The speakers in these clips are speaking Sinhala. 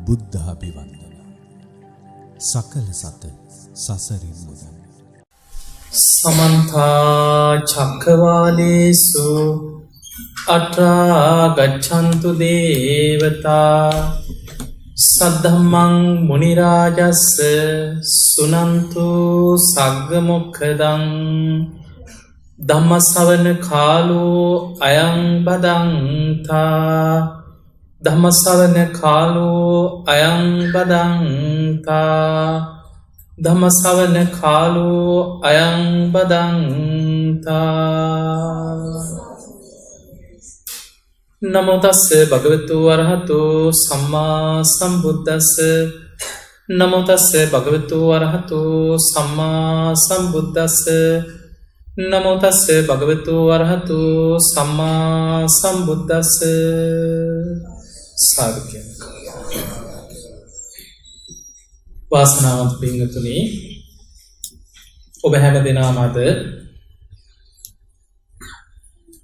බුද්ධාභිවන්දන සකල සත සසරින් මුදන්. සමන්තා චක්කවාලේසු අත්‍රා ගච්ඡන්තු දේවතා සද්ධම්මං මුනි රාජස්ස සුනන්තු සග්ග මොක්ඛදං ධම්ම ශ්‍රවණ කාලෝ අයං බදන්තා ධම්ම ශ්‍රවණ කාලෝ අයං බදන්තා ධම්ම ශ්‍රවණ කාලෝ අයං බදන්තා. නමෝ තස්ස භගවතු වරහතු සම්මා සම්බුද්දස්ස නමෝ තස්ස භගවතු වරහතු සම්මා සම්බුද්දස්ස නමෝ තස්ස භගවතු වරහතු සම්මා සම්බුද්දස්ස. සාදුකය. වාසනාවන්ත පින්වතුනි, ඔබ හැම දෙනාම අද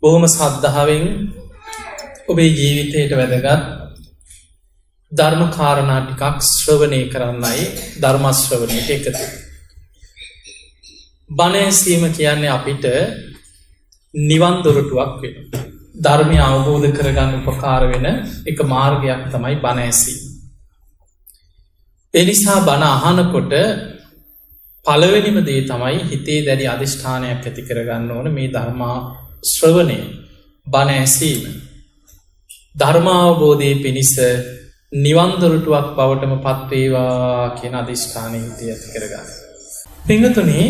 බොහොම ශ්‍රද්ධාවෙන් ඔබේ ජීවිතයට වැදගත් ධර්ම කාරණා ටිකක් ශ්‍රවණය කරන්නයි ධර්ම ශ්‍රවණයට එකතු. බණ ඇසීම කියන්නේ අපිට නිවන් දොරටුවක් වෙනවා. ධර්මය අවබෝධ කරගන්න උපකාර වෙන එක මාර්ගයක් තමයි බණ ඇසීම. ඒ නිසා බණ අහනකොට පළවෙනිම දේ තමයි හිතේ දැඩි අධිෂ්ඨානයක් ඇති කරගන්න ඕන මේ ධර්ම ශ්‍රවණය, බණ ඇසීම ධර්මාවබෝධය පිණිස නිවන් දොරටුවක් බවටම පත්වේවා කියන අධිෂ්ඨානය හිතේ ඇති කරගන්න. පින්වතුනි,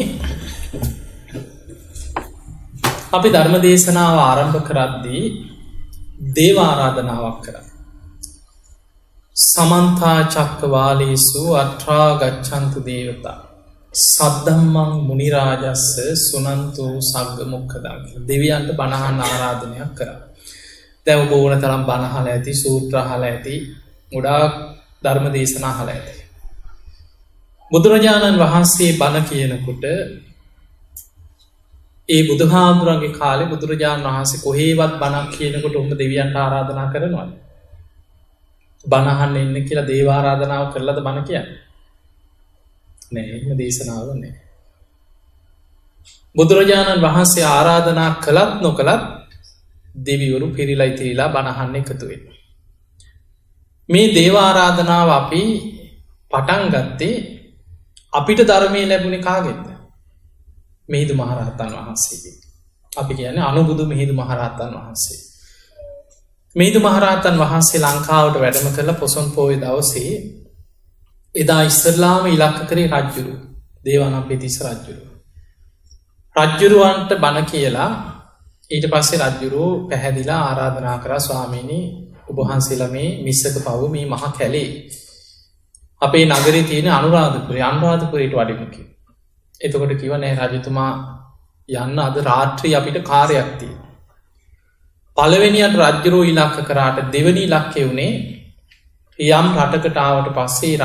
අපි ධර්ම දේශනාව ආරම්භ කරද්දී දේව ආරාධනාවක් කරා. සමන්තා චක්කවාලේසු අත්‍රා ගච්ඡන්තු දේවතා සද්ධම්මං මුනි රාජස්ස සුනන්තු සග්ග මොක්ඛදං. දෙවියන්ට බණ අහන්න ආරාධනයක් කරා. දැන් ඔබ ඕන තරම් බණ අහලා ඇති, සූත්‍ර අහලා ඇති, ගොඩාක් ධර්ම දේශනා අහලා ඇති. බුදුරජාණන් වහන්සේ බණ කියනකොට ඒ බුදුහාමුදුරන්ගේ කාලේ බුදුරජාණන් වහන්සේ කොහේවත් බණක් කියනකොට උඹ දෙවියන්ට ආරාධනා කරනවද? බණ අහන්න එන්න කියලා දේව ආරාධනාව කරලාද බණ කියන්නේ? නෑ, එහෙම දේශනාවක් නෑ. බුදුරජාණන් වහන්සේ ආරාධනා කළත් නොකළත් දෙවිවරු පිරිලා ඉතිරිලා බණ අහන්න එකතු වෙනවා. මේ දේව ආරාධනාව අපි පටන් ගත්තේ අපිට ධර්මයේ ලැබුණේ කාගෙන්ද? මිහිඳු මහරහතන් වහන්සේගෙන්. අපි කියන්නේ අනුබුදු මිහිඳු මහරහතන් වහන්සේ. මිහිඳු මහරහතන් වහන්සේ ලංකාවට වැඩම කරලා පොසොන් පොහොය දවසේ එදා ඉස්සරලාම ඉලක්ක කරේ රජ්ජුරු, දේවානම්පියතිස්ස රජ්ජුරු. රජ්ජුරුවන්ට බණ කියලා ඊට පස්සේ රජ්ජුරුව පැහැදිලා ආරාධනා කරා, ස්වාමීනි ඔබ වහන්සේලා මේ මිස්සක පව මේ මහ කැලේ අපේ නගරේ තියෙන අනුරාධපුරයට වඩිමු කියලා. එතකොට කිව්ව නෑ රජතුමා යන්න, අද රාත්‍රී අපිට කාර්යයක් තියෙනවා. පළවෙනියට රජ්ජුරුව ඉලක්ක කරාට දෙවෙනි ඉලක්කය වුණේ යම් රටකට ආවට පස්සේ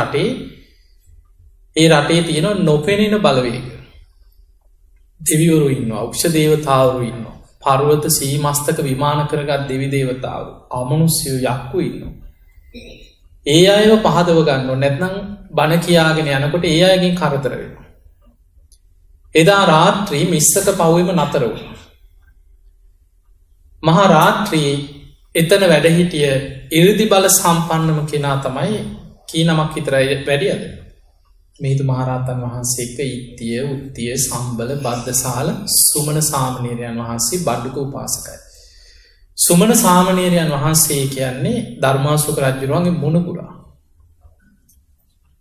ඒ රටේ තියෙන නොපෙනෙන බලවේග. දෙවිවරු ඉන්නවා, උක්ෂ දේවතාවරු ඉන්නවා, පර්වත සීමස්තක විමාන කරගත් දෙවි දේවතාවරු, අමනුෂ්‍යයෝ, යක්කු ඉන්නවා. ඒ අයව පහදව ගන්න ඕනේ, නැත්නම් බණ කියාගෙන යනකොට ඒ අයගෙන් කරදර වෙනවා. එදා රාත්‍රී මිස්සක පවුවෙම නතර වුණා. මහා රාත්‍රී එතන වැඩ හිටිය ඉරිදි බල සම්පන්නම කෙනා තමයි කී නමක් විතරයි වැඩියද? මිහිඳු මහරහතන් වහන්සේ එක්ක ඉත්තිය, උත්තිය, සම්බල, බද්දසාල, සුමන සාමණේරයන් වහන්සේ බඩුක උපාසකයි. සුමන සාමණේරයන් වහන්සේ කියන්නේ ධර්මාශෝක රජුගේ මුණුපුරා.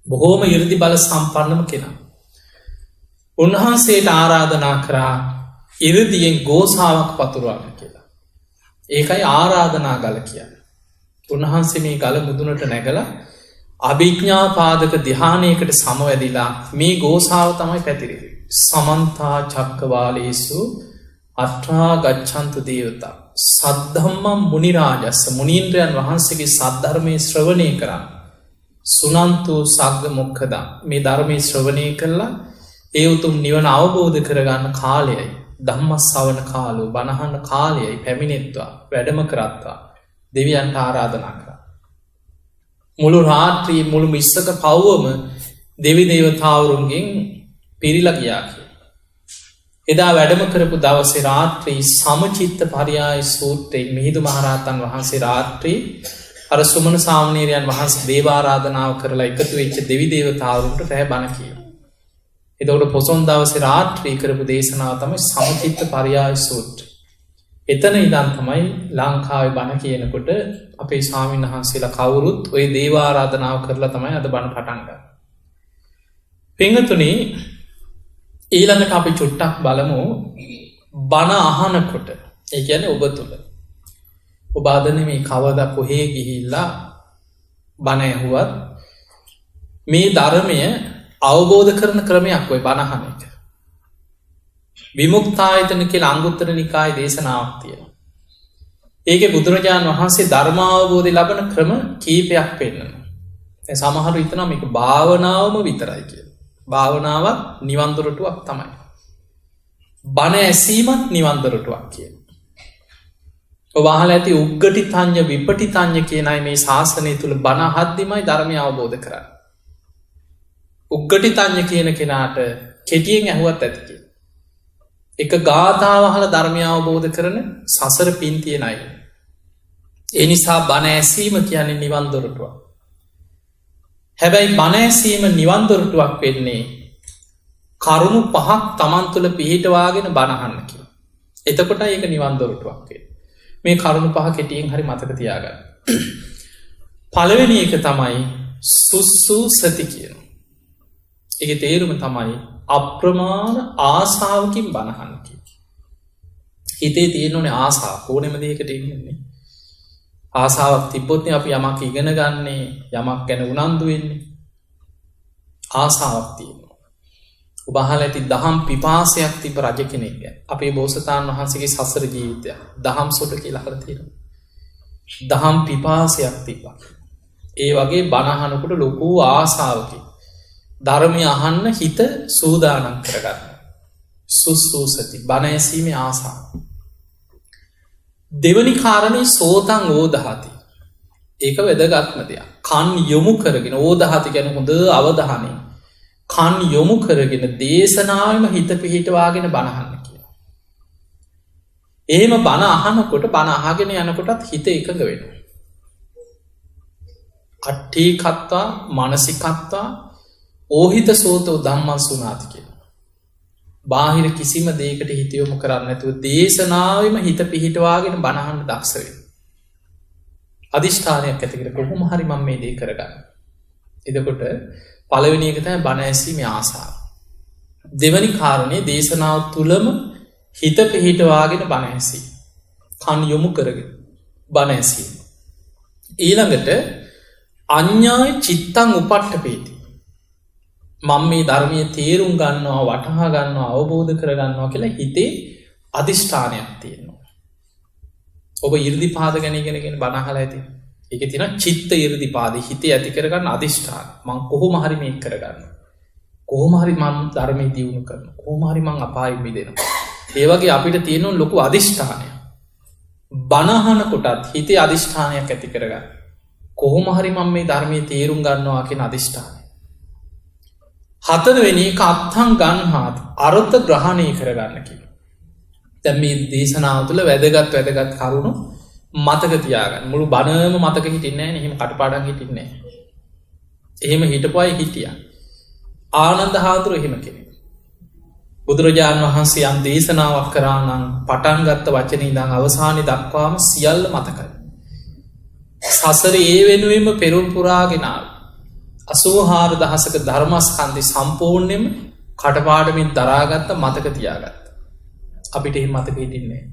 බොහෝම ඉරිදි බල සම්පන්නම කෙනා. උන්වහන්සේට ආරාධනා කරා ඉරිදියෙන් ගෝසාවක් පතුරවන්න කියලා. ඒකයි ආරාධනා ගල කියන්නේ. උන්වහන්සේ මේ ගල මුදුනට නැගලා අභිඥා පාදක ධ්‍යානයකට සමවැදිලා මේ ගෝසාව තමයි පැතිරෙන්නේ. සමන්තා චක්කවාලේසු අත්‍රා ගච්ඡන්තු දේවතා සද්ධම්මං මුනි රාජස්ස. මුනීන්ද්‍රයන් වහන්සේගේ සද්ධර්මයේ ශ්‍රවණය කරා. සුනන්තු සග්ග මොක්ඛදං. මේ ධර්මයේ ශ්‍රවණය කළා ඒ උතුම් නිවන අවබෝධ කරගන්න කාලයයි ධම්ම ශ්‍රවණ කාලෝ, බණ අහන කාලයයි පැමිණෙත්වා, වැඩම කරත්වා දෙවියන්ට ආරාධනා කරා. මුළු රාත්‍රී මුළු මිස්සක පව්වම දෙවි දේවතාවරුන්ගෙන් පිරිලා ගියා කියලා. එදා වැඩම කරපු දවසේ රාත්‍රී සමචිත්ත පරියාය සූත්‍රයෙන් මිහිඳු මහරහතන් වහන්සේ රාත්‍රී අර සුමන සාමණේරයන් වහන්සේ දේවාරාධනාව කරලා එකතු වෙච්ච දෙවි දේවතාවරුන්ට රැහැ බණ කියනවා. එතකොට පොසොන් දවසේ රාත්‍රී කරපු දේශනාව තමයි සමචිත්ත පරියාය සූත්‍රය. එතන ඉඳන් තමයි ලංකාවේ බණ කියනකොට අපේ ස්වාමීන් වහන්සේලා කවුරුත් ওই දේවාරාධනාව කරලා තමයි අද බණ පටන් ගන්නේ. පින්වතුනි, ඊළඟට අපි චුට්ටක් බලමු බණ අහනකොට. ඒ කියන්නේ ඔබ තුල ඔබ අදනේ මේ කවදා කොහේ ගිහිල්ලා බණ ඇහුවත් මේ ධර්මය අවබෝධ කරන ක්‍රමයක් ඔය බණ අහන එක. විමුක්තායතන කියලා අංගුත්තර නිකායේ දේශනාවක් තියෙනවා. ඒකේ බුදුරජාණන් වහන්සේ ධර්මාවබෝධය ලබන ක්‍රම කීපයක් පෙන්නනවා. දැන් සමහරව හිතනවා මේක භාවනාවම විතරයි කියලා. භාවනාවක් නිවන් දොරටුවක් තමයි. බණ ඇසීමත් නිවන් දොරටුවක් කියන. ඔබ අහලා ඇති උග්ගටිතඤ්ඤ විපටිතඤ්ඤ කියන අය මේ ශාසනය තුල බණ අහද්දිමයි ධර්මය අවබෝධ කරන්නේ. උග්ගටිතඤ්ඤ කියන කෙනාට කෙටියෙන් ඇහුවත් ඇති කියලා. එක ගාථාව අහලා ධර්මය අවබෝධ කරන සසර පින් තියෙන අය. ඒ නිසා බණ ඇසීම කියන්නේ නිවන් දොරටුවක්. හැබැයි බණ ඇසීම නිවන් දොරටුවක් වෙන්නේ කරුණු පහක් Taman තුල පිහිටවාගෙන බණ අහන්න කියලා. එතකොට ඒක නිවන් දොරටුවක් වෙන්නේ. මේ කරුණු පහ කෙටියෙන් හරි මතක තියාගන්න. පළවෙනි එක තමයි සුසුසති කියන. ඒකේ තේරුම තමයි අප්‍රමාණ ආසාවකින් බණ අහන්න කියන. හිතේ තියෙන ඕනේ ආසාව ඕනෙම දෙයකට ඉන්නේ. ආසාවක් තිබ්බොත් අපි යමක් ඉගෙන ගන්නේ, යමක් ගැන උනන්දු වෙන්නේ. ආසාවක් තියෙනවා. ඔබ අහලා ඇති දහම් පිපාසයක් තිබ්බ රජ කෙනෙක් ගැන. අපේ බෝසතාණන් වහන්සේගේ සසර ජීවිතය දහම් සොට කියලා අහලා තියෙනවා. දහම් පිපාසයක් තිබ්බා. ඒ වගේ බණ අහනකොට ලොකු ආසාවකින් ධර්මය අහන්න හිත සූදානම් කරගන්න. සුසුසති බණ ඇසීමේ ආසාව. දෙවනි කාරණේ සෝතං ඕදහති. ඒක වැදගත්ම දෙයක්. කන් යොමු කරගෙන ඕදහති කියන්නේ හොඳ අවධානයෙන් කන් යොමු කරගෙන දේශනාවෙම හිත පිහිටවාගෙන බණ අහන්න කියලා. එහෙම බණ අහනකොට බණ අහගෙන යනකොටත් හිත එකඟ වෙනවා. අට්ඨීකත්වා මානසිකත්වා ඕහිත සෝතෝ ධම්මං සුනාති කියලා. බාහිර කිසිම දෙයකට හිත යොමු කරන්නේ නැතුව දේශනාවෙම හිත පිහිටවාගෙන බණ අහන්න දක්ෂ වෙන්න. අදිෂ්ඨානයක් ඇති කර කොහොම හරි මම මේ දේ කරගන්න. එතකොට පළවෙනි එක තමයි බණ ඇසීමේ ආසාව. දෙවැනි කාරණේ දේශනාව තුලම හිත පිහිටවාගෙන බණ ඇසීම. කන් යොමු කරගෙන බණ ඇසීම. ඊළඟට අඤ්ඤාය චිත්තං උපට්ඨපේති. මම මේ ධර්මයේ තේරුම් ගන්නවා, වටහා ගන්නවා, අවබෝධ කර ගන්නවා කියලා හිතේ අදිෂ්ඨානයක් තියෙනවා. ඔබ 이르දිපාද ගැන ඉගෙනගෙන බණ අහලා ඇති. ඒකේ තියෙන චිත්ත 이르දිපාද හිතේ ඇති කරගන්න අදිෂ්ඨාන. මම කොහොම හරි මේක කරගන්නවා. කොහොම හරි මම ධර්මයේ දියුණු කරනවා. කොහොම හරි මම අපායෙ මිදෙනවා. ඒ වගේ අපිට තියෙන ලොකු අදිෂ්ඨානයක්. බණ අහන කොටත් හිතේ අදිෂ්ඨානයක් ඇති කරගන්න. කොහොම හරි මම මේ ධර්මයේ තේරුම් ගන්නවා කියන අදිෂ්ඨානය. හතරවෙනි එක අත්හං ගන්හාත් අර්ථ ග්‍රහණය කරගන්න කියලා. දැන් මේ දේශනාව තුළ වැදගත් කරුණු මතක තියාගන්න. මුළු බණම මතක හිටින්නේ නැහැ නේ. එහෙම කටපාඩම් හිටින්නේ නැහැ. එහෙම හිටපු අය හිටියා. ආනන්ද හාමුදුරුවෝ එහෙම කෙනෙක්. බුදුරජාණන් වහන්සේ යම් දේශනාවක් කරා නම් පටන් ගත්ත වචනේ ඉඳන් අවසානයේ දක්වාම සියල්ල මතකයි. සසරේ ඒ වෙනුවෙන්ම පෙරම් පුරාගෙන 84,000ක ධර්මස්කන්ධය සම්පූර්ණයෙන්ම කටපාඩමින් දරාගත්ත මතක තියාගත්ත. අපිට එහෙම මතක හිටින්නේ නැහැ.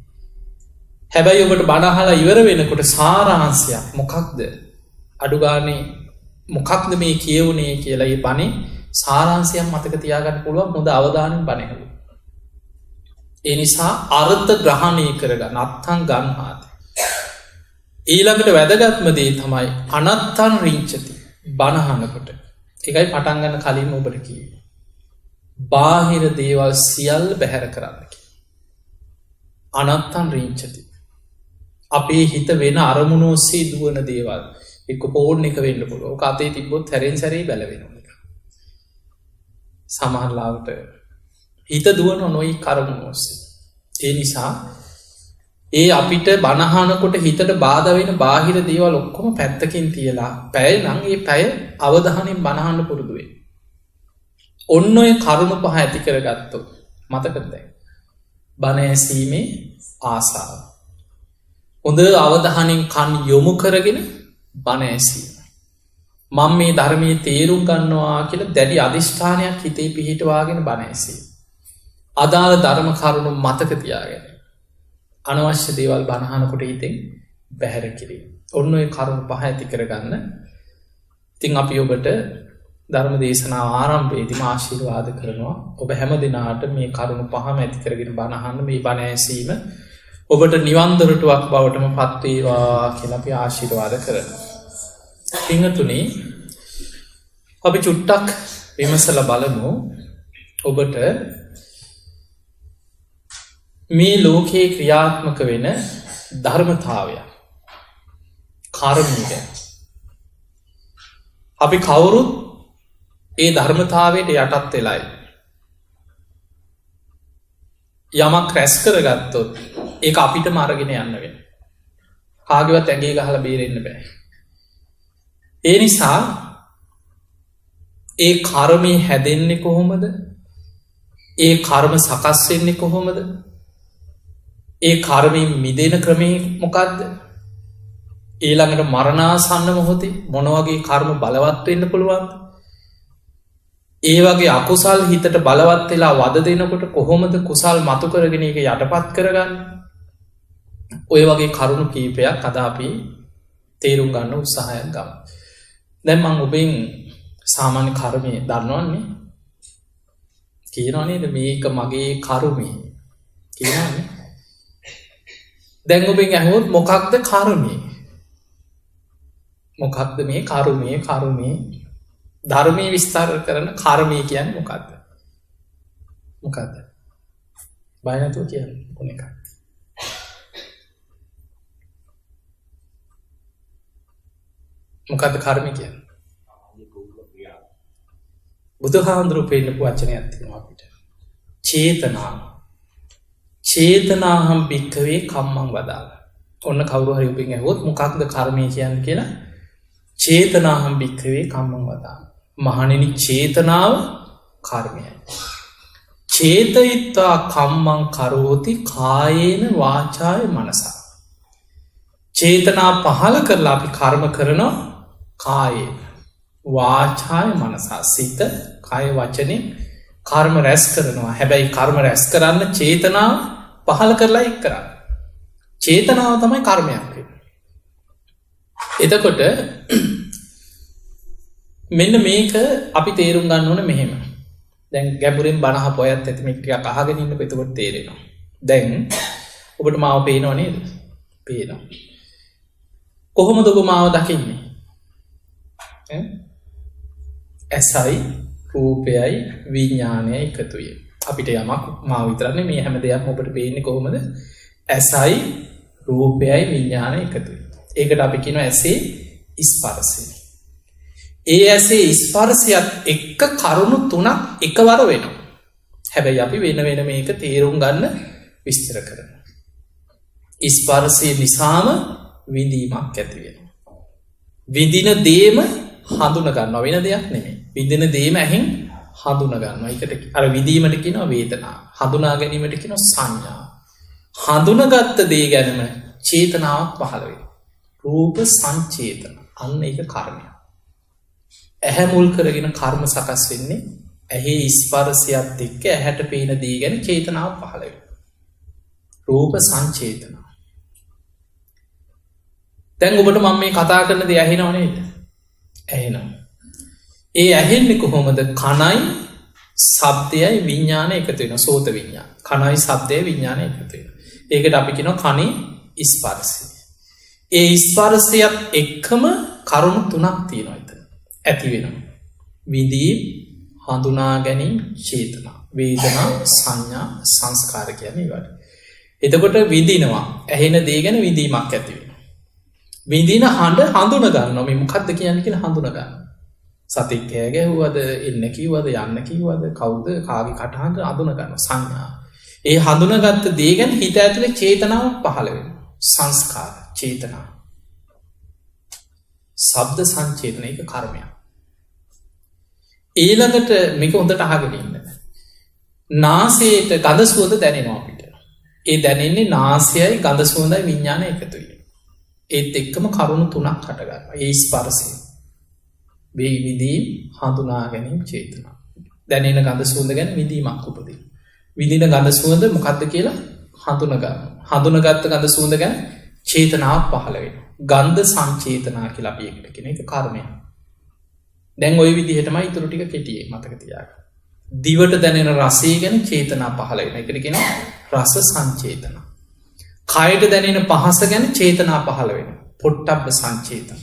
හැබැයි ඔබට බණ අහලා ඉවර වෙනකොට සාරාංශයක් මොකක්ද? අඩු ගානේ මොකක්ද මේ කියවුනේ කියලා ඒ බණේ සාරාංශයක් මතක තියාගන්න පුළුවන් හොඳ අවධානයෙන් බණ ඇහුවොත්. ඒ නිසා අර්ථ ග්‍රහණය කරගන්න අත්හං ගන්හාති. ඊළඟට වැදගත්ම දේ තමයි අනත්තං රිංචති. බණ අහනකොට. ඒකයි පටන් ගන්න කලින්ම ඔබට කිව්වේ. බාහිර දේවල් සියල්ල බැහැර කරන්න කියලා. අනත්තං රිංචති. අපේ හිත වෙන අරමුණු ඔස්සේ දුවන දේවල්. එක්ක පෝර්න් එක වෙන්න පුළුවන්. ඔක අතේ තිබ්බොත් හැරෙන් සැරේ බැලවෙනවා නිකන්. සමහරලාවට හිත දුවන නොයි කරුණු ඔස්සේ. ඒ නිසා ඒ අපිට බනහනකොට හිතට බාධා වෙන බාහිර දේවල් ඔක්කොම පැත්තකින් තියලා පැය නම් ඒ පැය අවධානයෙන් බනහන්න පුරුදු වෙන්න. ඔන්න ඔය කරුණු පහ ඇති කරගත්තොත් මතකද? බණ ඇසීමේ ආසාව. හොඳ අවධානයෙන් කන් යොමු කරගෙන බණ ඇසීම. මම මේ ධර්මයේ තේරුම් ගන්නවා කියලා දැඩි අධිෂ්ඨානයක් හිතේ පිහිටවාගෙන බණ ඇසීම. අදාළ ධර්ම කරුණු මතක තියාගෙන අනවශ්‍ය දේවල් බණහනකොට හිතෙන් බැහැර කිරීම. ඔන්න ඔය කරුණු පහ ඇති කරගන්න. ඉතින් අපි ඔබට ධර්ම දේශනාව ආරම්භයේදීම ආශිර්වාද කරනවා. ඔබ හැම දිනාට මේ කරුණු පහම ඇති කරගෙන බණහන්න මේ බණ ඇසීම ඔබට නිවන් දොරටුවක් බවටම පත් වේවා කියලා අපි ආශිර්වාද කරනවා. පින්තුනි, අපි චුට්ටක් විමසලා බලමු ඔබට මේ ලෝකයේ ක්‍රියාත්මක වෙන ධර්මතාවය කර්මය ගැන. අපි කවුරුත් ඒ ධර්මතාවයට යටත් වෙලයි. යමක් රැස් කරගත්තොත් ඒක අපිට අරගෙන යන්න වෙන. කාගේවත් ඇඟේ ගහලා බේරෙන්න බෑ. ඒ නිසා ඒ කර්මය හැදෙන්නේ කොහොමද? ඒ කර්ම සකස් වෙන්නේ කොහොමද? ඒ කර්මයෙන් මිදෙන ක්‍රමය මොකක්ද? ඊළඟට මරණාසන්න මොහොතේ මොන වගේ කර්ම බලවත් වෙන්න පුළුවන්ද? ඒ වගේ අකුසල් හිතට බලවත් වෙලා වද දෙනකොට කොහොමද කුසල් මතු කරගෙන ඒක යටපත් කරගන්නේ? ඔය වගේ කරුණු කීපයක් අද අපි තේරුම් ගන්න උත්සාහයක් ගමු. දැන් මම ඔබෙන් සාමාන්‍ය කර්මය දන්නවන්නේ. කියනවා නේද මේක මගේ කර්මය කියනවානේ. දැන් ඔබෙන් ඇහුවොත් මොකක්ද කර්මය? මොකක්ද මේ කර්මය? කර්මය ධර්මයේ විස්තර කරන කර්මය කියන්නේ මොකක්ද? මොකක්ද? බය නැතුව කියන්න ඕන එකක්. මොකක්ද කර්මය කියන්නේ? බුදුහාමුදුරුවෝ පෙන්නපු වචනයක් තියෙනවා අපිට. චේතනා. චේතනාහම් භික්ඛවේ කම්මං වදාළා. ඔන්න කවුරු හරි ඔබෙන් ඇහුවොත් මොකක්ද කර්මය කියන්නේ කියලා චේතනාහම් භික්ඛවේ කම්මං වදාළා. මහණෙනි චේතනාව කර්මයයි. චේතයිත්වා කම්මං කරෝති කායේන වාචාය මනසා. චේතනා පහල කරලා අපි කර්ම කරනවා කායේන වාචාය මනසා. සිත කය වචනේ කර්ම රැස් කරනවා. හැබැයි කර්ම රැස් කරන්න චේතනාව පහල කරලා එක් කරන්න. චේතනාව තමයි කර්මයක් වෙන්නේ. එතකොට මෙන්න මේක අපි තේරුම් ගන්න ඕන මෙහෙම. දැන් ගැඹුරින් බණ අහපු අයත් ඇති මේක ටිකක් අහගෙන ඉන්නකො එතකොට තේරෙනවා. දැන් ඔබට මාව පේනව නේද? පේනවා. කොහොමද ඔබ මාව දකින්නේ? ඇසයි රූපයයි විඥානයයි එකතු වෙයි. අපිට යමක් මාව විතරනේ මේ හැම දෙයක්ම ඔබට පේන්නේ කොහොමද? ඇසයි රූපයයි විඥානයයි එකතු වෙයි. ඒකට අපි කියනවා ඇසේ ස්පර්ශය. ඒ ඇසේ ස්පර්ශයත් එක්ක කරුණු තුනක් එකවර වෙනවා. හැබැයි අපි වෙන වෙන මේක තේරුම් ගන්න විස්තර කරනවා. ස්පර්ශය නිසාම විඳීමක් ඇති වෙනවා. විඳින දේම හඳුන ගන්නවා, වෙන දෙයක් නෙමෙයි. විඳින දේම ඇහෙන් හඳුන ගන්නවා. ඒකට අර විඳීමට කියනවා වේදනා. හඳුනා ගැනීමට කියනවා සංඥා. හඳුනගත්ත දේ ගැනම චේතනාවක් පහළ වෙනවා. රූප සංචේතන. අන්න ඒක කර්මය. ඇහැ මුල් කරගෙන කර්ම සකස් වෙන්නේ ඇහි ස්පර්ශයත් එක්ක ඇහැට පේන දේ ගැන චේතනාව පහළ වෙනවා. රූප සංචේතන. දැන් ඔබට මම මේ කතා කරන දේ ඇහෙනව නේද? ඇහෙනවා. ඒ ඇහෙන්නේ කොහොමද? කනයි ශබ්දයයි විඥානය එකතු වෙනවා. සෝත විඥාන. කනයි ශබ්දයයි විඥානය එකතු වෙනවා. ඒකට අපි කියනවා කනේ ස්පර්ශය. ඒ ස්පර්ශයත් එක්කම කරුණු තුනක් තියෙනවා එතන. ඇති වෙනවා. විඳීම්, හඳුනා ගැනීම, චේතනා, වේදනා, සංඥා, සංස්කාර කියන්නේ ඒවට. එතකොට විඳිනවා. ඇහෙන දේ ගැන විඳීමක් ඇති වෙනවා. විඳින හඬ හඳුන ගන්නවා. මේ මොකක්ද කියන්නේ කියලා හඳුන ගන්නවා. සතෙක් කෑ ගැහුවද, එන්න කිව්වද, යන්න කිව්වද, කවුද, කාගේ කටහඬ හඳුන ගන්නවා. සංඥා. ඒ හඳුනගත්ත දේ ගැන හිත ඇතුලේ චේතනාවක් පහළ වෙනවා. සංස්කාර, චේතනා. ශබ්ද සංචේතන, ඒක කර්මයක්. ඊළඟට මේක හොඳට අහගෙන ඉන්න. නාසයට ගඳ සුවඳ දැනෙනවා අපිට. ඒ දැනෙන්නේ නාසයයි ගඳ සුවඳයි විඤ්ඤාණය එකතු වෙන. ඒත් එක්කම කරුණු තුනක් හට ගන්නවා. ඒ ස්පර්ශය. වේ විදීම්, හඳුනා ගැනීම, චේතනා. දැනෙන ගඳ සුවඳ ගැන විදීමක් උපදින. විඳින ගඳ සුවඳ මොකක්ද කියලා හඳුන ගන්නවා. හඳුනගත්ත ගඳ සුවඳ ගැන චේතනාවක් පහළ වෙනවා. ගන්ධ සංචේතනා කියලා අපි එකට කියන එක කර්මයක්. දැන් ওই විදිහටමයි ඊටු ටික කෙටියෙන් මතක තියාගන්න. දිවට දැනෙන රසය ගැන චේතනා පහළ වෙන එකට කියනවා රස සංචේතන. කයට දැනෙන පහස ගැන චේතනා පහළ වෙනවා. පොට්ටබ්බ සංචේතන.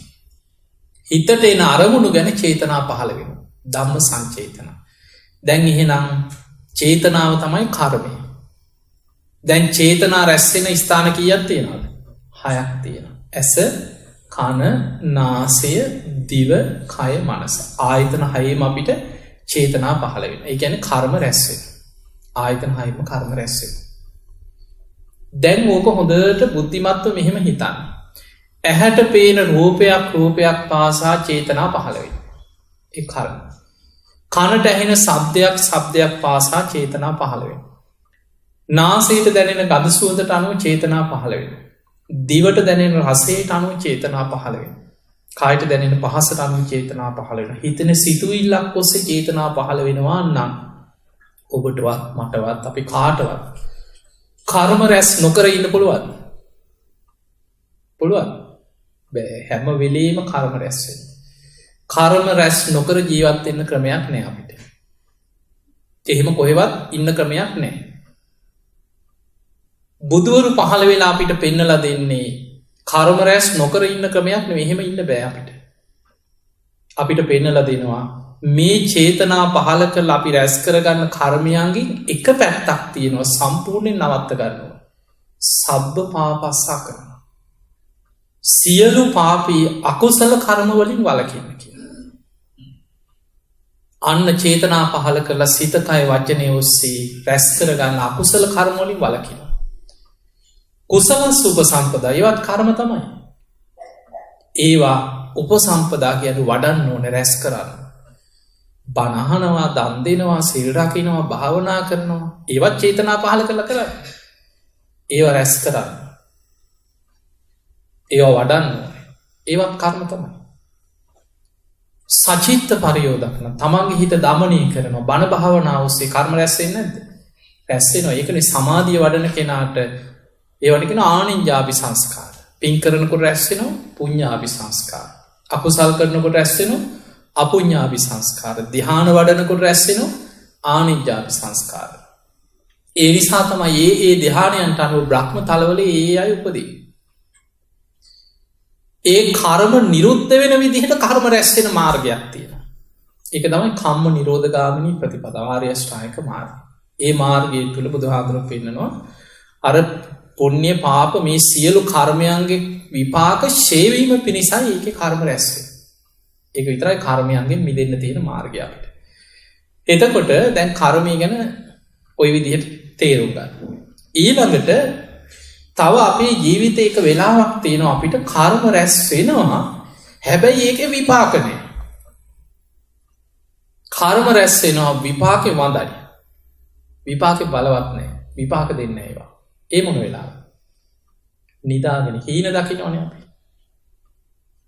හිතට එන අරමුණු ගැන චේතනා පහළ වෙනවා. ධම්ම සංචේතන. දැන් එහෙනම් චේතනාව තමයි කර්මය. දැන් චේතනා රැස් වෙන ස්ථාන කීයක් තියෙනවද? 6ක් තියෙනවා. ඇස, කන, නාසය, දිව, කය, මනස. ආයතන 6ෙම අපිට චේතනා පහළ වෙනවා. ඒ කියන්නේ කර්ම රැස් වෙනවා. ආයතන 6ෙම කර්ම රැස් වෙනවා. දැන් ඕක හොඳට බුද්ධිමත්ව මෙහෙම හිතන්න. ඇහැට පේන රූපයක් පාසා චේතනා පහළ වෙනවා. ඒ කර්ම. කනට ඇහෙන ශබ්දයක් පාසා චේතනා පහළ වෙනවා. නාසයට දැනෙන ගඳ සුවඳට අනුව චේතනා පහළ වෙනවා. දිවට දැනෙන රසයට අනුව චේතනා පහළ වෙනවා. කායට දැනෙන පහසට අනුව චේතනා පහළ වෙනවා. හිතෙන සිතුවිල්ලක් ඔස්සේ චේතනා පහළ වෙනවා නම් ඔබටවත් මටවත් අපි කාටවත් කර්ම රැස් නොකර ඉන්න පුළුවන්. පුළුවන්. බෑ. හැම වෙලේම කර්ම රැස් වෙනවා. කර්ම රැස් නොකර ජීවත් වෙන්න ක්‍රමයක් නෑ අපිට. එහෙම කොහෙවත් ඉන්න ක්‍රමයක් නෑ. බුදුවරු පහළ වෙලා අපිට පෙන්නලා දෙන්නේ කර්ම රැස් නොකර ඉන්න ක්‍රමයක් නෙවෙයි. එහෙම ඉන්න බෑ අපිට. අපිට පෙන්නලා දෙනවා මේ චේතනා පහළ කරලා අපි රැස් කරගන්න කර්මයන්ගෙන් එක පැත්තක් තියෙනවා සම්පූර්ණයෙන් නවත්ත ගන්නවා. සබ්බ පාපස්සා කරනවා. සියලු පාපී අකුසල කර්ම වලින් වළකින්න කියලා. අන්න චේතනා පහළ කරලා සිත කය වචනය ඔස්සේ රැස් කරගන්න අකුසල කර්ම වලින් වළකිනවා. කුසලස් උපසම්පදා ඒවත් කර්ම තමයි. ඒවා උපසම්පදා කියන්නේ වඩන්න ඕනේ, රැස් කරන්න. බණ අහනවා, දන් දෙනවා, සිල් රකින්නවා, භාවනා කරනවා. ඒවත් චේතනා පහළ කරලා කරන්නේ. ඒවා රැස් කරන්න. ඒවා වඩන්න ඕනේ. ඒවත් කර්ම තමයි. සචිත්ත පරියෝදකන තමන්ගේ හිත දමනය කරනවා. බණ භාවනාව ඔස්සේ කර්ම රැස් වෙන්නේ නැද්ද? රැස් වෙනවා. ඒකනේ සමාධිය වඩන කෙනාට ඒවට කියන ආනිඤ්ඤාභි සංස්කාර. පින් කරනකොට රැස් වෙනවා පුඤ්ඤාභි සංස්කාර. අකුසල් කරනකොට රැස් වෙනවා අපුඤ්ඤාභි සංස්කාර. ධ්‍යාන වඩනකොට රැස් වෙනවා ආනිඤ්ඤාභි සංස්කාර. ඒ නිසා තමයි ඒ ධ්‍යානයන්ට අනුව බ්‍රහ්ම තලවල ඒ අය උපදී. ඒ කර්ම නිරුද්ධ වෙන විදිහට කර්ම රැස් වෙන මාර්ගයක් තියෙනවා. ඒක තමයි කම්ම නිරෝධගාමිනී ප්‍රතිපදාව, ආර්ය අෂ්ටාංගික මාර්ගය. ඒ මාර්ගය තුල බුදුහාමුදුරුවෝ පෙන්නනවා අර පුණ්‍ය පාප මේ සියලු කර්මයන්ගේ විපාක ෂේ වීම පිණිසයි ඒකේ කර්ම රැස් වෙන්නේ. ඒක විතරයි කර්මයන්ගෙන් මිදෙන්න තියෙන මාර්ගය අපිට. එතකොට දැන් කර්මය ගැන ওই විදිහට තේරුම් ගන්න. ඊළඟට තව අපේ ජීවිතේ එක වෙලාවක් තියෙනවා අපිට කර්ම රැස් වෙනවා. හැබැයි ඒකේ විපාක නැහැ. කර්ම රැස් වෙනවා විපාකේ වඳයි. විපාකේ බලවත් නැහැ. විපාක දෙන්නේ නැහැ ඒවා. ඒ මොන වෙලාව? නිදාගෙන හීන දකින්නෝනේ අපි.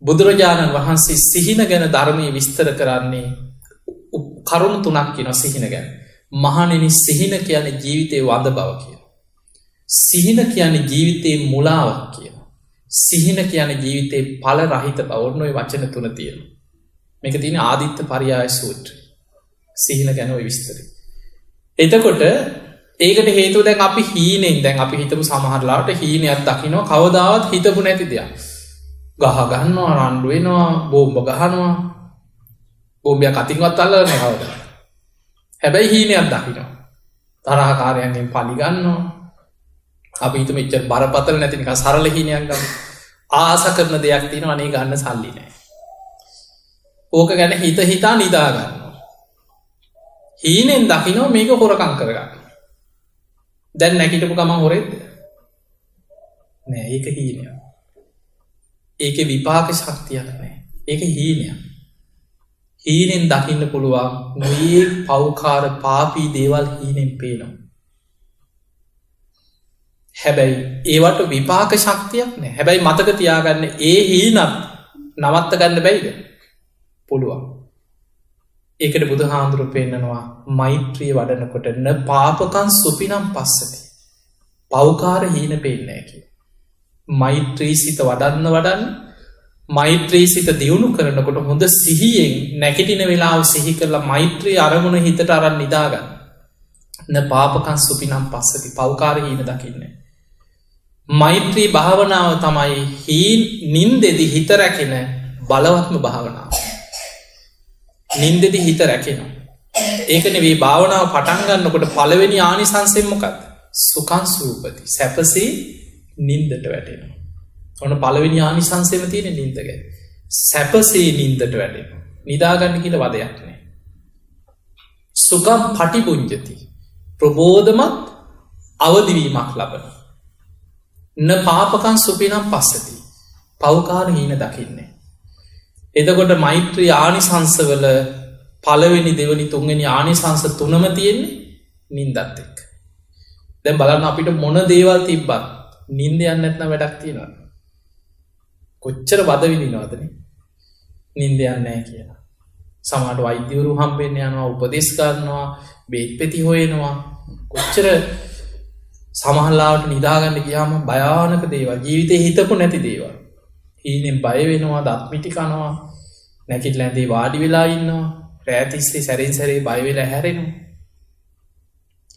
බුදුරජාණන් වහන්සේ සිහින ගැන ධර්මයේ විස්තර කරන්නේ කරුණු තුනක් කියනවා සිහින ගැන. මහණෙනි සිහින කියන්නේ ජීවිතේ වඳ බව කියනවා. සිහින කියන්නේ ජීවිතේ මුලාවක් කියනවා. සිහින කියන්නේ ජීවිතේ ඵල රහිත බව. ඔන්න ඔය වචන තුන තියෙනවා. මේක තියෙන ආදිත්ත පරියාය සූත්‍රය. සිහින ගැන ඔය විස්තරය. එතකොට ඒකට හේතුව දැන් අපි හීනෙන් දැන් අපි හිතමු සමහරලාට හීනයක් දකින්න කවදාවත් හිතපු නැති දෙයක්. ගහ ගන්නවා, රණ්ඩු වෙනවා, බෝම්බ ගහනවා. බෝම්බයක් අතින්වත් අල්ලලා නැහැ කවදාවත්. හැබැයි හීනයක් දකින්න. තරහකාරයන්ගෙන් පලි ගන්නවා. අපි හිතමු එච්චර බරපතල නැති නිකන් සරල හීනයක් ගන්න. ආස කරන දෙයක් තියෙන අනේ ගන්න සල්ලි නෑ. ඕක ගැන හිත හිතා නිදාගන්න. හීනෙන් දකිනෝ මේක හොරකං කරගන්න. දැන් නැකිටපු ගමන් හොරෙද්ද? නෑ ඒක හීනය. ඒක විපාක ශක්තියක් නෑ. ඒක හීනයක්. හීනෙන් දකින්න පුළුවන් නොයේ පෞකාර පාපී දේවල් හීනෙන් පේනවා. හැබැයි ඒවට විපාක ශක්තියක් නෑ. හැබැයි මතක තියාගන්න ඒ හීනත් නවත්ත ගන්න බැයිද? පුළුවන්. ඒකට බුදු හාමුදුරු පෙන්නනවා මෛත්‍රිය වඩනකොට න පාපකන් සුපිනම් පස්සති. පෞකාර හීන පෙන්නෑ කිය. මෛත්‍රී සිත වඩන්න මෛත්‍රී සිත දියුණු කරනකොට හොඳ සිහියෙන් නැකිටින වෙලාව සිහි කරලා මෛත්‍රී අරමුණ හිතට අරන් නිදාගන්න. න පාපකන් සුපිනම් පස්සති පෞකාර හීන දකින්නේ. මෛත්‍රී භාවනාව තමයි නින්දෙදි හිත රැකෙන බලවත්ම භාවනාව. නින්දෙදි හිත රැකෙනවා. ඒක නෙවේ භාවනාව පටන්ගන්නකොට පළවෙනි ආනිසංසෙන්මොකත් සුකන් සූපති සැපසේ නින්දට වැටෙනවා. ඔන්න පළවෙනි ආනිසංසෙම තියෙන නින්දග සැපසේ නින්දට වැටෙනවා. නිදාගන්න කියල වදයක් නෑ. සුකම් පටිබුංජති ප්‍රබෝධමත් අවදිවීමක් ලබන. න පාපකන් සුපිනම් පස්සති පෞකාර හීන දකින්නේ. එදකොට මෛත්‍රී ආනිසංසවල පළවෙනි දෙවනි තුන්ගනි ආනිසංස තුනම තියෙන්නේ නින්දත් එක්. දැන් බලන්න අපිට මොන දේවල් තිබ්බත් නින්ද යන්න ඇත්න වැඩක් තියෙනවා. කොච්චර වදවිදිනවාදන නින්ද යන්නෑ කියලා. සමට වෛද්‍යවරු හම්බෙන්න යනවා උපදෙස් කරනවා බේත් පෙති හොයනවා කොච්චර සමහල්ලාට නිදාගන්න ගියාම භයානක දේවල් ජීවිතය හිතපු නැති දේවල්. හීනෙන් බය වෙනවා දත්මිටි කනවා නැකිට ලැන්දේ වාඩි වෙලා ඉන්නවා රෑතිස්සේ සැරෙන් සැරේ බයවෙලා හැරෙනවා.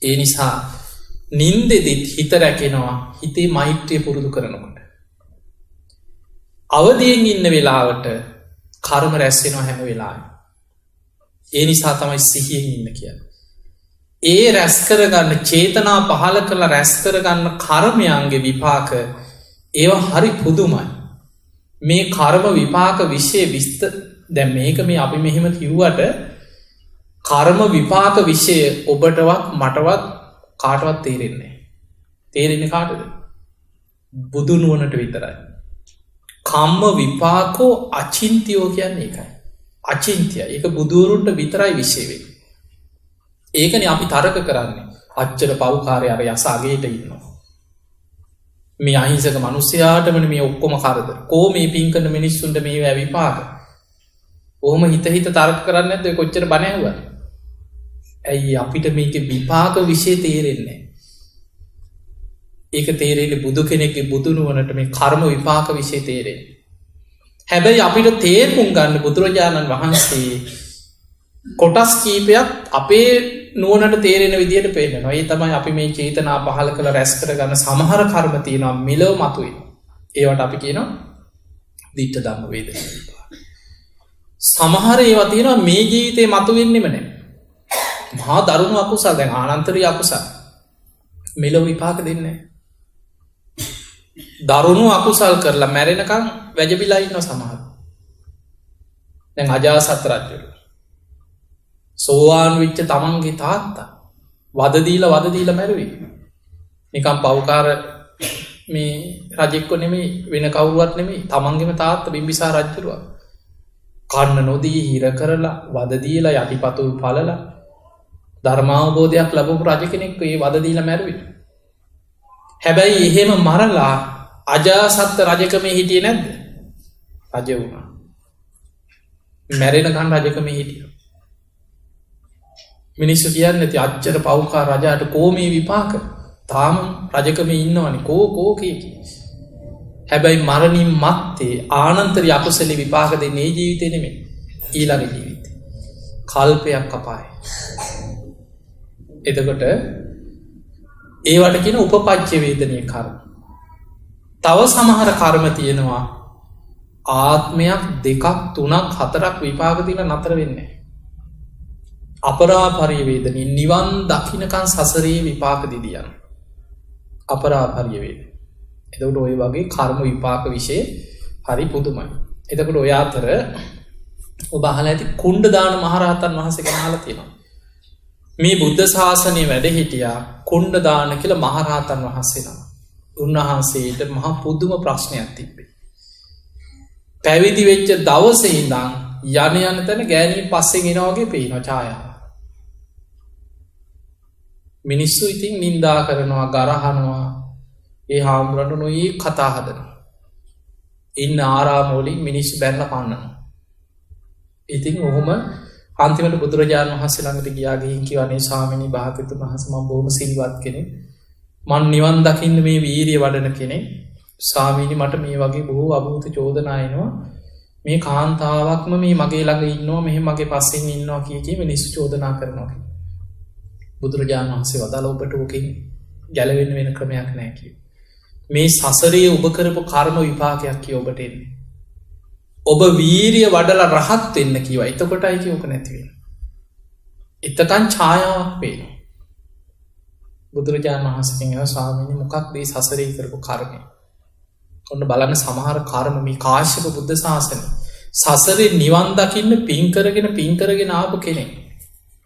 ඒ නිසා නින්දෙදිත් හිත රැකෙනවා හිතේ මෛත්‍රිය පුරුදු කරනකොට. අවදියෙන් ඉන්න වෙලාවට කර්ම රැස්සෙනවා හැම වෙලා. ඒ නිසා තමයි සිහියෙන් ඉන්න කියල. ඒ රැස් කරගන්න චේතනා පහල කළ රැස් කරගන්න කර්මයන්ගේ විපාක ඒවා හරි පුදුමයි. මේ කර්ම විපාක විශ්ෂය විස්ත දැ මේක මේ අපි මෙහෙම කිව්වට කර්ම විපාක විෂය ඔබටවත් මටවත් කාටවත් තේරෙන්නේ. තේරෙන කාටද? බුදුනුවනට විතරයි. කම්ම විපාකෝ අචින්තියෝ කියන්නේ එකයි. අචින්තිය ඒක බුදුවරුන්ට විතරයි විශ්ෂයවේ. ඒකන අපි තරක කරන්නේ අච්චර පව්කාරය අර යසාගේට ඉන්නවා. මේ අහිංසක මනුස්්‍යයාටමන මේ ඔක්කොම කරද කෝ මේ පින්කන මිනිස්සුන්ට මේ ඇවිපාක ඕහම හිත තර්ක කරන්න ඇද කොච්චර බනැව. ඇයි අපිට මේක විපාක විෂය තේරෙන්නේ. ඒක තේරෙන බුදු කෙනෙක්ගේ බුදුනුවනට මේ කර්ම විපාක විෂය තේරෙන. හැබැයි අපිට තේරුම් ගන්න බුදුරජාණන් වහන්සේ කොටස් කීපයක් අපේ නුවනට තේරෙන විදිට පේනවා. ඒ තමයි අපි මේ චේතනා පහල කළ රැස් කර ගන්න සමහර කර්ම තියෙනවා මිලව මතුයි. ඒවට අපි කියනවා දිට්ට ධම්ම වේදන. සමහර ඒවා තියෙනවා මේ ජීවිතය මතු වෙන්නෙම නෑ. මහා දරුණු අකුසල් දැන් ආනන්තරී අකුසල් මෙලොව විපාක දෙන්නේ. දරුණු අකුසල් කරලා මැරෙනකම් වැජබිලා ඉන්න සමහර. දැන් අජාසත් රජුරු සෝවාන් විච්ච තමන්ගේ තාත්තා වදදීල මැරුවේ. නිකම් පව්කාර මේ රජෙක්කො නෙමේ වෙන කවුරුවත් නෙමේ තමන්ගෙම තාත්ත බිම්බිසා රජ්ජුරුව කන්න නොදී හිර කරලා වදදීලා යටිපතුල් පලලා ධර්මාවබෝධයක් ලබපු රජ කෙනෙක්ව ඒ වදදීල මැරුවේ. හැබැයි එහෙම මරලා අජාසත්ත රජකම හිටිය නැද්ද? රජ වුණා. මැරෙනකන් රජකම හිටිය. මිනිස්සු කියන්න ඇති අච්චර පව්කා රජාට කෝමී විපාක තාම රජකම ඉන්නවනි කෝකෝකයකි. හැබැයි මරණින් මත්තේ ආනන්තරි අකුසලි විපාක දෙන්නේ ජීවිතය නෙමේ ඊළඟ ජීවිත කල්පයක් කපායි. එතකොට ඒවට කියන උපපච්ච වේදනය කර්ම. තව සමහර කර්ම තියෙනවා ආත්මයක් දෙකක් තුනක් හතරක් විපාගදිල නතර වෙන්නේ. අපරාපරිවේදනින් නිවන් දකිනකන් සසරයේ විපාක දිදියන් අපරාපරියවේද. එතකොට ඔය වගේ කර්ම විපාක વિશે හරි පුදුමයි. එතකොට ඔය අතර ඔබ අහලා ඇති කුණ්ඩදාන මහරහතන් වහන්සේ ගැන අහලා තියෙනවා. මේ බුද්ධ ශාසනයේ වැඩ හිටියා කුණ්ඩදාන කියලා මහරහතන් වහන්සේ නම. උන්වහන්සේට මහා පුදුම ප්‍රශ්නයක් තිබ්බේ. පැවිදි වෙච්ච දවසේ ඉඳන් යන තැන ගෑණිය පස්සෙන් එනවා වගේ පේනවා ඡායාව. මිනිස්සු ඉතින් නින්දා කරනවා, ගරහනවා, ඒ හාමුදුරන්ට නොයි කතා හදනවා. ඉන්න ආරාම වලින් මිනිස්සු බැනලා පන්නනවා. ඉතින් ඔහොම අන්තිමට බුදුරජාණන් වහන්සේ ළඟට ගියා ගිහින් කිව්වනේ ස්වාමීනි භාග්‍යවතුන් වහන්සේ මම බොහොම සිල්වත් කෙනෙක්. මං නිවන් දකින්න මේ වීරිය වඩන කෙනෙක්. ස්වාමීනි මට මේ වගේ බොහෝ අභූත චෝදනා එනවා. මේ කාන්තාවක්ම මේ මගේ ළඟ ඉන්නවා, මෙහෙම මගේ පස්සෙන් ඉන්නවා කිය මිනිස්සු චෝදනා කරනවා. බුදුරජාණන් වහන්සේ වදාළ ඔබට ඕකෙන් ගැලවෙන්න වෙන ක්‍රමයක් නැහැ කිව්වා. මේ සසරේ ඔබ කරපු කර්ම විපාකයක් කිය ඔබට එන්නේ. ඔබ වීරිය වඩලා රහත් වෙන්න කිව්වා. එතකොටයි කියෝක නැති වෙන්නේ. එතකන් ඡායාවක් පේනවා. බුදුරජාණන් වහන්සේ කියනවා ස්වාමීනි මොකක්ද මේ සසරේ කරපු කර්මය? ඔන්න බලන්න සමහර කර්ම මේ කාශ්‍යප බුද්ධ ශාසනය සසරේ නිවන් දකින්න පින් කරගෙන ආපු කෙනෙක්.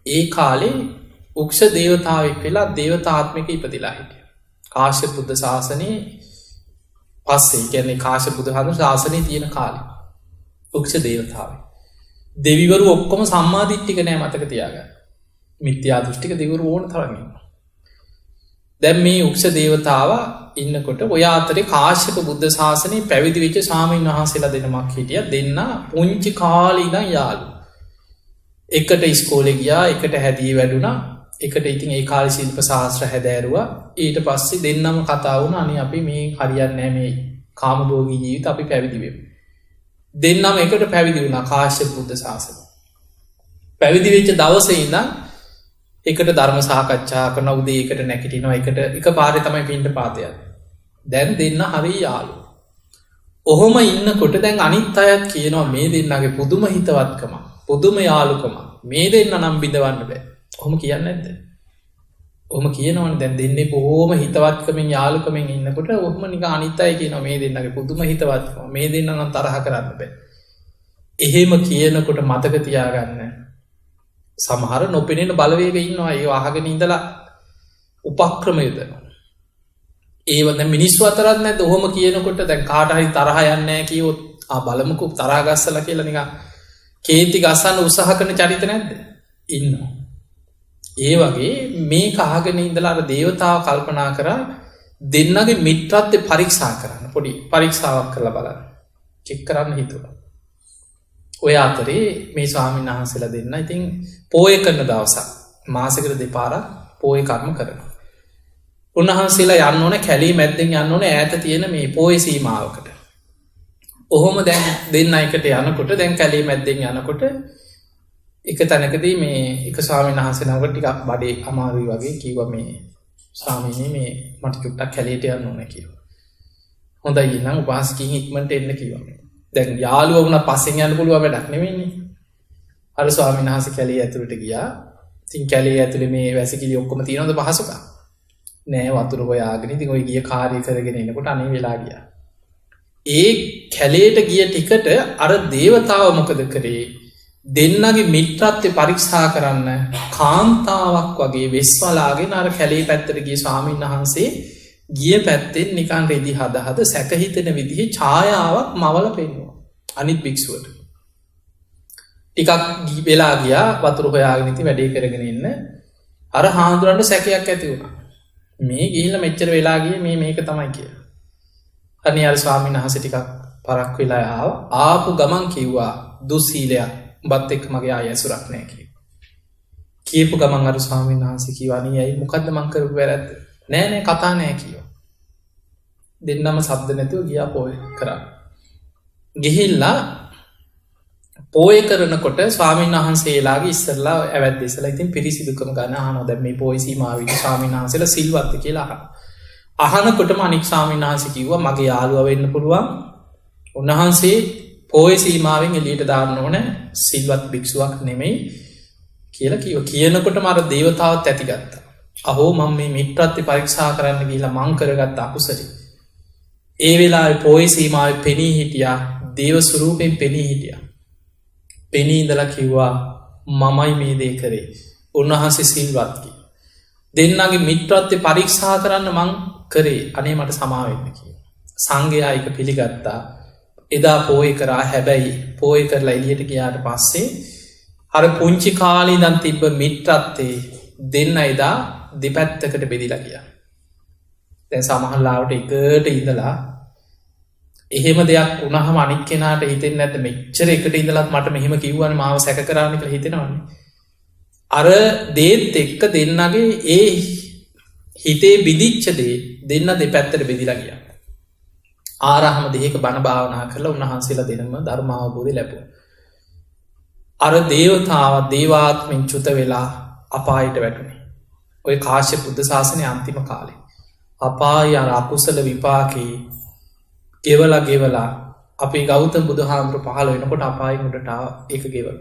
ඒ කාලේ උක්ෂ දේවතාවෙක් වෙලා දේවතාත්මික ඉපදිලා හිටියා. කාශ්‍යප බුද්ධ ශාසනයේ පස්සේ කියන්නේ කාශ්‍යප බුදුහාමුදුරුවෝ ශාසනයේ තියෙන කාලේ උක්ෂ දේවතාවෙක්. දෙවිවරු ඔක්කොම සම්මාදිට්ඨික නෑ මතක තියාගන්න. මිත්‍යා දෘෂ්ටික දෙවිවරු ඕන තරම් ඉන්නවා. දැන් මේ උක්ෂ දේවතාවා ඉන්නකොට ඔය අතරේ කාශ්‍යප බුද්ධ ශාසනයේ පැවිදි වෙච්ච ස්වාමීන් වහන්සේලා දෙනමක් හිටියා. දෙන්න පුංචි කාලේ ඉඳන් යාළු. එකට ඉස්කෝලේ ගියා, එකට හැදී වැඩුණා. එකට ඉතින් ඒ කාලේ ශිල්ප ශාස්ත්‍ර හැදෑරුවා. ඊට පස්සේ දෙන්නම කතා වුණා අනේ අපි මේ හරියන්නේ නැහැ මේ කාමභෝගී ජීවිත අපි පැවිදි වෙමු. දෙන්නම එකට පැවිදි වුණා කාශ්‍යප බුද්ධ ශාසනය. පැවිදි වෙච්ච දවසේ ඉඳන් එකට ධර්ම සාකච්ඡා කරන උදේ එකට නැගිටිනවා එකට එකපාරේ තමයි පින්ඩපාත යන්නේ. දැන් දෙන්න හරි යාළුවෝ. ඔහොම ඉන්නකොට දැන් අනිත් අයත් කියනවා මේ දෙන්නගේ පුදුම හිතවත්කම, පුදුම යාළුකම. මේ දෙන්න නම් බිඳවන්න බෑ. ඔහොම කියන්නේ නැද්ද? ඔහොම කියනවනේ දැන් දෙන්නේ බොහොම හිතවත්කමින් යාළුකමින් ඉන්නකොට ඔහොම නිකන් අනිත් අය කියනවා මේ දෙන්නගේ පුදුම හිතවත්කම. මේ දෙන්න නම් තරහ කරන්න බෑ. එහෙම කියනකොට මතක තියාගන්න සමහර නොපෙනෙන බලවේග ඉන්නවා. ඒ අහගෙන ඉඳලා උපක්‍රම යොදනවා. ඒව දැන් මිනිස්සු අතරත් නැද්ද? ඔහොම කියනකොට දැන් කාට හරි තරහ යන්නේ නැහැ කිව්වොත් බලමුකෝ තරහ ගස්සලා කියලා නිකන් කේන්ති ගස්සන්න උත්සාහ කරන චරිත නැද්ද? ඉන්නවා. ඒ වගේ මේ කහගෙන ඉඳලා අර දේවතාව කල්පනා කරා දෙන්නගේ මිත්‍රත්වය පරීක්ෂා කරන්න. පොඩි පරීක්ෂාවක් කරලා බලන්න. චෙක් කරන්න හිතුවා. ඔය අතරේ මේ ස්වාමීන් වහන්සේලා දෙන්න ඉතින් පෝය කරන දවසක් මාසෙකට දෙපාරක් පෝය කර්ම කරනවා. උන්වහන්සේලා යන්න ඕනේ කැලේ මැද්දෙන් යන්න ඕනේ ඈත තියෙන මේ පෝය සීමාවකට. ඔහොම දැන් දෙන්න එකට යනකොට දැන් කැලේ මැද්දෙන් යනකොට එක තැනකදී මේ එක ස්වාමීන් වහන්සේ නමකට ටිකක් බඩේ අමාරුයි වගේ කිව්වා මේ ස්වාමීනි මේ මට චුට්ටක් කැලේට යන්න ඕනේ කියලා. හොඳයි නම් උපාසකකින් ඉක්මනට එන්න කිව්වා. දැන් යාළුවා වුණා පස්සෙන් යන්න පුළුවන් වැඩක් නෙවෙයිනේ. අර ස්වාමීන් වහන්සේ කැලේ ඇතුළට ගියා. ඉතින් කැලේ ඇතුලේ මේ වැසිකිලි ඔක්කොම තියෙනවද පහසුකම්? නෑ වතුර හොයාගෙන ඉතින් ඔය ගිය කාර්ය කරගෙන එනකොට අනේ වෙලා ගියා. ඒ කැලේට ගිය ටිකට අර දේවතාව මොකද කරේ? දෙන්නගේ මිත්‍රත්වය පරීක්ෂා කරන්න කාන්තාවක් වගේ වෙස්වලාගෙන අර කැලේ පැත්තට ගිය ස්වාමීන් වහන්සේ ගිය පැත්තෙන් නිකන් රෙදි හද සැක හිතෙන විදිහේ ඡායාවක් මවල පෙන්වුවා අනිත් භික්ෂුවට. ටිකක් වෙලා ගියා වතුර හොයාගෙන ඉති වැඩේ කරගෙන ඉන්න අර හාමුදුරන්ට සැකයක් ඇති වුණා. මේ ගිහිල්ලා මෙච්චර වෙලා ගියේ මේක තමයි කියලා. අනේ අර ස්වාමීන් වහන්සේ ටිකක් පරක් වෙලා ආපු ගමන් කිව්වා දුස්සීලයක් උඹත් එක්ක මගේ ආය ඇසුරක් නැහැ කියලා. කියපු ගමන් අර ස්වාමීන් වහන්සේ කිව්වා අනේ ඇයි මොකද්ද මං කරපු වැරද්ද? නෑ කතා නෑ කිව්වා. දෙන්නම සද්ද නැතුව ගියා පොය කරා. ගිහිල්ලා පොය කරනකොට ස්වාමීන් වහන්සේලාගේ ඉස්සරලා ඇවැද්ද ඉස්සලා ඉතින් පිරිසිදුකම ගන්න අහනවා. දැන් මේ පොය සීමාවෙදී ස්වාමීන් වහන්සේලා සිල්වත්ද කියලා අහනකොටම අනික් ස්වාමීන් වහන්සේ කිව්වා මගේ යාළුවා වෙන්න පුළුවන්. උන්වහන්සේ පොය සීමාවෙන් එළියට දාන්න ඕන සිල්වත් භික්ෂුවක් නෙමෙයි කියලා කිව්වා. කියනකොටම අර දේවතාවත් ඇතිගත්තා. අහෝ මම මේ මිත්‍රත්වය පරීක්ෂා කරන්න ගිහිල්ලා මං කරගත්ත අකුසලයි. ඒ වෙලා පෝයි සීමාව පෙනී හිටියා දේව ස්වරූපයෙන් පෙනී හිටිය. පෙනී ඉඳලා කිව්වා මමයි මේ දේ කරේ. උන්වහන්සේ සිල්වත්කි. දෙන්නගේ මිත්‍රත්වය පරීක්ෂා කරන්න මං කරේ අනේ මට සමාවෙන්න කිය. සංඝයා එක පිළිගත්තා. එදා පෝය කරා හැබැයි පෝය කරලා එලියට ගියාට පස්සේ අර පුංචි කාලී දන් තිබ්බ මිත්‍රත්වේ දෙන්න එදා දෙපැත්තකට බෙදිලා ගියා. දැන් සමහරලාවට එකට ඉඳලා එහෙම දෙයක් උනහම අනික් කෙනාට හිතෙන්නේ නැද්ද මෙච්චර එකට ඉඳලත් මට මෙහෙම කිව්වනේ මාව සැක කරන්න කියලා හිතෙනවනේ. අර දේත් එක්ක දෙන්නගේ ඒ හිතේ බිදිච්ච දේ දෙන්න දෙපැත්තට බෙදිලා ගියා. ආරහම දෙයක බණ භාවනා කරලා උන්වහන්සේලා දෙනම ධර්ම අවබෝධය ලැබුවා. අර දේවතාව දේවාත්මෙන් චුත වෙලා අපායට වැටුනේ. ඔය කාශ්‍යප බුද්ධ ශාසනයේ අන්තිම කාලේ. අපාය අර අකුසල විපාකේ ගෙවලා අපේ ගෞතම බුදුහාමුදුරු පහළ වෙනකොට අපායෙන් උඩට ඒක ගෙවල.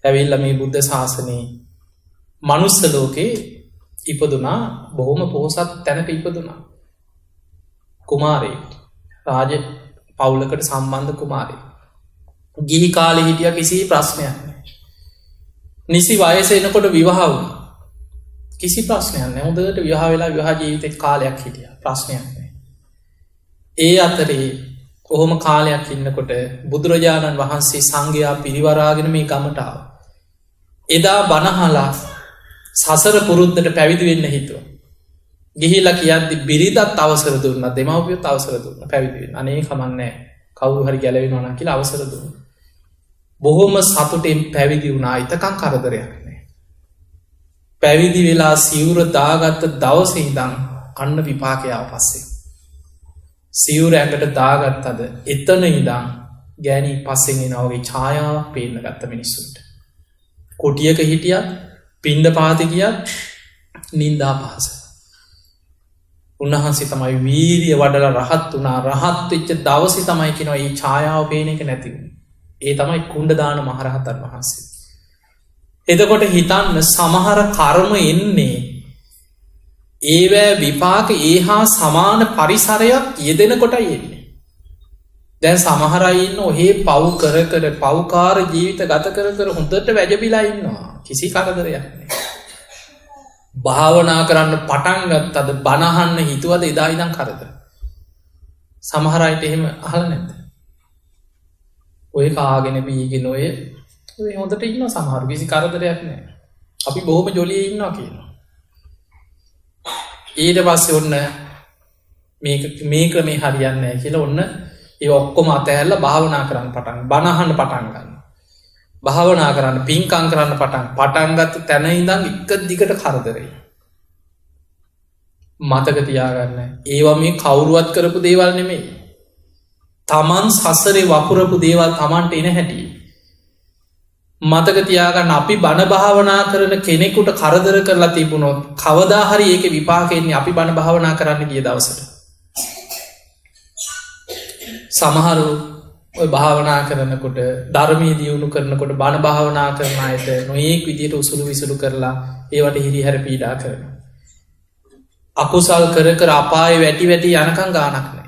ඇවිල්ලා මේ බුද්ධ ශාසනයේ මනුස්ස ලෝකේ ඉපදුනා බොහොම පොහොසත් තැනක ඉපදුනා. කුමාරයෙක් රාජ පවුලකට සම්බන්ධ කුමාරයෙක්. ගිහි කාලේ හිටියා කිසි ප්‍රශ්නයක් නැහැ. නිසි වයස එනකොට විවාහ වුණා. කිසි ප්‍රශ්නයක් නැහැ. හොඳට විවාහ වෙලා විවාහ ජීවිතේ කාලයක් හිටියා. ප්‍රශ්නයක් නැහැ. ඒ අතරේ කොහොම කාලයක් ඉන්නකොට බුදුරජාණන් වහන්සේ සංඝයා පිරිවරාගෙන මේ ගමට ආවා. එදා බණහලා සසර පුරුද්දට පැවිදි වෙන්න හිතුවා. ගිහිලා කියද්දි බිරිඳත් අවසර දුන්නා, දෙමව්පියොත් අවසර දුන්නා පැවිදි වෙන්න. අනේ කමන්නේ කවුරු හරි ගැලවෙනවා නම් කියලා අවසර දුන්නා. බොහොම සතුටින් පැවිදි වුණා. ඊතකම් කරදරයක් නැහැ. පැවිදි වෙලා සිවුර දාගත්ත දවසේ ඉඳන් අන්න විපාකය ආව පස්සේ. සිවුර ඇඟට දාගත්තද එතන ඉඳන් ගෑණි පස්සෙන් එනවගේ ඡායාවක් පේන්න ගත්ත මිනිස්සුන්ට. කුටියක හිටියත් පිණ්ඩපාතේ ගියත් නින්දා පහස. උන්වහන්සේ තමයි වීරිය වඩලා රහත් වුණා. රහත් වෙච්ච දවසේ තමයි කියනවා මේ ඡායාව පේන එක නැති වුනේ. ඒ තමයි කුණ්ඩදාන මහරහතන් වහන්සේ. එතකොට හිතන්න සමහර කර්ම එන්නේ ඒවැ විපාක ඒහා සමාන පරිසරයක් යෙදෙන කොටයි එන්නේ. දැන් සමහර අය ඉන්න ඔහේ පව් කර කර පව්කාර ජීවිත ගත කර කර හොඳට වැජබිලා ඉන්නවා. කිසි කරදරයක් නැහැ. භාවනා කරන්න පටන් ගත්තද බණ අහන්න හිතුවද එදා ඉඳන් කරදර. සමහර අයට එහෙම අහලා නැද්ද? ඔය කාගෙන බීගෙන ඔය හොඳට ඉන්නවා සමහර. කිසි කරදරයක් නැහැ. අපි බොහොම ජොලියේ ඉන්නවා කියනවා. ඊට පස්සේ ඔන්න මේ ක්‍රමේ හරියන්නේ නැහැ කියලා ඔන්න ඒ ඔක්කොම අතහැරලා භාවනා කරන්න පටන් බණ අහන්න පටන් ගන්නවා. භාවනා කරන්න පින්කම් කරන්න පටන් ගත්ත තැන ඉඳන් එක දිගට කරදරේ. මතක තියාගන්න ඒවා මේ කවුරුවත් කරපු දේවල් නෙමෙයි. Taman සසරේ වපුරපු දේවල් Tamanට එන හැටි. මතක තියාගන්න අපි බණ භාවනා කරන කෙනෙකුට කරදර කරලා තිබුණොත් කවදා හරි ඒකේ විපාක එන්නේ අපි බණ භාවනා කරන්න ගිය දවසට. සමහරු ඔය භාවනා කරනකොට ධර්මයේ දියුණු කරනකොට බණ භාවනා කරන අයට නොයේක් විදියට උසුළු විසුළු කරලා ඒවට හිරිහැර පීඩා කරනවා. අකුසල් කර කර අපායේ වැටි වැටි යනකම් ගානක් නැහැ.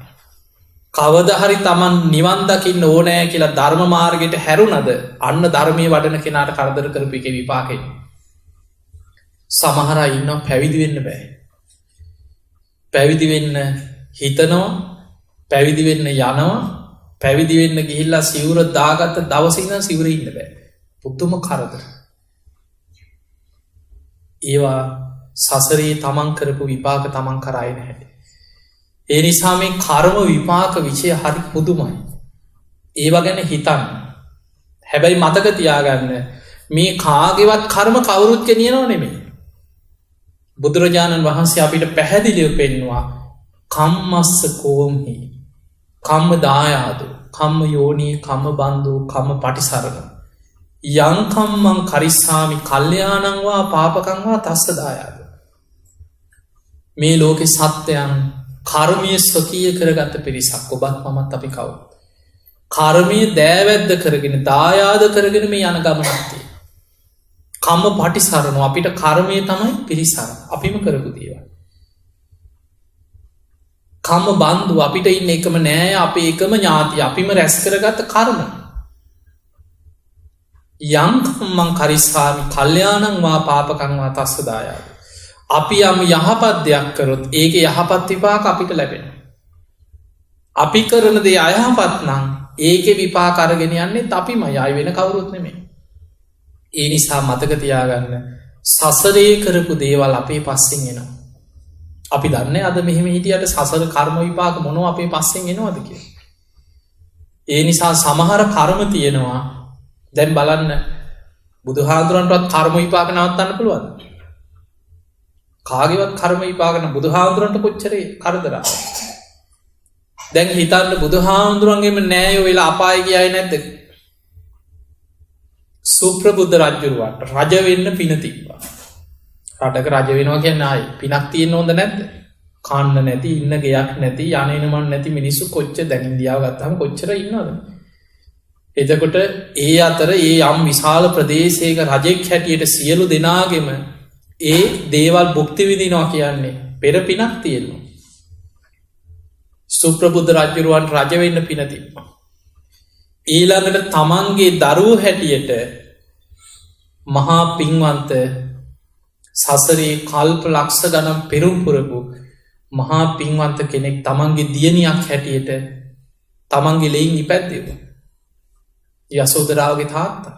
කවදා හරි Taman නිවන් දකින්න ඕනෑ කියලා ධර්ම මාර්ගයට හැරුණද අන්න ධර්මයේ වඩන කෙනාට කරදර කරපු එකේ විපාකෙ. සමහර අය ඉන්නවා පැවිදි වෙන්න බෑ. පැවිදි වෙන්න හිතනවා, පැවිදි වෙන්න යනවා, පැවිදි වෙන්න ගිහිල්ලා සිවුර දාගත්ත දවසේ ඉඳන් සිවුරේ ඉන්න බෑ. පුදුම කරදර. ඒවා සසරේ තමන් කරපු විපාක තමන් කරායි නැහැ. ඒ නිසා මේ කර්ම විපාක විෂය හරි පුදුමයි. ඒවා ගැන හිතන්න. හැබැයි මතක තියාගන්න මේ කාගේවත් කර්ම කවුරුත් ගෙනියනව නෙමෙයි. බුදුරජාණන් වහන්සේ අපිට පැහැදිලිව පෙන්නවා කම්මස්ස කෝම්හි කම්ම දායාදු කම්ම යෝනී කම්ම බන්දු කම්ම පටිසරණ යංකම්මං කරිස්සාමි කල්්‍යයානංවා පාපකංවා තස්ස දායාද. මේ ලෝකෙ සත්‍යයන් කර්මය ස්වකීය කරගත්ත පිරිසක්. ඔබත් මමත් අපි කවු. කර්මය දෑවැද්ද කරගෙන දායාද කරගෙන මේ යන ගමනක්තිය. කම්ම පටිසරණු අපිට කර්මය තමයි පිරිසර අපිම කරපු දේවල්. කම බන්දු අපිට ඉන්න එකම නෑ අපේ එකම ඥාති අපිම රැස් කරගත්ත කර්ම. යංකම්මං කරිස්සාමි කල්්‍යානං වා පාපකංවා තස්සදායාද. අපි යම් යහපත් දෙයක් කරොත් ඒක යහපත් විපාක අපිට ලැබෙන. අපි කරන දේ අයහපත් නං ඒක විපාක අරගෙන යන්නේ අපිම යයි වෙන කවුරුත් නෙමේ. ඒ නිසා මතක තියාගන්න සසරේ කරපු දේවල් අපේ පස්සෙන් එනවා. අපි දන්න අද මෙහෙම හිටියට සසර කර්ම විපාක මොනෝ අපේ පස්සෙන් එනවාද කිය. ඒ නිසා සමහර කර්ම තියෙනවා දැන් බලන්න බුදුහාදුරන්ටත් කර්ම විපාක නවත්තන්න පුළුවන්. කාගේවත් කර්ම විපාකන බුදුහාදුරන්ට කොච්චරේ කරදරා. දැන් හිතන්න බුදුහාමුදුරන්ගේම නෑයෝ වෙලා අපාය කියයි නැද්ද. සුප්‍රබුද්ධ රජ්ජුරුවට රජවෙන්න පින තිබ්බා. රටක රජ වෙනවා කියන්න ආයි පිනක් තියෙන හොඳ නැද්ද. කන්න නැති ඉන්න ගෙයක් නැති යනනමන් නැති මිනිස්සු කොච්ච දැනින්දියාව ගත්තම කොච්චර ඉන්නද. එතකොට ඒ අතර ඒ යම් විශාල ප්‍රදේශයක රජෙක් හැටියට සියලු දෙනාගෙම ඒ දේවල් බුක්තිවිදිනවා කියන්නේ පෙර පිනක් තියෙනවා. සුප්‍රබුද්ධ රජ්ජුරුවන් රජවෙන්න පින තිබ්බා. ඊළඟට තමන්ගේ දරුව හැටියට මහා පින්වන්ත සසරේ කල්ප ලක්ෂ ගනම් පෙරුම්පුරපු මහා පින්වන්ත කෙනෙක් තමන්ගේ දියණියක් හැටියට තමන්ගේ ලෙයින් ඉපැද්දෙව. යසෝදරාවගේ තාත්තා.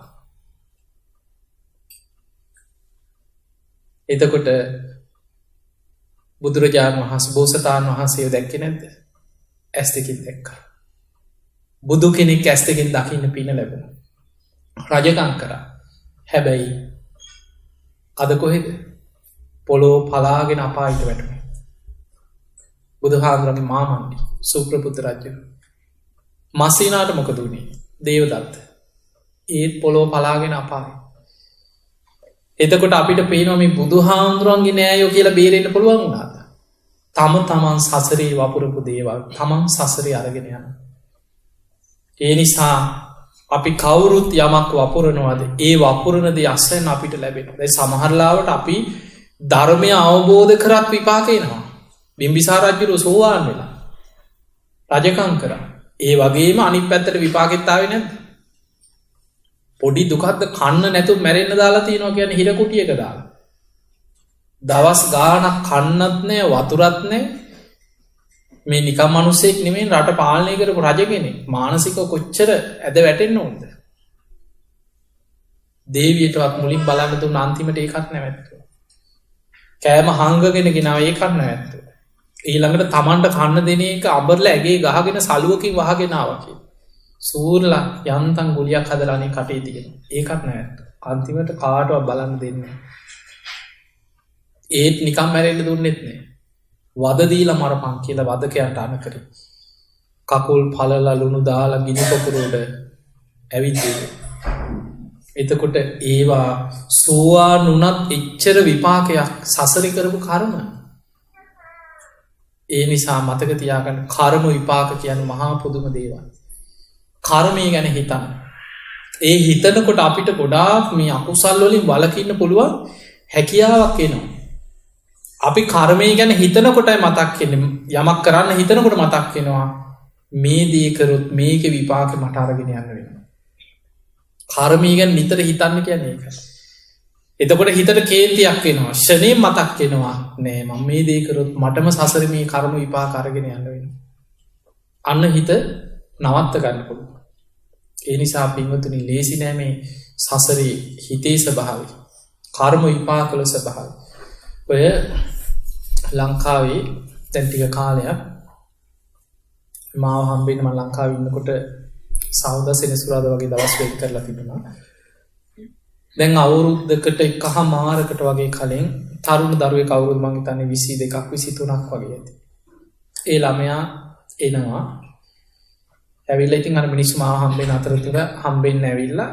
එතකොට බුදුරජාණන් වහන්සේ බෝසතාණන් වහන්සේ දැක්කේ නැද්ද? ඇස් දෙකින් දැක්කා. බුදු කෙනෙක් ඇස් දෙකින් දකින්න පින ලැබෙන. රජකම් කරා. හැබැයි අද කොහෙද? පොළොව පලාගෙන අපායට වැටුනේ. බුදුහාමුදුරන්ගේ මාමණ්ඩි සුප්‍රබුද්ධ රජු. මස්සීනාට මොකද වුනේ? දේවදත්ත. ඒත් පොළොව පලාගෙන අපාය. එතකොට අපිට පේනවා මේ බුදුහාමුදුරන්ගේ නෑයෝ කියලා බේරෙන්න පුළුවන් වුණාද? තමන් සසරේ වපුරපු දේවල් තමන් සසරේ අරගෙන යන. ඒ නිසා අපි කවුරුත් යමක් වපුරනවාද ඒ වපුරණ දේ අස්සෙන් අපිට ලැබෙන. දැන් සමහරලාවට අපි ධර්මය අවබෝධ කරත් විපාකේනවා. බිම්බිසාර රජුගේ සෝවාන් වෙලා රජකම් කරා. ඒ වගේම අනිත් පැත්තට විපාකෙත් ආවේ නැද්ද? පොඩි දුකක්ද කන්න නැතුව මැරෙන්න දාලා තියෙනවා කියන්නේ හිර කුටියක දාලා. දවස් ගානක් කන්නත් නෑ වතුරත් නෑ. මේ නිකම් මිනිස්සෙක් නෙමෙයි රට පාලනය කරපු රජ කෙනෙක්. මානසිකව කොච්චර ඇද වැටෙන්න ඕනද? දේවියටවත් මුලින් බලන්න දුන්න අන්තිමට ඒකත් නැවැත්තුවා. කෑම හංගගෙන ගෙනාව ඒකත් නැවැත්තුවා. ඊළඟට තමන්ට කන්න දෙන එක අඹරලා ඇගේ ගහගෙන සලුවකින් වහගෙන ආවා කියලා. සූර්ලා යන්තම් ගුලියක් හදලා අනේ කටේ තියන. ඒකත් නැවැත්තුවා. අන්තිමට කාටවත් බලන්න දෙන්නේ නැහැ. ඒත් නිකම් මැරෙන්න දුන්නෙත් නෑ. වද දීලා මරපන් කියලා වදකයන්ට අණ කරේ. කකුල් පළලා ලුණු දාලා ගිනි පොකුරට ඇවිත් එතකොට ඒවා සෝවාන් වුණත් එච්චර විපාකයක් සසරේ කරපු කර්ම. ඒ නිසා මතක තියාගන්න කර්ම විපාක කියන්නේ මහා පුදුම දේවල්. කර්මය ගැන හිතන්න. ඒ හිතනකොට අපිට ගොඩාක් මේ අකුසල් වලින් වළකින්න පුළුවන් හැකියාවක් එනවා. අපි කර්මය ගැන හිතනකොටයි මතක් වෙන්නේ. යමක් කරන්න හිතනකොට මතක් වෙනවා මේ දේ කරොත් මේකේ විපාකෙ මට අරගෙන යන්න වෙනවා. කර්මය ගැන නිතර හිතන්න කියන්නේ ඒකයි. එතකොට හිතට කේන්තියක් වෙනවා. ෂණයෙන් මතක් වෙනවා නෑ මම මේ දේ කරොත් මටම සසරේ මේ කර්ම විපාක අරගෙන යන්න වෙනවා. අන්න හිත නවත්ත ගන්න පුළුවන්. ඒ නිසා පින්වතුනි ලේසි නෑ මේ සසරේ හිතේ ස්වභාවය. කර්ම විපාකවල ස්වභාවය. ඔය ලංකාවේ දැන් ටික කාලයක් මාව හම්බෙන්න මම ලංකාවේ ඉන්නකොට සවුදා සෙනසුරාදා වගේ දවස් වෙන් කරලා තිබුණා. දැන් අවුරුද්දකට එකහමාරකට වගේ කලින් තරුණ දරුවෙක් අවුරුදු මං හිතන්නේ 22ක් 23ක් වගේ ඇති. ඒ ළමයා එනවා. ඇවිල්ලා ඉතින් අර මිනිස්සු මාව හම්බෙන්න අතරතුර හම්බෙන්න ඇවිල්ලා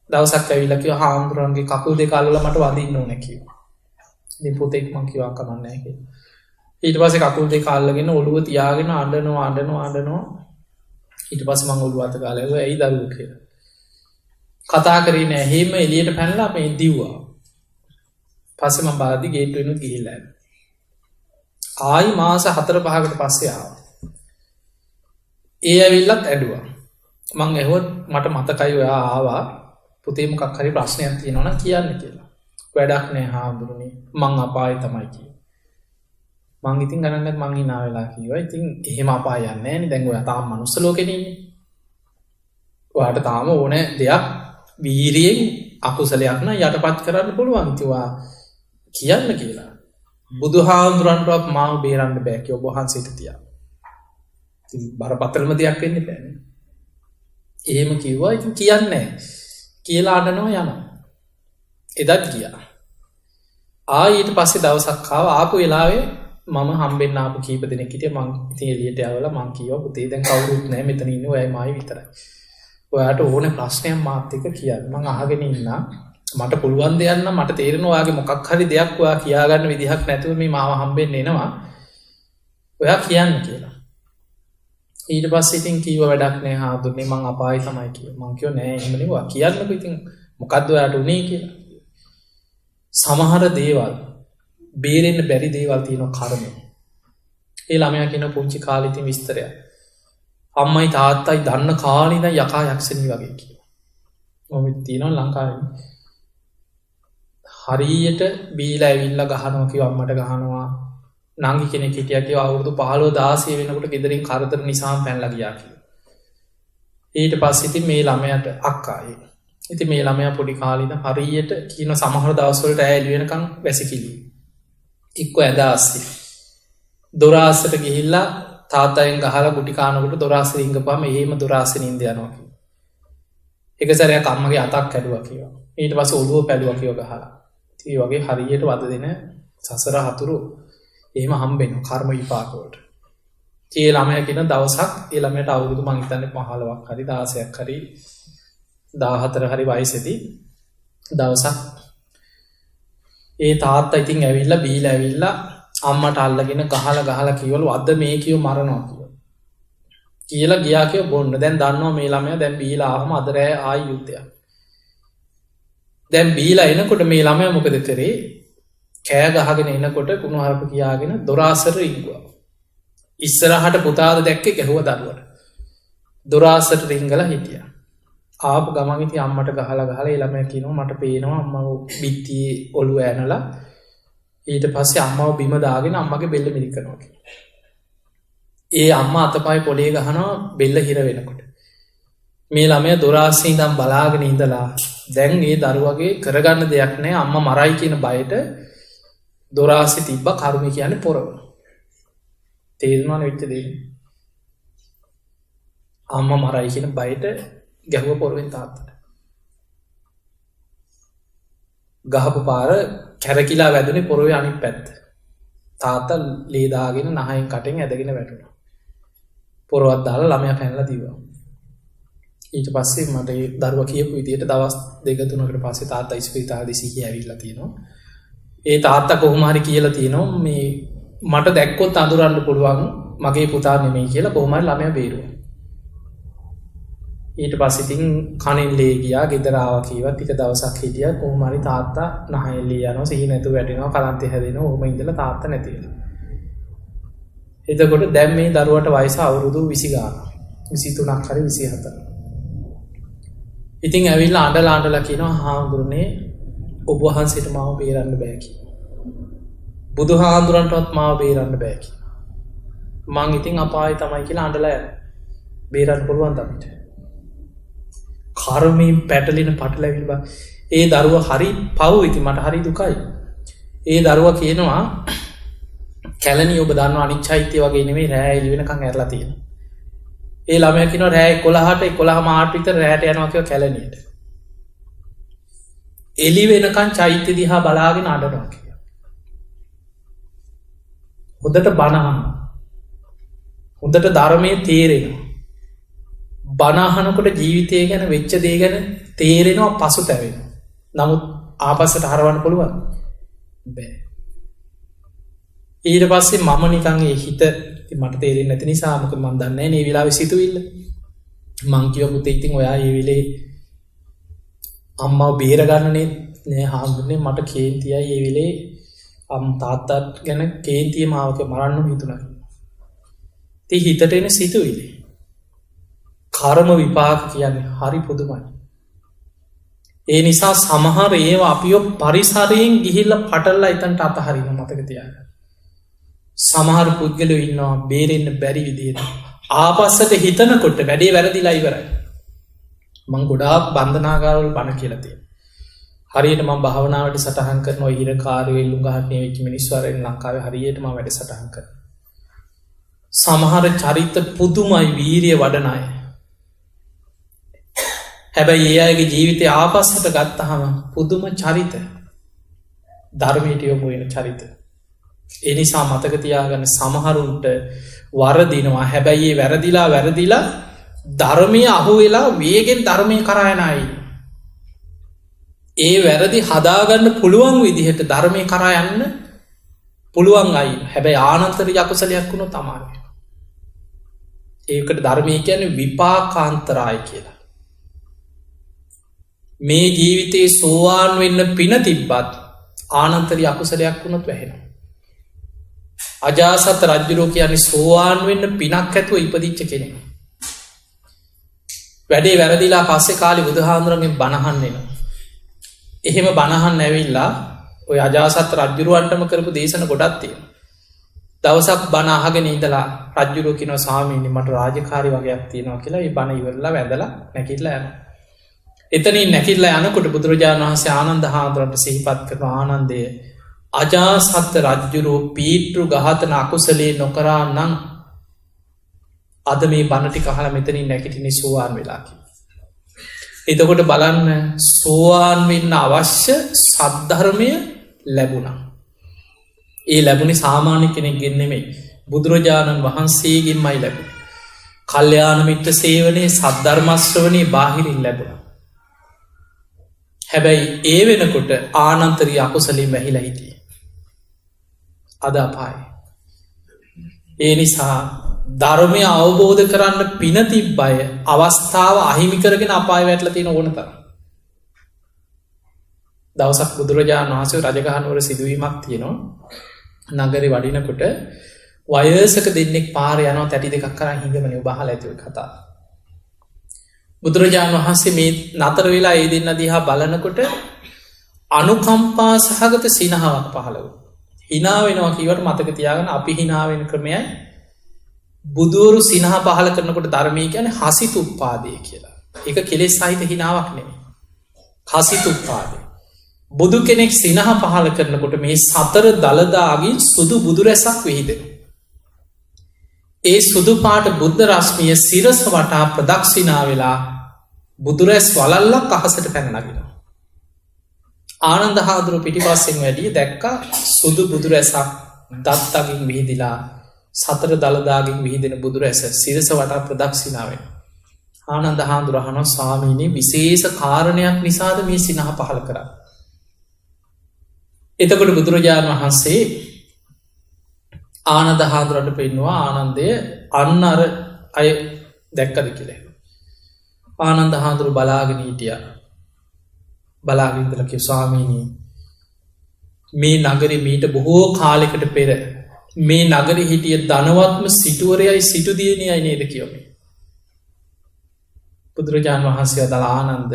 දවසක් ඇවිල්ලා කිව්වා හාමුදුරන්ගේ කකුල් දෙක අල්ලලා මට වදින්න ඕනේ කිව්වා. ඉතින් පුතෙක් මං කිව්වා කමක් නැහැ කියලා. ඊට පස්සේ කකුල් දෙක අල්ලගෙන ඔළුව තියාගෙන අඬනවා. ඊට පස්සේ මං ඔළුව අත ගාලා ඇහුවා ඇයි දරුවෝ කියලා. කතා කරේ නෑ. එහෙම එළියට පැනලා මේ දිව්වා. පස්සේ මම බලද්දි ගේට්ටුවෙනුත් ගිහිල්ලා ආවා. ආයි මාස 4-5කට පස්සේ ආවා. ඒ ඇවිල්ලත් ඇඬුවා. මං ඇහුවත් මට මතකයි ඔයා ආවා පුතේ මොකක් හරි ප්‍රශ්නයක් තියෙනවා නම් කියන්න කියලා. වැඩක් නෑ හාමුදුරනේ මං අපායේ තමයි කිව්වා. මං ඉතින් ගණන් ගත්ත මං hina වෙලා කිව්වා. ඉතින් එහෙම අපාය යන්නේ නෑනේ. දැන් ඔයා තාම මනුස්ස ලෝකෙනේ ඉන්නේ. ඔයාට තාම ඕනේ දෙයක් වීරියෙන් අකුසලයක් නම් යටපත් කරන්න පුළුවන්. ඉතින් ඔයා කියන්න කියලා. බුදුහාමුදුරන්ටවත් මාව බේරන්න බෑ කිය ඔබ වහන්සේට තියා. ඉතින් බරපතලම දෙයක් වෙන්න බෑනේ. එහෙම කිව්වා. ඉතින් කියන්නේ කියලා අඬනවා යනවා. එදත් ගියා. ඊට පස්සේ දවසක් ආපු වෙලාවේ මම හම්බෙන්න ආපු කීප දෙනෙක් හිටියා. මං ඉතින් එළියට ආවලා මං කිව්වා පුතේ දැන් කවුරුත් නැහැ මෙතන ඉන්නේ ඔයයි මායි විතරයි. ඔයාට ඕනේ ප්‍රශ්නයක් මාත් එක්ක කියන්න. මං අහගෙන ඉන්නා. මට පුළුවන් දෙයක් නම් මට තේරෙනවා ඔයාගේ මොකක් හරි දෙයක් ඔයා කියාගන්න විදිහක් නැතුව මේ මාව හම්බෙන්න එනවා. ඔයා කියන්න කියලා. ඊට පස්සේ ඉතින් කීව වැඩක් නෑ හාමුදුරනේ මං අපායි තමයි කිව්වා. මං කිව්වා නෑ එහෙම නෙවෙයි ඔයා කියන්නකෝ ඉතින් මොකද්ද ඔයාට උනේ කියලා. සමහර දේවල් බේරෙන්න බැරි දේවල් තියෙනවා කර්මය. ඒ ළමයා කියන පුංචි කාලේ තියෙන විස්තරය. අම්මයි තාත්තයි දන්න කාලේ ඉඳන් යකා යක්ෂණී වගේ කියලා. මොකද තියෙනවා ලංකාවේ. හරියට බීලා ඇවිල්ලා ගහනවා කිව්ව අම්මට ගහනවා. නංගි කෙනෙක් හිටියා කිව්වා අවුරුදු 15 16 වෙනකොට ගෙදරින් කරදර නිසාම පැනලා ගියා කියලා. ඊට පස්සේ ඉතින් මේ ළමයාට අක්කායි. ඉතින් මේ ළමයා පොඩි කාලේ ඉඳන් හරියට කියන සමහර දවස්වලට ඇය එළි වෙනකන් වැසිකිලි. එක්ක ඇදාස්සි. දොර ආස්සට ගිහිල්ලා තාත්තෙන් ගහලා ගුටි කානකොට දොර ආස්සේ රිංගපුවාම එහෙම දොර ආස්සේ නින්ද යනවා කිව්වා. එක සැරයක් අම්මගේ අතක් කැඩුවා කිව්වා. ඊට පස්සේ ඔළුව පැලුවා කිව්වා ගහලා. ඒ වගේ හරියට වද දෙන සසර හතුරු එහෙම හම්බෙනවා කර්ම විපාක වලට. ඒ ළමයා කියන දවසක් ඒ ළමයාට අවුරුදු මං හිතන්නේ 15ක් හරි 16ක් හරි 14 හරි වයසේදී දවසක් ඒ තාත්තා ඉතින් ඇවිල්ලා බීලා ඇවිල්ලා අම්මට අල්ලගෙන ගහලා කිව්වලු අද මේ කියෝ මරනවා කියලා. කියලා ගියා කියෝ බොන්න. දැන් දන්නවා මේ ළමයා දැන් බීලා ආවම අද රෑ ආයි යුද්ධයක්. දැන් බීලා එනකොට මේ ළමයා මොකද කරේ? කෑ ගහගෙන එනකොට කුණු හරප කියාගෙන දොර ආසර රිංගුවා. ඉස්සරහට පුතාද දැක්කේ ගැහුවා දරුවට. දොර ආසරට රිංගලා හිටියා. ආපු ගමන් ඉතින් අම්මට ගහලා ඒ ළමයා කියනවා මට පේනවා අම්මව බිත්තියේ ඔළුව ඇනලා ඊට පස්සේ අම්මව බිම දාගෙන අම්මගේ බෙල්ල මිරිකනවා කියලා. ඒ අම්මා අතපය පොලේ ගහනවා බෙල්ල හිර වෙනකොට. මේ ළමයා දොර ආස්සේ ඉඳන් බලාගෙන ඉඳලා දැන් ඒ දරුවගේ කරගන්න දෙයක් නැහැ අම්මා මරයි කියන බයට දොර ආස්සේ තිබ්බ කර්ම කියන්නේ පොරව. තේරෙනවනේ වෙච්ච දේ. අම්මා මරයි කියන බයට ගැහුව පොරවෙන් තාත්තට. ගහපු පාර කැරකිලා වැදුනේ පොරවේ අනිත් පැත්ත. තාත්තා ලේ දාගෙන නහයෙන් කටෙන් ඇදගෙන වැටුණා. පොරවත් දාලා ළමයා පැනලා දිව්වා. ඊට පස්සේ මට ඒ දරුවා කියපු විදිහට දවස් 2-3කට පස්සේ තාත්තා ඉස්පිරිතාලේ සිහිය ඇවිල්ලා තියෙනවා. ඒ තාත්තා කොහොම හරි කියලා තියෙනවා මේ මට දැක්කොත් අඳුරන්න පුළුවන් මගේ පුතා නෙමෙයි කියලා කොහොම හරි ළමයා බේරුවා. ඊට පස්සේ ඉතින් කණෙන් ලේ ගියා ගෙදර ආවා කීවා ටික දවසක් හිටියා කොහොම හරි තාත්තා නහයෙන් ලේ යනවා සිහි නැතුව වැටෙනවා කලන්තේ හැදෙනවා ඔහොම ඉඳලා තාත්තා නැති වෙනවා. එතකොට දැන් මේ දරුවට වයස අවුරුදු 20 ගානක් 23ක් හරි 24. ඉතින් ඇවිල්ලා අඬලා කියනවා හාමුදුරනේ ඔබ වහන්සේට මාව බේරන්න බෑ කියලා. බුදුහාමුදුරන්ටවත් මාව බේරන්න බෑ කියලා. මං ඉතින් අපායේ තමයි කියලා අඬලා යනවා. බේරන්න පුළුවන් අපිට. කර්මයෙන් පැටලෙන පටලැවිලි බා. ඒ දරුවා හරි පව් ඉතින් මට හරි දුකයි. ඒ දරුවා කියනවා කැලණි ඔබ දන්නවා අනිත් චෛත්‍ය වගේ නෙමෙයි රෑ එළි වෙනකන් ඇරලා තියෙනවා. ඒ ළමයා කියනවා රෑ 11ට මාට විතර රෑට යනවා කියලා කැලණියට. එළි වෙනකන් චෛත්‍ය දිහා බලාගෙන අඬනවා කියලා. හොඳට බණ අහනවා. හොඳට ධර්මයේ තේරෙනවා. බණ අහනකොට ජීවිතය ගැන වෙච්ච දේ ගැන තේරෙනවා පසුතැවෙනවා. නමුත් ආපස්සට හරවන්න පුළුවන් බෑ. ඊට පස්සේ මම නිකන් ඒ හිත මට තේරෙන්නේ නැති නිසා මොකද මන් දන්නේ නැහැ මේ වෙලාවේ සිතුවිල්ල. මං කියව පුතේ ඉතින් ඔයා මේ වෙලේ අම්මව බේර ගන්නනේ නෑ හාමුදුරනේ මට කේන්තියයි මේ වෙලේ තාත්තත් ගැන කේන්තිය මාවක මරන්න හිතුනක්. ති හිතට එන සිතුවිලි. කර්ම විපාක කියන්නේ හරි පුදුමයි. ඒ නිසා සමහර ඒවා අපිෝ පරිසරයෙන් ගිහිල්ල පටල්ලා ඉතන්ට අතහරින මතක තියාග. සමහර පුද්ගලයෝ ඉන්නවා බේරෙන්න්න බැරි විදියට. ආපස්සට හිතනකොට වැඩේ වැරදිලා ඉවරයි. මං ගොඩාක් බන්ධනාගාරවල බණ කියලතිය. හරියට ම භාවනාවට සටහන් කරන ඉර කාරවෙල් ලුගහටනය වෙච්චි මිනිස්වරෙන් ලංකාව හරියටම වැඩ සටහන් කර. සමහර චරිත පුදුමයි වීරිය වඩනය. හැබැයි ඒ අයගේ ජීවිතය ආපස්සට ගත්තහම පුදුම චරිත ධර්මයට යොමු වෙන චරිත. එනිසා මතක තියාගන්න සමහරුන්ට වරදිනවා. හැබැයි වැරදිලා ධර්මය අහු වෙලා වේගෙන් ධර්මය කරයනයි. ඒ වැරදි හදාගන්න පුළුවන් විදිහට ධර්මය කරයන්න පුළුවන් අයි. හැබැයි ආනන්තර යකුසලයක් වුණු තමාරය. ඒකට ධර්මය කියන්නේ විපාකාන්තරාය කියලා. මේ ජීවිතයේ සෝවාන් වෙන්න පින තිබ්බත් ආනන්තරී අකුසලයක් වුණොත් වැහෙන. අජාසත් රජ්ජුරෝ කියන්නේ සෝවාන් වෙන්න පිනක් ඇතුව ඉපදිච්ච කෙනෙ. වැඩේ වැරදිලා පස්සේ කාලි බුදුහාන්දුරගෙන් බණහන්නෙන. එහෙම බණහන් ඇවිල්ලා ඔය අජාසත් රජ්ජුරුවන්ටම කරපු දේශන ගොඩත්තිය. දවසක් බණ අහගෙන ඉඳලා රජ්ජුරුව කිනව සාමීනි මට රාජකාරි වගේයක් තියෙනවා කියලා ඒ බණ ඉවරලා වැදලා නැකිටලා යන. එතනින් නැකිල්ල යනකොට බුදුරජාණන් වහන්සේ ආනන්ද හාමුදුරන්ට සිහිපත් කරන ආනන්දය අජාසත්ත රජ්ජුරුව පීට්‍රු ගහතන අකුසලේ නොකරා නං අද මේ බණටි කහල මෙතනින් නැකිටිනි සෝවාන් වෙලාකි. එතකොට බලන්න සෝවාන් වෙන්න අවශ්‍ය සද්ධර්මය ලැබුණා. ඒ ලැබුණි සාමාන්‍ය කෙනෙක් ගෙන්නෙමෙයි බුදුරජාණන් වහන්සේගෙන් මයි ලැබුණ. කල්්‍යයානමිට්ට සේවනයේ සද්ධර්මශ්‍රවනයේ බාහිරින් ලැබුණ. හැබැයි ඒ වෙනකොට ආනන්තරී අකුසලින් වැහිලා හිටිය. අද අපායි. ඒ නිසා ධර්මය අවබෝධ කරන්න පින තිබ්බය අවස්ථාව අහිමි කරගෙන අපාය වැටල තියෙන ඕනත. දවසක් බුදුරජාණන් වහන්සේ රජගහනුවර සිදුවීමක් තියෙනවා. නගරි වඩිනකොට වයසක දෙන්නෙක් පාර යනවා තැටි දෙකක් කරන්න හිඟමනය බහල ඇතිව කතා. බුදුරජාණන් වහන්සේ මේ නතර වෙලා ඒ දෙන්න දිහා බලනකොට අනුකම්පා සහගත සිනහාවක් පහළව. හිනාවෙනවා කිවට මතක තියාගන අපි හිනාවෙන ක්‍රමයයි බුදුවරු සිනහ පහල කරනකොට ධර්මය ගැන හසිතු උපාදය කියලා. එක කෙලෙස් සහිත හිනාවක් නෙමේ. හසිතු උපාදය. බුදු කෙනෙක් සිනහ පහල කරනකොට මේ සතර දළදාගින් සුදු බුදුරැසක් විහිදෙන. ඒ සුදු පාට බුද්ධ රශ්මිය සිරස වටා ප්‍රදක්ෂිනා වෙලා බුදුරැස් වලල්ලක් අහසට පැනනගෙන. ආනන්ද හාදුරු පිටිපස්සෙන් වැඩිය දැක්ක සුදු බුදුරැසක් දත්තගින් විහිදිලා සතර දළදාගින් විහිදෙන බුදුරැස සිරස වටා ප්‍රදක්ෂිනාවෙන්. ආනන්ද හාදුරහන ස්වාමීනී විශේෂ කාරණයක් නිසාද මේ සිනහ පහල කර. එතකොට බුදුරජාණන් වහන්සේ ආනන්ද හාදුරට පෙන්වා ආනන්දය අන්න අර අය දැක්කද කියලේ. ආනන්ද හාදුරු බලාගෙන හිටිය බලාගින්දලක ස්වාමීනී මේ නගරි මීට බොහෝ කාලෙකට පෙර මේ නගර හිටිය ධනවත්ම සිටුවරයයි සිටුදියනයයි නේද කියොමේ. බුදුරජාණන් වහන්සේ අදල ආනන්ද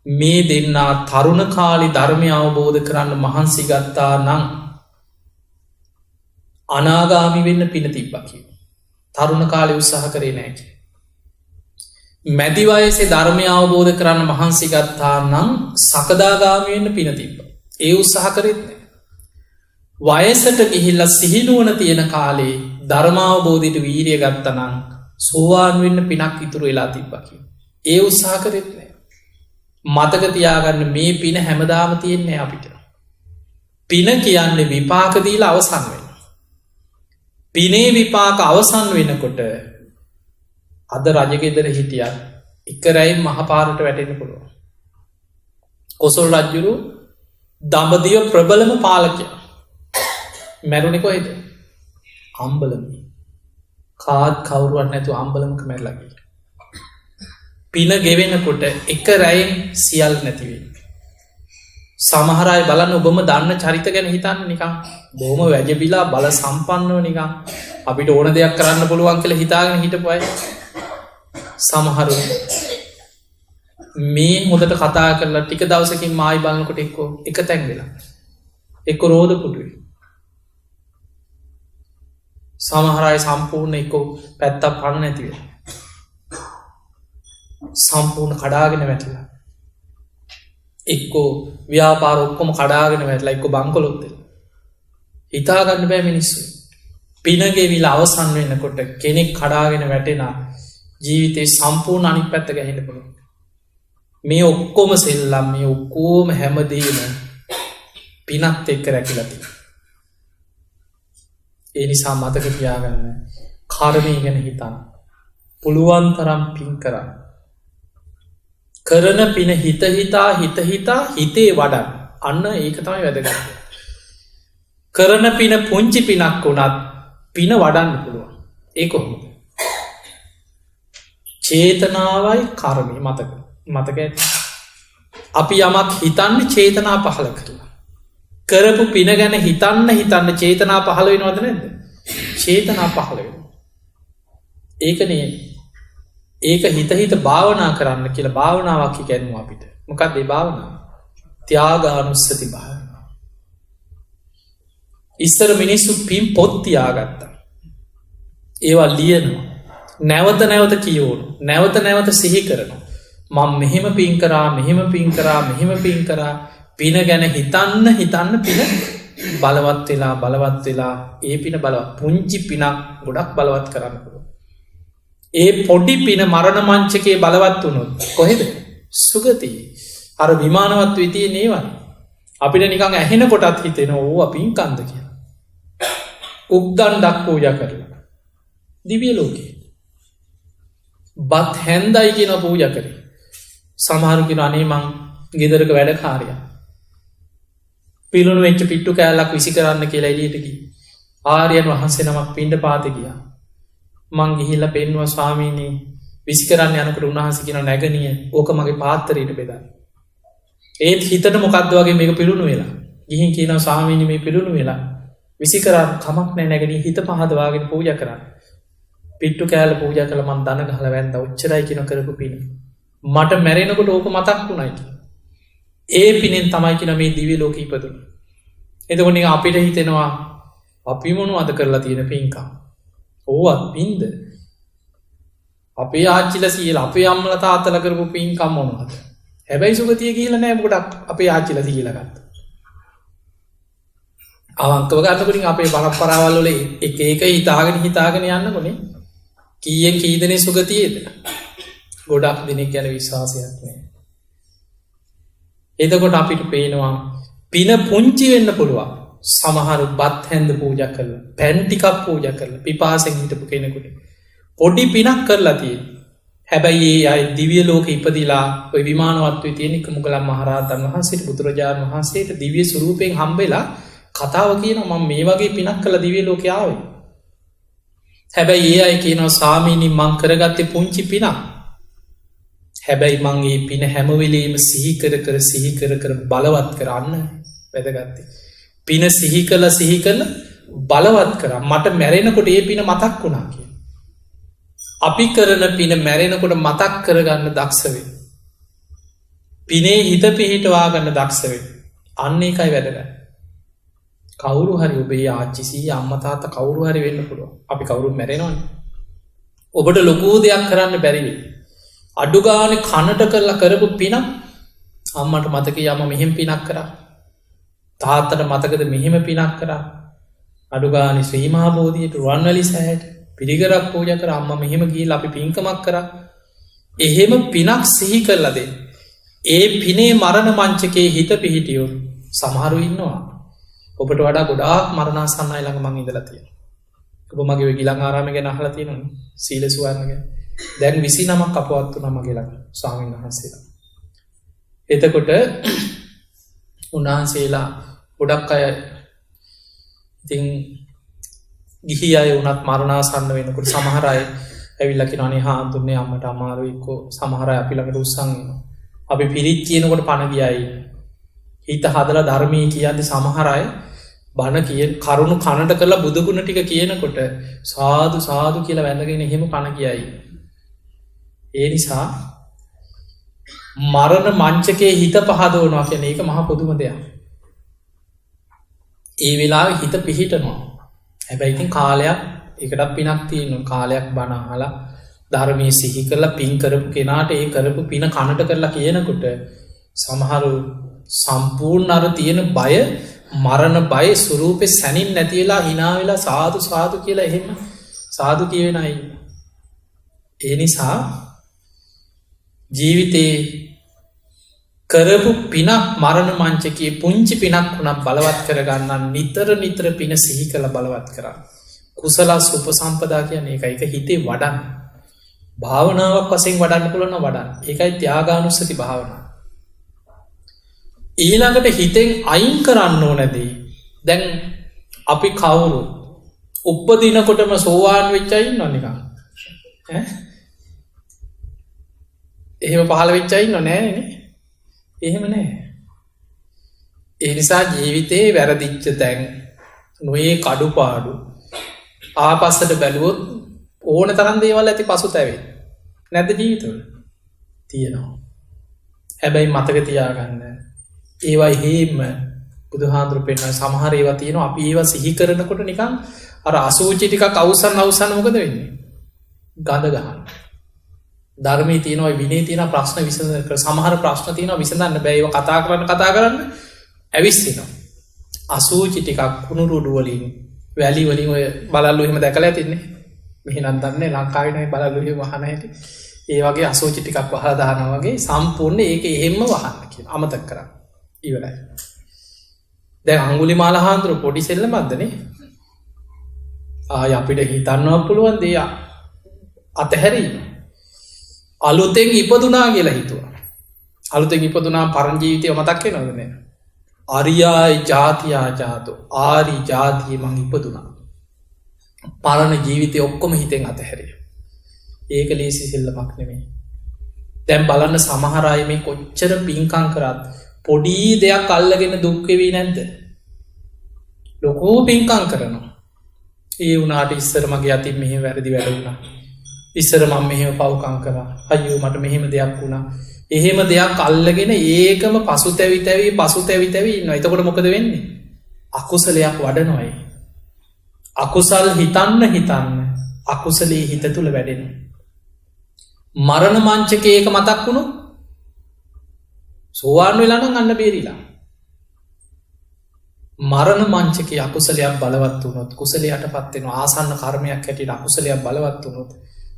මේ දෙන්නා තරුණ කාලි ධර්මය අවබෝධ කරන්න මහන්සි ගත්තා නං අනාගාමි වෙන්න පින තිබ්බකි. තරුණ කාලෙ උත්සාහ කරේ නෑකි. මැදිවයසේ ධර්මය අවබෝධ කරන්න මහන්සි ගත්තා නම් සකදාගාමිවෙන්න පින තිබ්බ. ඒ උත්සාහ කරෙත්නෑ. වයසට ගිහිල්ල සිහිනුවන තියෙන කාලේ ධර්මාවබෝධයට වීරිය ගත්තනං සෝවාන් වෙන්න පිනක් ඉතුරු වෙලා තිබ්බකි. ඒ උත්සාහ කරෙත්නෑ. මතක තියාගන්න මේ පින හැමදාම තියෙන්නේ අපිට. පින කියන්නේ විපාකදීල අවසන් වෙන. පිනේ විපාක අවසන් වෙනකොට අද රජගෙදර හිටියත් එකරැයි මහපාරට වැටෙන පුළුව. කොසොල් රජ්ජුරු දඹදිව ප්‍රබලම පාලකය මැරුණෙකොයිද අම්බලමි කාත් කවරුවන් නැතු අම්බලමක මැරලගේ. පින ගෙවෙනකොට එක රැයින් සියල් නැතිවේ. සමහර අය බලන්න ඔබම දන්න චරිත ගැන හිතන්න නිකන් බොහොම වැජබිලා බල සම්පන්නව නිකන් අපිට ඕන දෙයක් කරන්න පුළුවන් කියලා හිතාගෙන හිටපු අය සමහරු මේ හොඳට කතා කරලා ටික දවසකින් මායි බලනකොට එක්කෝ එක තැන් වෙලා එක්ක රෝද පුටුවේ සමහර අය සම්පූර්ණ එක්ක පැත්තක් පණ නැති වෙලා සම්පූර්ණ කඩාගෙන වැටිලා එක්කෝ ව්‍යාපාර ඔක්කොම කඩාගෙන වැටලා එක්ක බංකොලොත් වෙලා හිතා ගන්න බෑ මිනිස්සු පිනගෙවිලා අවසන් වෙනකොට කෙනෙක් කඩාගෙන වැටෙනා ජීවිතේ සම්පූර්ණ අනිත් පැත්ත ගැහෙන්න පුළුවන් මේ ඔක්කොම සෙල්ලම් මේ ඔක්කොම හැමදේම පිනත් එක්ක රැකිලා තියෙනවා ඒ නිසා මතක තියාගන්න කර්මය ගැන හිතන්න පුළුවන් තරම් පින් කරන්න කරන පින හිත හිතා හිතේ වඩන්න අන්න ඒක තමයි වැදගත් කරන පින පුංචි පිනක් වුණත් පින වඩන්න පුළුවන් ඒ කොහොමද චේතනාවයි කර්මය මතක අපි යමක් හිතන්න චේතනා පහල කරලා කරපු පින ගැන හිතන්න චේතනා පහල වෙනවද නැද්ද චේතනා පහල වෙන ඒකනේ ඒක හිත භාවනා කරන්න කියලා භාවනාවක් කියන්නවා අපිට මොකක්ද ඒ භාවනාව ත්‍යාගානුස්සති භාවනාව ඉස්සර මිනිස්සු පින් පොත් තියාගත්තා ඒවා ලියනවා නැවත කියවනු නැවත සිහි කරනවා මම මෙහෙම පින් කරා පින ගැන හිතන්න පින බලවත් වෙලා ඒ පින බලවත් පුංචි පිනක් ගොඩක් බලවත් කරන්න පුළුවන් ඒ පොඩි පින මරණ මංචකයේ බලවත් වුණොත් කොහෙද සුගතිය අර විමානවත් විතිය නේවන අපිට නිකං ඇහෙන කොටත් හිතෙන ඕ පින් කන්ද කියලා උක්දන්ඩක් පූජා කරලා දිවිය ලෝකේ බත් හැන්දයි කියන පූජා කරේ සමහරුකින අනේ මං ගෙදරක වැඩ කාරයා පිළුණු වෙච්ච පිට්ටු කෑල්ලක් විසි කරන්න කියලා එලියටකි ආරයන් වහන්සේ නමක් පින්ඩ පාත ගියා මං ගිහිල්ල පෙන්වා ස්වාමීනී විසි කරන්න යනකට උන්හන්සේ කියන නැගනිය ඕක මගේ පාත්තරයට බෙදන්න ඒත් හිතට මොකක්ද වගේ මේක පිළුණු වෙලා ගිහින් කියනව ස්වාමීනි මේ පිළුණු වෙලා විසි කරන්න කමක් නෑ නැගනී හිත පහදවාගෙන පූජ කරන්න පිට්ටු කෑල පූජ කළ මන් දන ගහල වැන්ද ඔච්චරයි කියන කරපු පින මට මැරෙනකොට ඕක මතක් වුණයි ඒ පිනෙන් තමයි කියන මේ දිවි ලෝක ඉපදුන එතකොට අපිට හිතෙනවා අපි මොනු අද කරලා තියෙන පින්කම් ඕවත් පින්ද අපේ ආච්චිල සියල අපේ අම්මල තාත්තල කරපු පින්කම් මොනවද හැබැයි සුගතිය කියලා නෑ ගොඩක් අපේ ආච්චිල සියලගත්ත අවංකව ගන්නකොටින් අපේ පරම්පරාවල් වල එක හිතාගෙන යන්නකොනේ කීයෙන් කී දෙනේ සුගතියේද ගොඩක් දෙනෙක් ගැන විශ්වාසයක් නෑ එතකොට අපිට පේනවා පින පුංචි වෙන්න පුළුවන් සමහරු බත් හැන්ද පූජ කරලා පැන් ටිකක් පූජ කරලා පිපාසෙන් හිටපු කෙනෙකුට පොඩි පිනක් කරලා තියෙන හැබැයි ඒ අය දිව්‍ය ලෝක ඉපදිලා ඔය විමානවත්වයේ තියෙන එක මුගලන් මහරහතන් වහන්සේට බුදුරජාණන් වහන්සේට දිව්‍ය ස්වරූපයෙන් හම්බෙලා කතාව කියනවා මම මේ වගේ පිනක් කළා දිව්‍ය ලෝකේ ආවේ හැබැයි ඒ අය කියනවා ස්වාමීනි මං කරගත්තේ පුංචි පිනක් හැබැයි මං ඒ පින හැම වෙලේම සිහි කර බලවත් කරන්න වැදගත්තේ පින සිහි කළ බලවත් කර මට මැරෙනකොට ඒ පින මතක් වුණා කිය අපි කරන පින මැරෙනකොට මතක් කරගන්න දක්ෂවේ පිනේ හිත පිහිටවා ගන්න දක්ෂවේ අන්න එකයි වැදගත් කවුරු හරි ඔබේ ආච්චිසී අම්මතාත කවුරු හරි වෙන්න පුළුව අපි කවුරු මැරෙනවන ඔබට ලොකූ දෙයක් කරන්න බැරිවේ අඩුගාන කනට කරලා කරපු පින අම්මට මතක යම මෙහෙම පිනක් කරා තාත්තට මතකද මෙහෙම පිනක් කරා අඩුගානි ශ්‍රීමහාබෝධියට රුවන්වැලි සෑහට පිළිගරක් පූජ කර අම්ම මෙහෙම ගිහිල් අපි පින්කමක් කරා එහෙම පිනක් සිහි කරලද ඒ පිනේ මරණ මංචකේ හිත පිහිටියෝ සමහරු ඉන්නවා ඔබට වඩා ගොඩාක් මරණාසන්නයි ළඟ මං ඉඳලා තියෙන ඔබ මගේ ගිලන් ආරාමය ගැන අහලා තියෙනවනේ සීල සුවර්ණ ගැන දැන් 29ක් අපවත් වුණා මගේ ළඟ ස්වාමීන් වහන්සේලා එතකොට උන්වහන්සේලා ගොඩක් අය ඉතින් ගිහි අය වුණත් මරණාසන්න වෙනකොට සමහර අය ඇවිල්ලා කියනවා අනේ හාමුදුරනේ අම්මට අමාරුයි එක්කෝ සමහර අය අපි ළඟට උස්සන් එනවා අපි පිරිත් කියනකොට පණ ගියයි හිත හදලා ධර්මයේ කියද්දි සමහර අය බණ කියන කරුණු කනට කරලා බුදුගුණ ටික කියනකොට සාදු සාදු කියලා වැඳගෙන එහෙම කන කියයි. ඒ නිසා මරණ මංචකයේ හිත පහදවනවා කියන එක මහා පුදුම දෙයක්. ඒ වෙලාවේ හිත පිහිටනවා. හැබැයි ඉතින් කාලයක් ඒකටත් පිනක් තියෙනවා. කාලයක් බණ අහලා ධර්මයේ සිහි කරලා පින් කරපු කෙනාට ඒ කරපු පින කනට කරලා කියනකොට සමහරු සම්පූර්ණ අර තියෙන බය මරණ බය ස්වරූපේ සැනින් නැති වෙලා hina වෙලා සාදු සාදු කියලා එහෙම සාදු කියවෙන අය. ඒ නිසා ජීවිතේ කරපු පිනක් මරණ මංචකයේ පුංචි පිනක් වුණත් බලවත් කරගන්න නිතර නිතර පින සිහි කරලා බලවත් කරන්න. කුසලස් උපසම්පදා කියන්නේ ඒක හිතේ වඩන්න. භාවනාවක් වශයෙන් වඩන්න පුළුවන් නම් වඩන්න. ඒකයි ත්‍යාගානුස්සති භාවනාව. ඊළඟට හිතෙන් අයින් කරන්න ඕනදී දැන් අපි කවුරු උපදිනකොටම සෝවාන් වෙච්ච අය ඉන්නව නිකන් ඈ එහෙම පහළ වෙච්ච අය ඉන්නව නෑනේ. එහෙම නෑ. ඒ නිසා ජීවිතේ වැරදිච්ච තැන් නොයේ කඩුපාඩු ආපස්සට බැලුවොත් ඕන තරම් දේවල් ඇති පසුතැවෙයි. නැද්ද ජීවිතවල? තියෙනවා. හැබැයි මතක තියාගන්න ඒවා හේම බුදුහාඳුරු පෙන්වන සමහර ඒවා තියෙනවා අපි ඒවා සිහි කරනකොට නිකන් අර අසුචි ටිකක් අවසන් මොකද වෙන්නේ? ගඳ ගන්න. ධර්මයේ තියෙනවා විනයේ තියෙන ප්‍රශ්න විසඳන සමහර ප්‍රශ්න තියෙනවා විසඳන්න බෑ ඒවා කතා කරන්න ඇවිස්සෙනවා. අසුචි ටිකක් කුණු රුඩු වලින් වැලි වලින් ඔය බලල්ලු එහෙම දැකලා ඇතින්නේ. මෙහෙනම් දන්නේ ලංකාවේ නේ බලල්ලු එහෙම වහන හැටි. ඒ වගේ අසුචි ටිකක් වහලා දානවා වගේ සම්පූර්ණ ඒක එහෙම්ම වහන්න කියන අමතක කරා. ඉවරයි. දැන් අඟුලිමාල හාමුදුරුවෝ පොඩි සෙල්ලමක්දනේ. අපිට හිතන්නවත් පුළුවන් දේ අතහැරීම. අලුතෙන් ඉපදුනා කියලා හිතුවා. අලුතෙන් ඉපදුනා පරණ ජීවිතය මතක් වෙනවද නේද? ආර්යයි ජාතියා ජාතෝ ආරි ජාතිය මං ඉපදුනා. පරණ ජීවිතය ඔක්කොම හිතෙන් අතහැරියා. ඒක ලේසි සෙල්ලමක් නෙමෙයි. දැන් බලන්න සමහර අය මේ කොච්චර පින්කම් කරත් පොඩි දෙයක් අල්ලගෙන දුක් වෙවි නැද්ද? ලොකෝ පින්කම් කරනවා. ඒ වුණාට ඉස්සර මගේ අතින් මෙහෙම වැරදි වැඩ වුණා. ඉස්සර මම මෙහෙම පව්කම් කරා. අයියෝ මට මෙහෙම දෙයක් වුණා. එහෙම දෙයක් අල්ලගෙන ඒකම පසුතැවි ඉන්නවා. එතකොට මොකද වෙන්නේ? අකුසලයක් වඩනවා. අකුසල් හිතන්න අකුසලයේ හිත තුල වැඩෙනවා. මරණ මංචකේ ඒක මතක් වුණොත් සෝවාන් වෙලා නම් අන්න බේරිලා. මරණ මංචකේ අකුසලයක් බලවත් වුණොත් කුසලයටපත් වෙනවා. ආසන්න කර්මයක් හැටියට අකුසලයක් බලවත් වුණොත්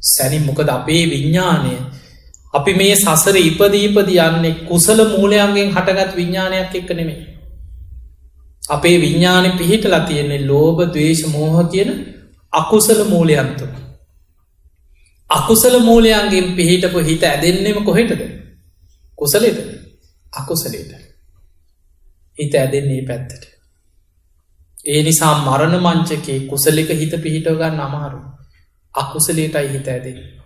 සැනි මොකද අපේ විඥාණය අපි මේ සසර ඉපදී යන්නේ කුසල මූලයන්ගෙන් හටගත් විඥානයක් එක්ක නෙමෙයි. අපේ විඥානේ පිහිටලා තියෙන්නේ ලෝභ, ද්වේෂ, මෝහ කියන අකුසල මූලයන් තුන. අකුසල මූලයන්ගෙන් පිහිටපු හිත ඇදෙන්නේම කොහෙටද? කුසලෙට. අකුසලයට. හිත ඇදෙන්නේ මේ පැත්තට. ඒ නිසා මරණ මංචකේ කුසලික හිත පිහිටව ගන්න අමාරුයි. අකුසලයටයි හිත ඇදෙන්නේ.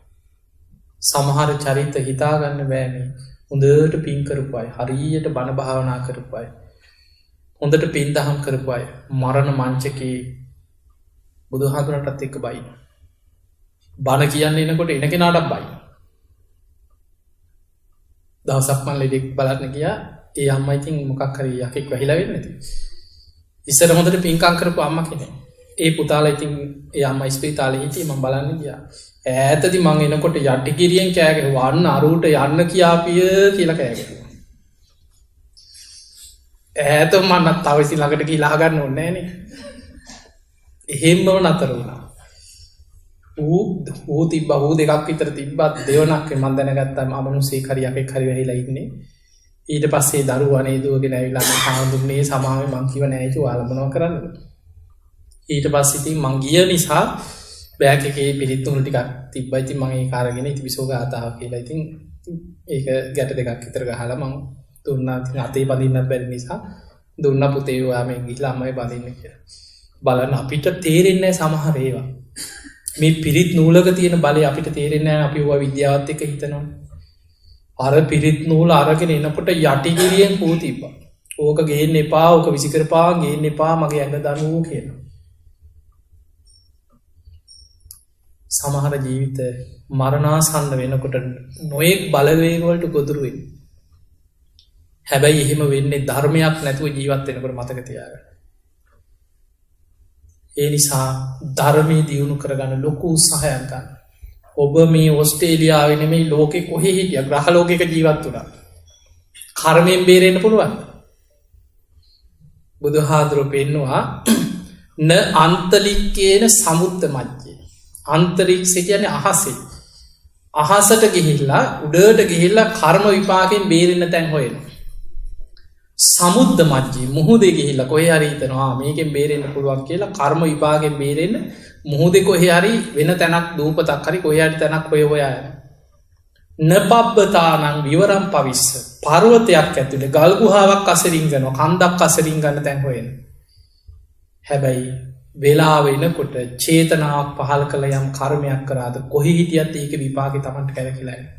සමහර චරිත හිතා ගන්න බෑනේ. හොඳට පින් කරපු අය, හරියට බණ භාවනා කරපු අය, හොඳට පින් දහම් කරපු අය මරණ මංචකේ බුදුහාමුදුරන්ටත් එක්ක බයි. බණ කියන්නේ එනකොට එන කෙනාටත් බයි. දවසක් මම ලෙඩෙක් බලන්න ගියා. ඒ අම්මා ඉතින් මොකක් හරි යකෙක් වැහිලා වෙන්නේ නැති. ඉස්සර හොඳට පින්කම් කරපු අම්මා කෙනෙක්. ඒ පුතාලා ඉතින් ඒ අම්මා ඉස්පිරිතාලේ හිටියේ මම බලන්න ගියා. ඈතදී මං එනකොට යටිකිරියෙන් කෑ ගැහුවා අන්න අරුට යන්න කියාපිය කියලා කෑ ගැහුවා. ඈත මම තව ඉතින් ළඟට ගිහලා අහගන්න ඕනේ නෑනේ. එහෙම්මම නතර වුණා. ඌ තිබ්බා ඌ දෙකක් විතර තිබ්බා දෙවනක් මම දැනගත්තා අමනුෂ්‍යෙක් හරි යකෙක් හරි වෙහිලා ඉන්නේ. ඊට පස්සේ දරුවා නේ දුවගෙන ඇවිල්ලා මම හාමුදුරනේ සමාවෙ මං කිව්ව නෑ කිව්වා ඔයාලා මොනව කරන්නද? ඊට පස්සේ ඉතින් මං ගිය නිසා බෑග් එකේ පිළිත් තුන ටිකක් තිබ්බා. ඉතින් මම ඒක අරගෙන ඉතිවිසෝ ගාතාව කියලා ඉතින් ඒක ගැට දෙකක් විතර ගහලා මං දුන්නා. ඉතින් අතේ බඳින්නත් බැරි නිසා දුන්නා පුතේ ඔයා මේ ගිහලා අම්මයි බඳින්න කියලා. බලන්න අපිට තේරෙන්නේ සමහර ඒවා. මේ පිරිත් නූලක තියෙන බලය අපිට තේරෙන්නේ නැහැ. අපි ඔය විද්‍යාවත් එක්ක හිතනවා. අර පිරිත් නූල අරගෙන එනකොට යටිගිරියෙන් කූ තිබ්බා. ඕක ගේන්න එපා ඕක විසිකරපා ගේන්න එපා මගේ ඇඟ දනුවෝ කියන. සමහර ජීවිත මරණාසන්න වෙනකොට නොයෙක් බලවේගවලට ගොදුරුවෙන්. හැබැයි එහෙම වෙන්නේ ධර්මයක් නැතුව ජීවත් වෙනකොට මතක තියාගන්න. ඒ නිසා ධර්මය දියුණු කරගන්න ලොකු උත්සාහයක් ගන්න. ඔබ මේ ඔස්ට්‍රේලියාවේ නෙමෙයි ලෝකෙ කොහේ හිටිය ග්‍රහ ලෝකයක ජීවත් වුණා. කර්මයෙන් බේරෙන්න පුළුවන්. බුදුහාඳුරෝ පෙන්නවා න අන්තලික්කේන සමුද්ද මජ්ජේ. අන්තරික්ෂය කියන්නේ අහසේ. අහසට ගිහිල්ලා උඩට ගිහිල්ලා කර්ම විපාකෙන් බේරෙන්න තැන් හොයනවා. සමුද්ද මජ්ජී මුහුදේ ගිහිල්ලා කොහේ හරි හිතනවා මේකෙන් බේරෙන්න පුළුවන් කියලා කර්ම විපාකෙන් බේරෙන්න මුහුදේ කොහේ හරි වෙන තැනක් දූපතක් හරි කොහේ හරි තැනක් හොය හොයා යනවා. නපබ්බතානං විවරම් පවිස්ස පර්වතයක් ඇතුලේ ගල් ගුහාවක් අසරින් යනවා කන්දක් අසරින් ගන්න තැන් හොයන. හැබැයි වෙලාව එනකොට චේතනාවක් පහළ කළ යම් කර්මයක් කරාද කොහේ හිටියත් ඒක විපාකේ Tamanට කැලකිලා යනවා.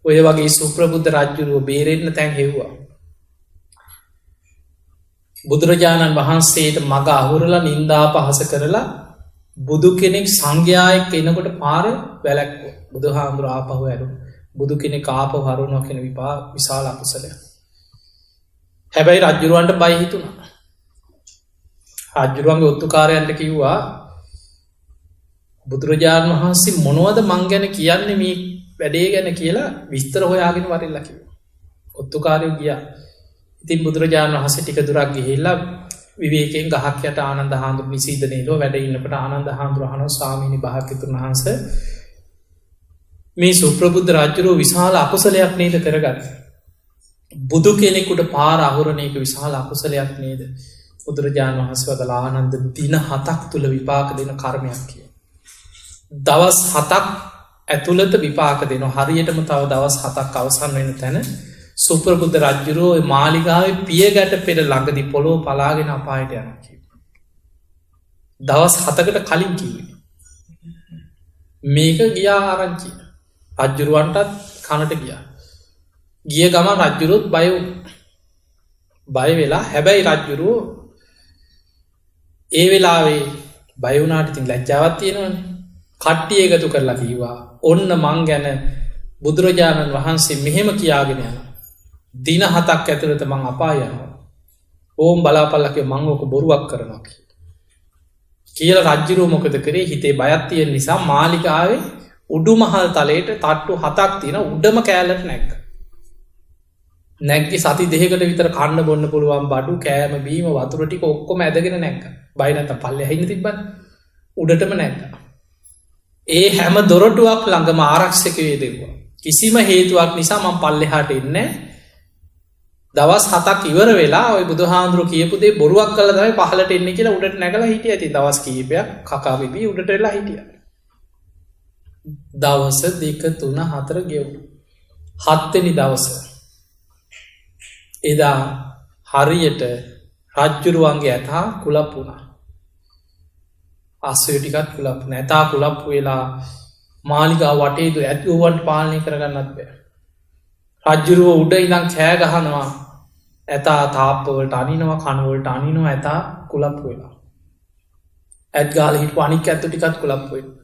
ඔය වගේ සුප්‍රබුද්ධ රජුරුව බේරෙන්න තැන් හෙව්වා. බුදුරජාණන් වහන්සේට මග අහුරලා නින්දා පහස කරලා බුදු කෙනෙක් සංඝයායෙක් එනකොට පාර වැලැක්වුවා. බුදුහාමුදුරුවෝ ආපහු ඇරුණා. බුදු කෙනෙක් ආපහු හරුණා කියන විශාල අකුසලයක්. හැබැයි රජුරවන්ට බය හිතුණා. රජුරවන්ගේ ඔත්තුකාරයන්ට කිව්වා බුදුරජාණන් වහන්සේ මොනවද මං ගැන කියන්නේ මේ වැඩේ ගැන කියලා විස්තර හොයාගෙන වරෙල්ලා කිව්වා. ඔත්තුකාරයෝ ගියා. ඉතින් බුදුරජාණන් වහන්සේ ටික දුරක් ගිහිල්ලා විවේකයෙන් ගහක් යට ආනන්ද හාමුදුරුවෝ නිසීදනේලෝ වැඩ ඉන්නකොට ආනන්ද හාමුදුරුවෝ අහනවා ස්වාමීනි භාග්‍යවතුන් වහන්සේ මේ සුප්‍රබුද්ධ රජුරෝ විශාල අකුසලයක් නේද කරගත්තේ? බුදු කෙනෙකුට පාර අහුරන එක විශාල අකුසලයක් නේද? බුදුරජාණන් වහන්සේ වදාළා ආනන්ද දින 7ක් තුල විපාක දෙන කර්මයක් කියලා. දවස් 7ක් ඇතුළත විපාක දෙනවා. හරියටම තව දවස් 7ක් අවසන් වෙන තැන සුප්‍රබුද්ධ රජුරෝ මාලිගාවේ පියගැට පෙර ළඟදී පොළොව පලාගෙන අපායට යනවා කිව්වා. දවස් 7කට කලින් කිව්වේ. මේක ගියා ආරංචි. රජුරවන්ටත් කනට ගියා. ගිය ගමන් රජුරුත් බය වුණා. බය වෙලා හැබැයි රජුරෝ ඒ වෙලාවේ බය වුණාට ඉතින් ලැජ්ජාවක් තියෙනවනේ. කට්ටිය එකතු කරලා කිව්වා ඔන්න මං ගැන බුදුරජාණන් වහන්සේ මෙහෙම කියාගෙන යනවා. දින 7ක් ඇතුළත මං අපාය යනවා. ඕම් බලාපල්ලා කිව්වා මං ඕක බොරුවක් කරනවා කියලා රජුරෝ මොකද කරේ? හිතේ බයක් තියෙන නිසා මාලිගාවේ උඩුමහල් තලයට තට්ටු 7ක් තියෙන උඩම කෑල්ලට නැග්ගා. නැග්ගේ සති දෙකකට විතර කන්න බොන්න පුළුවන් බඩු කෑම බීම වතුර ටික ඔක්කොම ඇදගෙන නැග්ගා. බය නැත්තම් පල්ලෙහා ඉන්න තිබ්බත් උඩටම නැග්ගා. ඒ හැම දොරටුවක් ළඟම ආරක්ෂකයෝ දෙව්වා. කිසිම හේතුවක් නිසා මම පල්ලෙහාට එන්නේ දවස් 7ක් ඉවර වෙලා ওই බුදුහාඳුරු කියපු දේ බොරුවක් කළා තමයි පහලට එන්නේ කියලා උඩට නැගලා හිටියා. ඉතින් දවස් කීපයක් කකා බිබී උඩට වෙලා හිටියා. දවස් 2 3 4 ගෙවුණා. 7 වෙනි දවසේ එදා හරියට රජ්ජුරුවන්ගේ ඇතා කුලප් වුණා. අස්සය ටිකත් කුලප් නැතා කුලප් වෙලා මාලිගාව වටේ ඇතුවන්ට පාලනය කරගන්නත් බෑ. රජ්ජුරුව උඩ ඉඳන් කෑ ගහනවා. ඇතා තාප්පවලට අනිනවා කනවලට අනිනවා ඇතා කුලප් වෙලා. ඇත් ගාලා හිටපු අනික් ඇත්තු ටිකත් කුලප් වෙලා.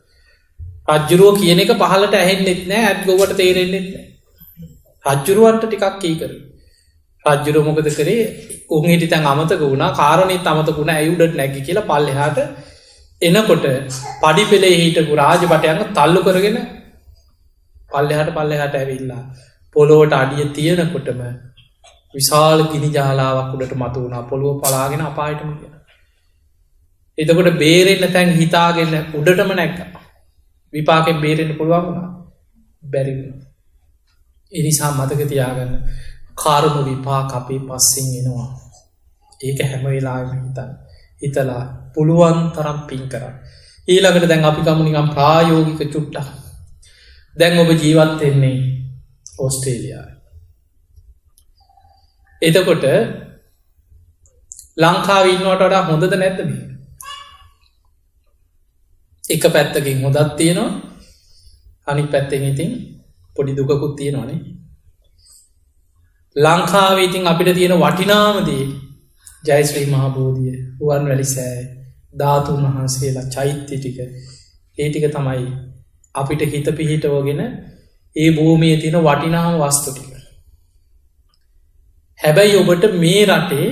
රජ්ජුරුව කියන එක පහලට ඇහෙන්නෙත් නෑ ඇත් ගොවට තේරෙන්නෙත් නෑ. රජ්ජුරුවන්ට ටිකක් කී කරේ. රජ්ජුරුව මොකද කරේ? උන් හිටි තැන් අමතක වුණා. කාරණේත් අමතක වුණා. ඇයි උඩට නැග්ගි කියලා පල්ලෙහාට එනකොට පඩිපෙළේ හිටපු රාජබටයන්ව තල්ලු කරගෙන පල්ලෙහාට ඇවිල්ලා පොළොවට අඩිය තියෙනකොටම විශාල ගිනි ජාලාවක් උඩට මතු වුණා. පොළොව පලාගෙන අපායටම ගියා. එතකොට බේරෙන්න තැන් හිතාගෙන උඩටම නැග්ගා. විපාකෙන් බේරෙන්න පුළුවන් වුණා. බැරි වුණා. ඒ නිසා මතක තියාගන්න කර්ම විපාක අපේ පස්සෙන් එනවා. ඒක හැම වෙලාවෙම හිතලා පුළුවන් තරම් පින් කරන්න. ඊළඟට දැන් අපි ගමු නිකන් ප්‍රායෝගික චුට්ටක්. දැන් ඔබ ජීවත් වෙන්නේ ඕස්ට්‍රේලියාවේ. එතකොට ලංකාවේ ඉන්නවට වඩා හොඳද නැද්ද මේ? එක පැත්තකින් හොඳක් තියෙනවා. අනිත් පැත්තෙන් ඉතින් පොඩි දුකකුත් තියෙනවානේ. ලංකාවේ ඉතින් අපිට තියෙන වටිනාම දේ ජයශ්‍රී මහා බෝධිය, රුවන්වැලි සෑය, ධාතුන් වහන්සේලා, චෛත්‍ය ටික, ඒ ටික තමයි අපිට හිත පිහිටවගෙන ඒ භූමියේ තියෙන වටිනාම වස්තු ටික. හැබැයි ඔබට මේ රටේ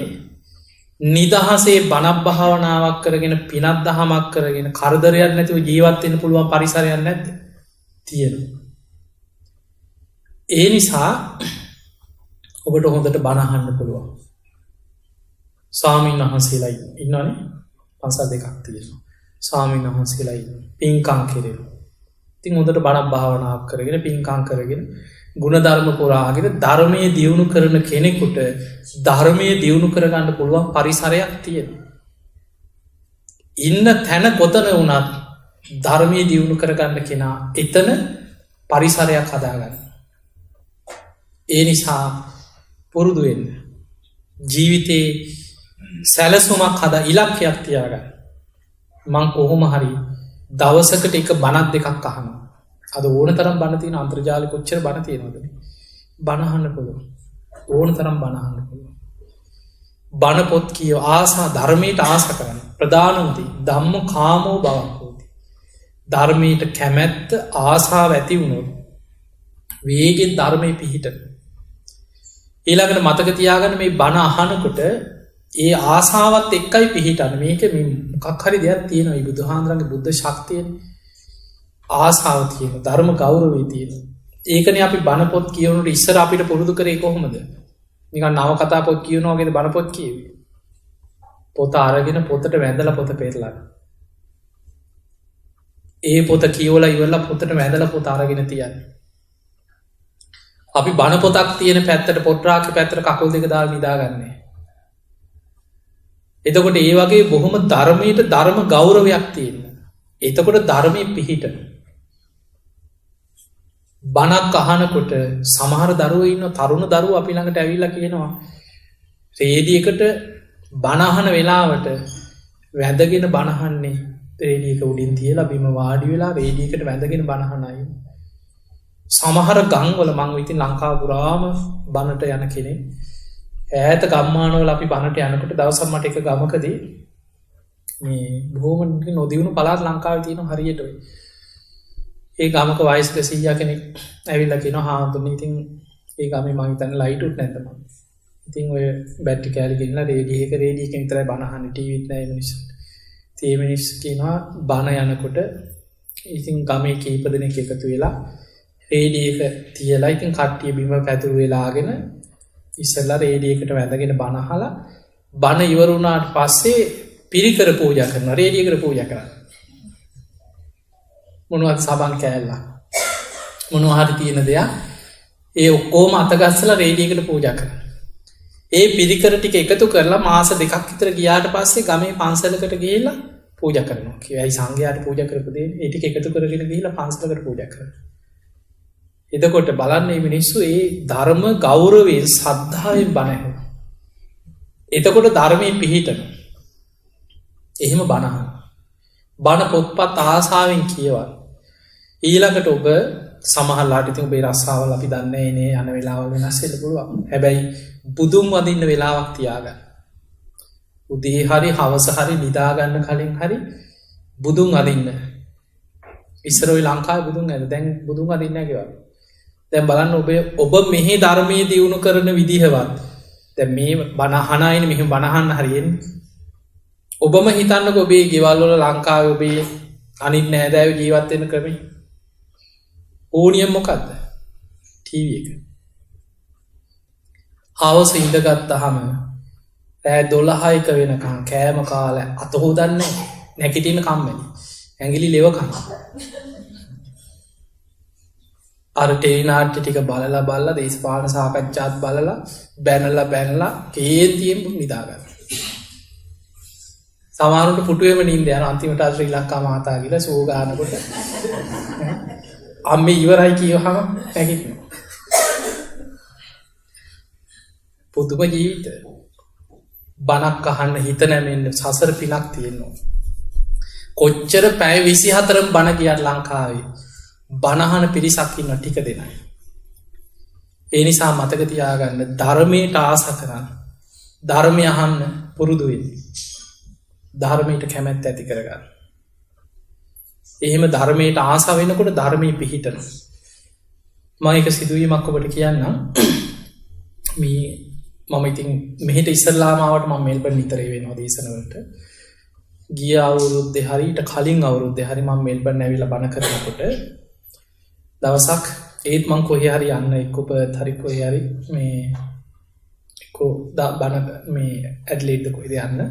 නිදහසේ බණක් භාවනාවක් කරගෙන පිනක් දහමක් කරගෙන කරදරයක් නැතිව ජීවත් වෙන්න පුළුවන් පරිසරයක් නැද්ද? තියෙනවා. ඒ නිසා ඔබට හොඳට බණ අහන්න පුළුවන්. ස්වාමීන් වහන්සේලා ඉන්නවනේ, පන්සල් දෙකක් තියෙනවා. ස්වාමීන් වහන්සේලා ඉන්නවා. පින්කම් කෙරෙනවා. ඉතින් හොඳට බණක් භාවනාවක් කරගෙන පින්කම් කරගෙන ගුණධර්ම පුරාගෙන ධර්මයේ දියුණු කරන කෙනෙකුට ධර්මයේ දියුණු කරගන්න පුළුවන් පරිසරයක් තියෙනවා. ඉන්න තැන කොතන වුණත් ධර්මයේ දියුණු කරගන්න කෙනා එතන පරිසරයක් හදාගන්න. ඒ නිසා පුරුදු වෙන්න. ජීවිතේ සැලසුමක් හදා ඉලක්කයක් තියාගන්න. මං කොහොම හරි දවසකට එක බණක් දෙකක් අහනවා. අද ඕන තරම් බණ තියෙන අන්තර්ජාලෙ කොච්චර බණ තියෙනවද? බණ අහන්න පුළුවන්. ඕන තරම් බණ අහන්න පුළුවන්. බණ පොත් කියව ආසා ධර්මයට ආසා කරන්න. ප්‍රධානම දේ ධම්ම කාමෝ භවං හෝති. ධර්මයට කැමැත්ත ආසාව ඇති වුණොත් වේගෙන් ධර්මයේ පිහිටන. ඊළඟට මතක තියාගන්න මේ බණ අහනකොට ඒ ආසාවත් එක්කයි පිහිටන්න. මේක මොකක් හරි දෙයක් තියෙනවා. මේ බුදුහාඳුරන්ගේ බුද්ධ ශක්තියනේ. ආසාව තියෙන, ධර්ම ගෞරවය තියෙන. ඒකනේ අපි බණ පොත් කියවනකොට ඉස්සර අපිට පුරුදු කරේ කොහොමද? නිකන් නව කතා පොත් කියවනවා වගේද බණ පොත් කියවේ. පොත අරගෙන පොතට වැඳලා පොත පෙරලා. ඒ පොත කියවලා ඉවරලා පොතට වැඳලා පොත අරගෙන තියන්නේ. අපි බණ පොතක් තියෙන පැත්තට පොත් රාක්කේ පැත්තට කකුල් දෙක දාලා නිදාගන්නේ. එතකොට ඒ වගේ බොහොම ධර්මයට ධර්ම ගෞරවයක් තියෙන. එතකොට ධර්මයේ පිහිටන. බණක් අහනකොට සමහර දරුවෝ ඉන්න තරුණ දරුවෝ අපි ළඟට ඇවිල්ලා කියනවා රේඩියකට බණ අහන වෙලාවට වැඳගෙන බණ අහන්නේ රේඩියක උඩින් තියලා බිම වාඩි වෙලා රේඩියකට වැඳගෙන බණ අහනයි. සමහර ගම්වල මම ඉතින් ලංකාව පුරාම බණට යන කෙනෙක්. ඈත ගම්මානවල අපි බණට යනකොට දවසක් මට එක ගමකදී මේ බොහොම නොදියුණු පළාත් ලංකාවේ තියෙන හරියට ඔය. ඒ ගමක වයස්ක සීයා කෙනෙක් ඇවිල්ලා කියනවා හාමුදුරනේ ඉතින් ඒ ගමේ මං හිතන්නේ ලයිට් උත් නැද්ද මම. ඉතින් ඔය බැටරි කෑලි ගෙනලා රේඩියෝ එකෙන් විතරයි බණ අහන්නේ ටීවීත් නැහැ මිනිස්සු. ඉතින් මේ මිනිස්සු කියනවා බණ යනකොට ඉතින් ගමේ කීප දෙනෙක් එකතු වෙලා රේඩියෝ එක තියලා ඉතින් කට්ටිය බිම පැතුරු වෙලාගෙන ඉස්සෙල්ලා රේඩියෝ එකට වැඳගෙන බණ අහලා බණ ඉවර වුණාට පස්සේ පිරිකර පූජා කරනවා. රේඩියෝ එකට පූජා කරනවා. මොනවද සබන් කෑල්ලා මොනවා හරි තියෙන දෙයක් ඒ ඔක්කොම අතගස්සලා රේඩියෝ එකට පූජා කරනවා. ඒ පිරිකර ටික එකතු කරලා මාස දෙකක් විතර ගියාට පස්සේ ගමේ පන්සලකට ගිහිල්ලා පූජා කරනවා. කියයි සංඝයාට පූජා කරපු දේ ඒ ටික එකතු කරගෙන ගිහිල්ලා පන්සලකට පූජා කරනවා. එතකොට බලන්න මේ මිනිස්සු ඒ ධර්ම ගෞරවයෙන් සද්ධායෙන් බණ ඇහෙනවා. එතකොට ධර්මයේ පිහිටනවා. එහෙම බණ අහනවා. බණ පොත්පත් ආසාවෙන් කියවන. ඊළඟට ඔබ සමහරලාට ඉතින් ඔබේ රස්සාවල් අපි දන්නේ නේ යන වෙලාවල් වෙනස් වෙන්න පුළුවන්. හැබැයි බුදුන් වදින්න වෙලාවක් තියාගන්න. උදේ හරි හවස හරි නිදා ගන්න කලින් හරි බුදුන් වදින්න. ඉස්සර ඔය ලංකාවේ බුදුන් ඇද දැන් බුදුන් වදින්නේ නැහැ කියලා. දැන් බලන්න ඔබ මෙහි ධර්මයේ දියුණු කරන විදිහවත් දැන් මේ බණ අහන අයනේ මෙහෙම බණ අහන්න හරියන්නේ. ඔබම හිතන්නකො ඔබේ ගෙවල් වල ලංකාවේ ඔබේ අනිත් නෑදෑයෝ ජීවත් වෙන ක්‍රමේ ඕනියම් මොකද්ද? ටීවී එක. හවස ඉඳගත්තාම රෑ 12ක වෙනකන් කෑම කාලා අත හොදන්නේ නැගිටින කම්මැලි. ඇඟිලි ලෙව කනවා. අර ටෙලි නාට්‍ය ටික බලලා දේශපාලන සාකච්ඡාත් බලලා බැනලා කේන්තියෙන් නිදා ගන්න. සමහරවිට පුටුවේම නිින්ද යන අන්තිමට ශ්‍රී ලංකා මාතා කියලා ෂෝ ගන්නකොට අම්මේ ඉවරයි කියවහම නැගිටිනවා. පුදුම ජීවිත. බණක් අහන්න හිත නැමෙන්න සසර පිනක් තියෙනවා. කොච්චර පැය 24න් බණ කියන්න ලංකාවේ බණ අහන පිරිසක් ඉන්න ටික දෙනයි. ඒ නිසා මතක තියාගන්න ධර්මයට ආස කරන්න. ධර්මය අහන්න පුරුදු වෙන්න. ධර්මයට කැමැත්ත ඇති කරගන්න. එහෙම ධර්මයට ආස වෙනකොට ධර්මය පිහිටන. මම එක සිදුවීමක් ඔබට කියන්නම්. මම ඉතින් මෙහෙට ඉස්සල්ලාමාවට මම මෙල්බර්න් නිතරේ වෙනවා දේශනවලට. ගිය අවුරුද්දේ හරි ඊට කලින් අවුරුද්දේ හරි මම මෙල්බර්න් ඇවිල්ලා බණ කරනකොට දවසක් ඒත් මං කොහේ හරි යන්න එක්ක පර්ත් හරි කොහේ හරි මේ එක්කෝ බණ මේ ඇඩ්ලේඩ්ද කොහෙද යන්න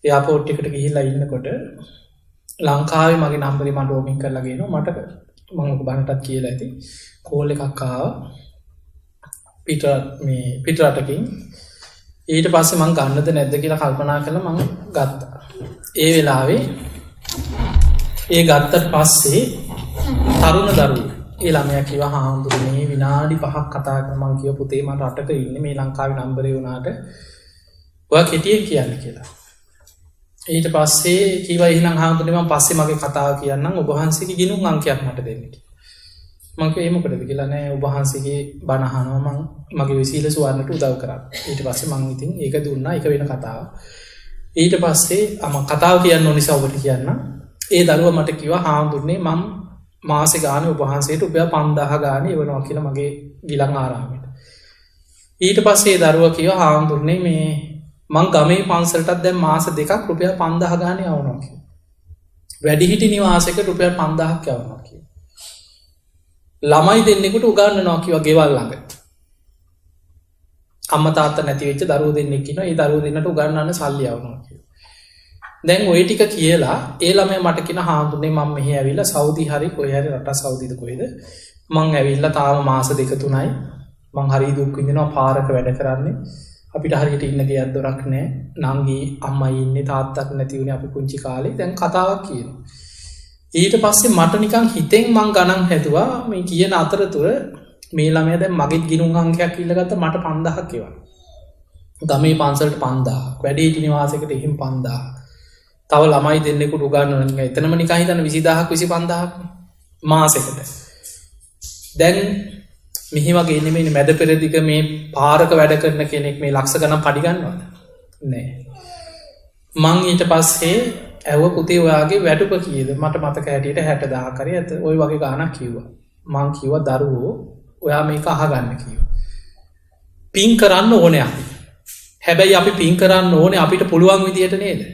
එයාපෝට් එකට ගිහිල්ලා ඉන්නකොට ලංකාවේ මගේ නම්බරේ මම රෝමින් කරලා ගේනවා මට මම ඔක බණටත් කියලා ඇති කෝල් එකක් ආවා පිටරටකින් ඊට පස්සේ මං ගන්නද නැද්ද කියලා කල්පනා කරලා මං ගත්තා. ඒ වෙලාවේ ඒ ගත්තට පස්සේ තරුණ දරුවෝ ඒ ළමයා කිව්වා හාමුදුරනේ විනාඩි 5ක් කතා කරලා මං කිව්වා පුතේ මම රටක ඉන්නේ මේ ලංකාවේ නම්බරේ වුණාට ඔයා කෙටියෙන් කියන්න කියලා. ඊට පස්සේ කිව්වා එහෙනම් හාමුදුරනේ මම පස්සේ මගේ කතාව කියන්නම් ඔබ වහන්සේගේ ගිණුම් අංකයක් මට දෙන්න කියලා. මං කිව්වා ඒ මොකටද කියලා නෑ ඔබ වහන්සේගේ බණ අහනවා මං මගේ විසීල සුවන්නට උදව් කරා. ඊට පස්සේ මං ඉතින් ඒක දුන්නා ඒක වෙන කතාවක්. ඊට පස්සේ මම කතාව කියන්න ඕන නිසා ඔබට කියන්න. ඒ දරුවා මට කිව්වා හාමුදුරනේ මම මාසේ ගානේ ඔබ වහන්සේට රුපියල් 5000 ගානේ එවනවා කියලා මගේ ගිලන් ආරාමෙට. ඊට පස්සේ ඒ දරුවා කිව්වා හාමුදුරනේ මේ මං ගමේ පන්සලටත් දැන් මාස 2ක් රුපියල් 5000 ගානේ යවනවා කියලා. වැඩිහිටි නිවාසයක රුපියල් 5000ක් යවනවා කියලා. ළමයි දෙන්නෙකුට උගන්වනවා කිව්වා ගෙවල් ළඟ. අම්මා තාත්තා නැති වෙච්ච දරුවෝ දෙන්නෙක් ඉන්නවා. ඒ දරුවෝ දෙන්නට උගන්වන්න සල්ලි යවනවා කියලා. දැන් ওই ටික කියලා ඒ ළමයා මට කියන හාමුදුරනේ මම මෙහි ඇවිල්ලා සෞදි හරි කොහේ හරි රට සෞදිද කොහෙද මං ඇවිල්ලා තාම මාස 2-3යි මං හරි දුක් විඳිනවා පාරක වැඩ කරන්නේ අපිට හරියට ඉන්න ගෙයක් දොරක් නැහැ නංගි අම්මයි ඉන්නේ තාත්තත් නැති වුණේ අපි පුංචි කාලේ දැන් කතාවක් කියනවා ඊට පස්සේ මට නිකන් හිතෙන් මං ගණන් හැදුවා මේ කියන අතරතුර මේ ළමයා දැන් මගෙත් ගිණුම් අංකයක් ඉල්ලගත්ත මට 5000ක් එවනවා ගමේ පන්සලට 5000ක් වැඩිහිටි නිවාසයකට එහෙම 5000ක් තව ළමයි දෙන්නෙකුට උගන්වනවා එතනම නිකන් හිතන්න 20000ක් 25000ක් මාසෙකට දැන් මෙහි වගේ නෙමෙයි මැද පෙරදිග මේ පාරක වැඩ කරන කෙනෙක් මේ ලක්ෂ ගණන් පඩි ගන්නවද නෑ මං ඊට පස්සේ ඇහුව පුතේ ඔයාගේ වැටුප කීයද මට මතක හැටියට 60000ක් හරි ඇත ওই වගේ ගාණක් කිව්වා මං කිව්වා දරුවෝ ඔයා මේක අහගන්න කිව්වා පින් කරන්න ඕනේ අපි හැබැයි අපි පින් කරන්න ඕනේ අපිට පුළුවන් විදියට නේද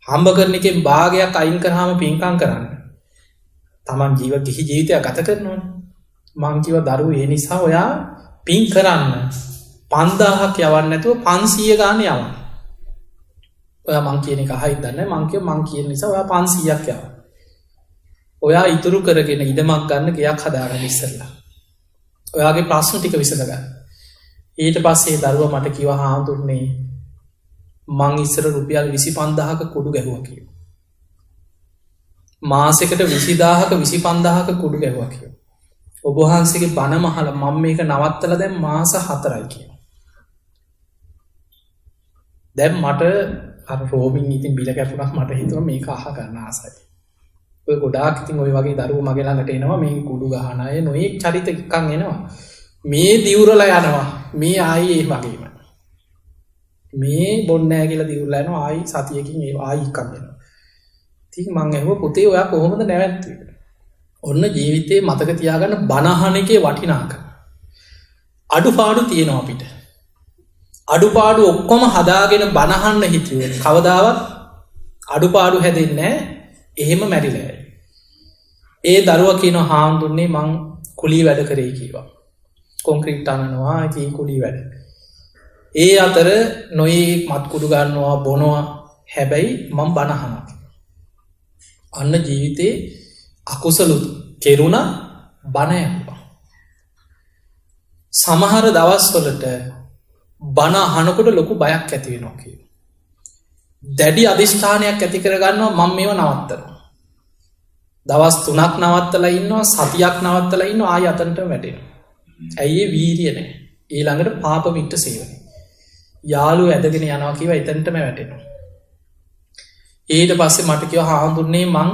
හම්බ කරන එකෙන් භාගයක් අයින් කරාම පින්කම් කරන්න. Taman ගිහි ජීවිතය ගත කරනවනේ. මං කිව්වා දරුවෝ ඒ නිසා ඔයා පින් කරන්න 5000ක් යවන්න නැතුව 500 ගාන යවන්න. ඔයා මං කියන එක අහයිද නැහැ. මං කියන නිසා ඔයා 500ක් යවන්න. ඔයා ඉතුරු කරගෙන ඉඩමක් ගන්න ගයක් හදාගන්න ඉස්සෙල්ලා. ඔයාගේ ප්‍රශ්න ටික විසඳගන්න. ඊට පස්සේ දරුවා මට කිව්වා හාමුදුරනේ මං ඉස්සර රුපියල් 25000ක කුඩු ගැහුවා කියලා. මාසෙකට 20000ක 25000ක කුඩු ගැහුවා කියලා. ඔබ වහන්සේගේ බණ මහලා මම මේක නවත්තලා දැන් මාස 4යි කියලා. දැන් මට අර රෝමින් ඉතින් බිල කැපුණා මට හිතුණා මේක අහ ගන්න ආසයි. ඔය ගොඩාක් ඉතින් ඔය වගේ දරුවෝ මගේ ළඟට එනවා මේ කුඩු ගහන අය නොයේ චරිත එකක් එනවා. මේ දිවුරලා යනවා. මේ ආයේ ඒ වගේම මේ බොන්නෑ කියලා දිවුරලා යනවා ආයි සතියකින් ඒ ආයි එකක් වෙනවා. ඉතින් මං ඇහුවා පුතේ ඔයා කොහොමද නැවැත්තුවේ? ඔන්න ජීවිතේ මතක තියාගන්න බණ අහන එකේ වටිනාකම. අඩුපාඩු තියෙනවා අපිට. අඩුපාඩු ඔක්කොම හදාගෙන බණ අහන්න හිතුවේ. කවදාවත් අඩුපාඩු හැදෙන්නේ නැහැ. එහෙම මැරිලා යයි. ඒ දරුවා කියනවා හාමුදුරනේ මං කුලී වැඩ කරේ කිව්වා. කොන්ක්‍රීට් අනනවා ඉතින් කුලී වැඩ. ඒ අතර නොයේ මත් කුඩු ගන්නවා බොනවා හැබැයි මම බණ අහනවා. අන්න ජීවිතේ අකුසල කෙරුණා බණ ඇහුවා. සමහර දවස්වලට බණ අහනකොට ලොකු බයක් ඇති වෙනවා කියලා. දැඩි අධිෂ්ඨානයක් ඇති කරගන්නවා මම මේව නවත්තනවා. දවස් 3ක් නවත්තලා ඉන්නවා සතියක් නවත්තලා ඉන්නවා ආය අතනටම වැටෙනවා. ඇයි ඒ වීරිය නැහැ. ඊළඟට පාප මිත්‍ර සේවනය. යාළුවෝ ඇදගෙන යනවා කිව්වා එතනටම වැටෙනවා. ඊට පස්සේ මට කිව්වා හාමුදුරනේ මං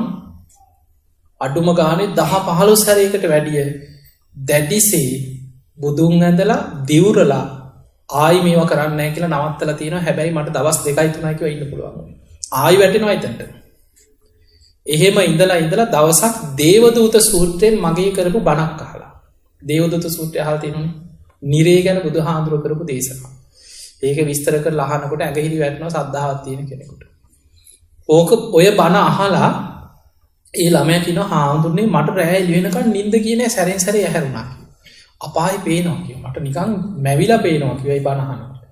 අඩුම ගානේ 10-15 සැරයකට වැඩිය දැඩිසේ බුදුන් ඇඳලා දිවුරලා ආයි මේවා කරන්න නැහැ කියලා නවත්තලා තියෙනවා. හැබැයි මට දවස් 2යි 3යි කියලා ඉන්න පුළුවන්. ආයි වැටෙනවා එතනට. එහෙම ඉඳලා දවසක් දේවදූත සූත්‍රයෙන් මගේ කරපු බණක් අහලා. දේවදූත සූත්‍රය අහලා තියෙනවනේ. නිරේ ගැන බුදුහාඳුර කරපු දේශනාව. ඒක විස්තර කරලා අහනකොට ඇඟහිලි වැටෙනවා සද්ධාවක් තියෙන කෙනෙකුට. ඕක ඔය බණ අහලා ඒ ළමයා කියනවා හාමුදුරනේ මට රෑ එළි වෙනකන් නිින්ද ගියේ නෑ සැරෙන් සැරේ ඇහැරුණා. අපායි පේනවා කියනවා. මට නිකන් මැවිලා පේනවා කියයි බණ අහනකොට.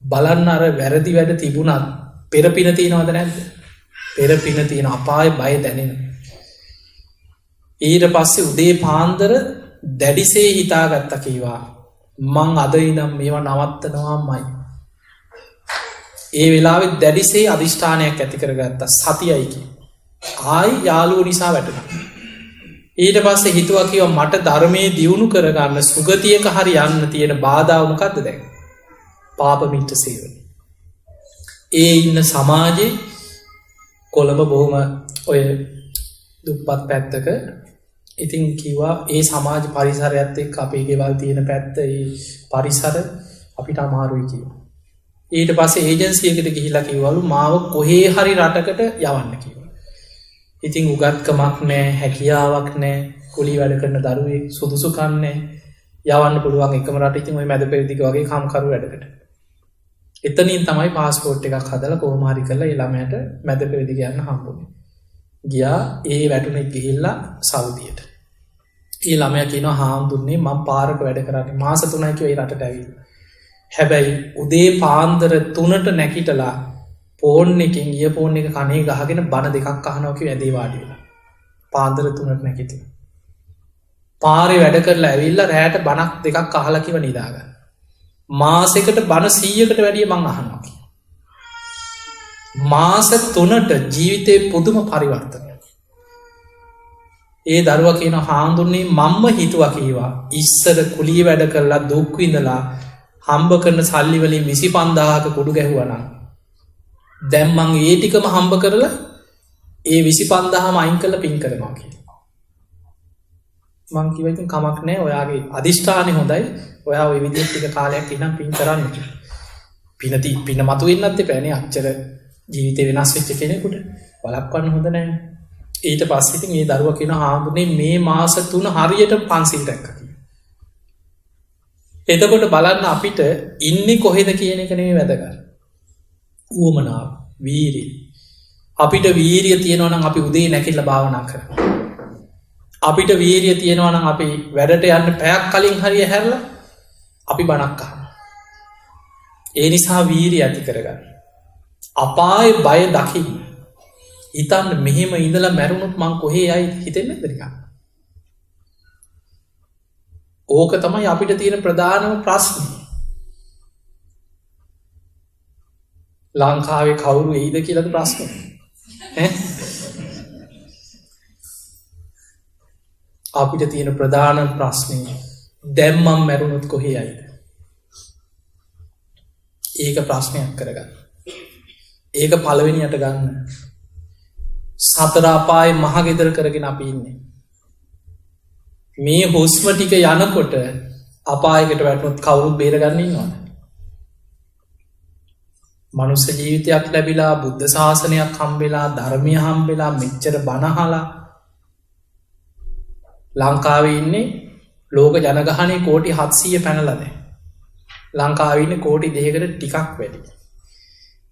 බලන්න අර වැරදි වැඩ තිබුණත් පෙර පින තියනවද නැද්ද? පෙර පින තියෙන අපායි බය දැනෙන. ඊට පස්සේ උදේ පාන්දර දැඩිසේ හිතාගත්තා කීවා මං අද ඉඳන් මේවා නවත්තනවාමයි. ඒ වෙලාවේ දැඩිසේ අධිෂ්ඨානයක් ඇති කරගත්තා සතියයි කිය. ආයි යාළුවෝ නිසා වැටුණා. ඊට පස්සේ හිතුවා කිව්වා මට ධර්මයේ දියුණු කරගන්න සුගතියක හරි යන්න තියෙන බාධා මොකද්ද දැන්? පාප මිත්‍ර සේවනය. ඒ ඉන්න සමාජේ කොළඹ බොහොම ඔය දුප්පත් පැත්තක ඉතින් කිව්වා ඒ සමාජ පරිසරයත් එක්ක අපේ ගෙවල් තියෙන පැත්ත ඒ පරිසර අපිට අමාරුයි කිව්වා. ඊට පස්සේ ඒජන්සියකට ගිහිල්ලා කිව්වලු මාව කොහේ හරි රටකට යවන්න කිව්වා. ඉතින් උගත්කමක් නැහැ, හැකියාවක් නැහැ, කුලී වැඩ කරන දරුවෙක් සුදුසුකම් නැහැ. යවන්න පුළුවන් එකම රට ඉතින් ওই මැද පෙරදිග වගේ කම්කරු වැඩකට. එතනින් තමයි පාස්පෝර්ට් එකක් හදලා කොහොම හරි කරලා ඒ ළමයාට මැද පෙරදිග යන්න හම්බුනේ. ගියා ඒ වැටුනේ ගිහිල්ලා සෞදියට. ඒ ළමයා කියනවා හාමුදුරනේ මම පාරක වැඩ කරන්නේ මාස 3යි කිව්වා ඒ රටට ඇවිල්ලා. හැබැයි උදේ පාන්දර 3ට නැගිටලා ෆෝන් එකෙන් ඉයර්ෆෝන් එක කනේ ගහගෙන බණ දෙකක් අහනවා කිව්ව ඇදේ වාඩි වෙලා. පාන්දර 3ට නැගිටලා. පාරේ වැඩ කරලා ඇවිල්ලා රැයට බණක් දෙකක් අහලා කිව්ව නිදාගන්න. මාසෙකට බණ 100කට වැඩිය මං අහනවා කිව්වා. මාස 3ට ජීවිතේ පුදුම පරිවර්තනයක්. ඒ දරුවා කියන හාමුදුරනේ මම්ම හිතුවා කීවා ඉස්සර කුලී වැඩ කරලා දුක් විඳලා හම්බ කරන සල්ලි වලින් 25000ක කුඩු ගැහුවා නම් දැන් මං ඒ ටිකම හම්බ කරලා ඒ 25000ම අයින් කරලා පින් කරනවා කියලා. මං කිව්වා ඉතින් කමක් නැහැ ඔයාගේ අදිෂ්ඨානෙ හොඳයි. ඔයා ওই විදිහට ටික කාලයක් ඉඳන් පින් කරන්න කියලා. පින මතුවෙන්නත් එපානේ අච්චර ජීවිතේ වෙනස් වෙච්ච කෙනෙකුට වළක්වන්න හොඳ නැහැ. ඊට පස්සේ ඉතින් මේ දරුවා කියනවා හාමුදුරනේ මේ මාස 3 හරියට පන්සිල් රැක්කා කියලා. එතකොට බලන්න අපිට ඉන්නේ කොහෙද කියන එක නෙමෙයි වැදගත්. උවමනාව, වීරිය. අපිට වීරිය තියෙනවා නම් අපි උදේ නැගිටලා භාවනා කරනවා. අපිට වීරිය තියෙනවා නම් අපි වැඩට යන්න පැයක් කලින් හරිය හැරලා අපි බණක් අහනවා. ඒ නිසා වීරිය ඇති කරගන්න. අපායේ බය දකින්න. හිතන්න මෙහෙම ඉඳලා මැරුණොත් මං කොහේ යයි හිතෙන්නේ නැද්ද නිකන්? ඕක තමයි අපිට තියෙන ප්‍රධානම ප්‍රශ්නේ. ලංකාවේ කවුරු එයිද කියලාද ප්‍රශ්නේ? අපිට තියෙන ප්‍රධාන ප්‍රශ්නේ දැන් මම මැරුණොත් කොහේ යයිද? ඒක ප්‍රශ්නයක් කරගන්න. ඒක පළවෙනියට ගන්න. සතර අපායේ මහ ගෙදර කරගෙන අපි ඉන්නේ. මේ හුස්ම ටික යනකොට අපායකට වැටුනොත් කවුරුත් බේරගන්න ඉන්නවද? මනුස්ස ජීවිතයක් ලැබිලා බුද්ධ ශාසනයක් හම්බෙලා ධර්මය හම්බෙලා මෙච්චර බණ අහලා ලංකාවේ ඉන්නේ ලෝක ජනගහනය කෝටි 700 පැනලා දැන්. ලංකාවේ ඉන්නේ කෝටි 2කට ටිකක් වැඩි.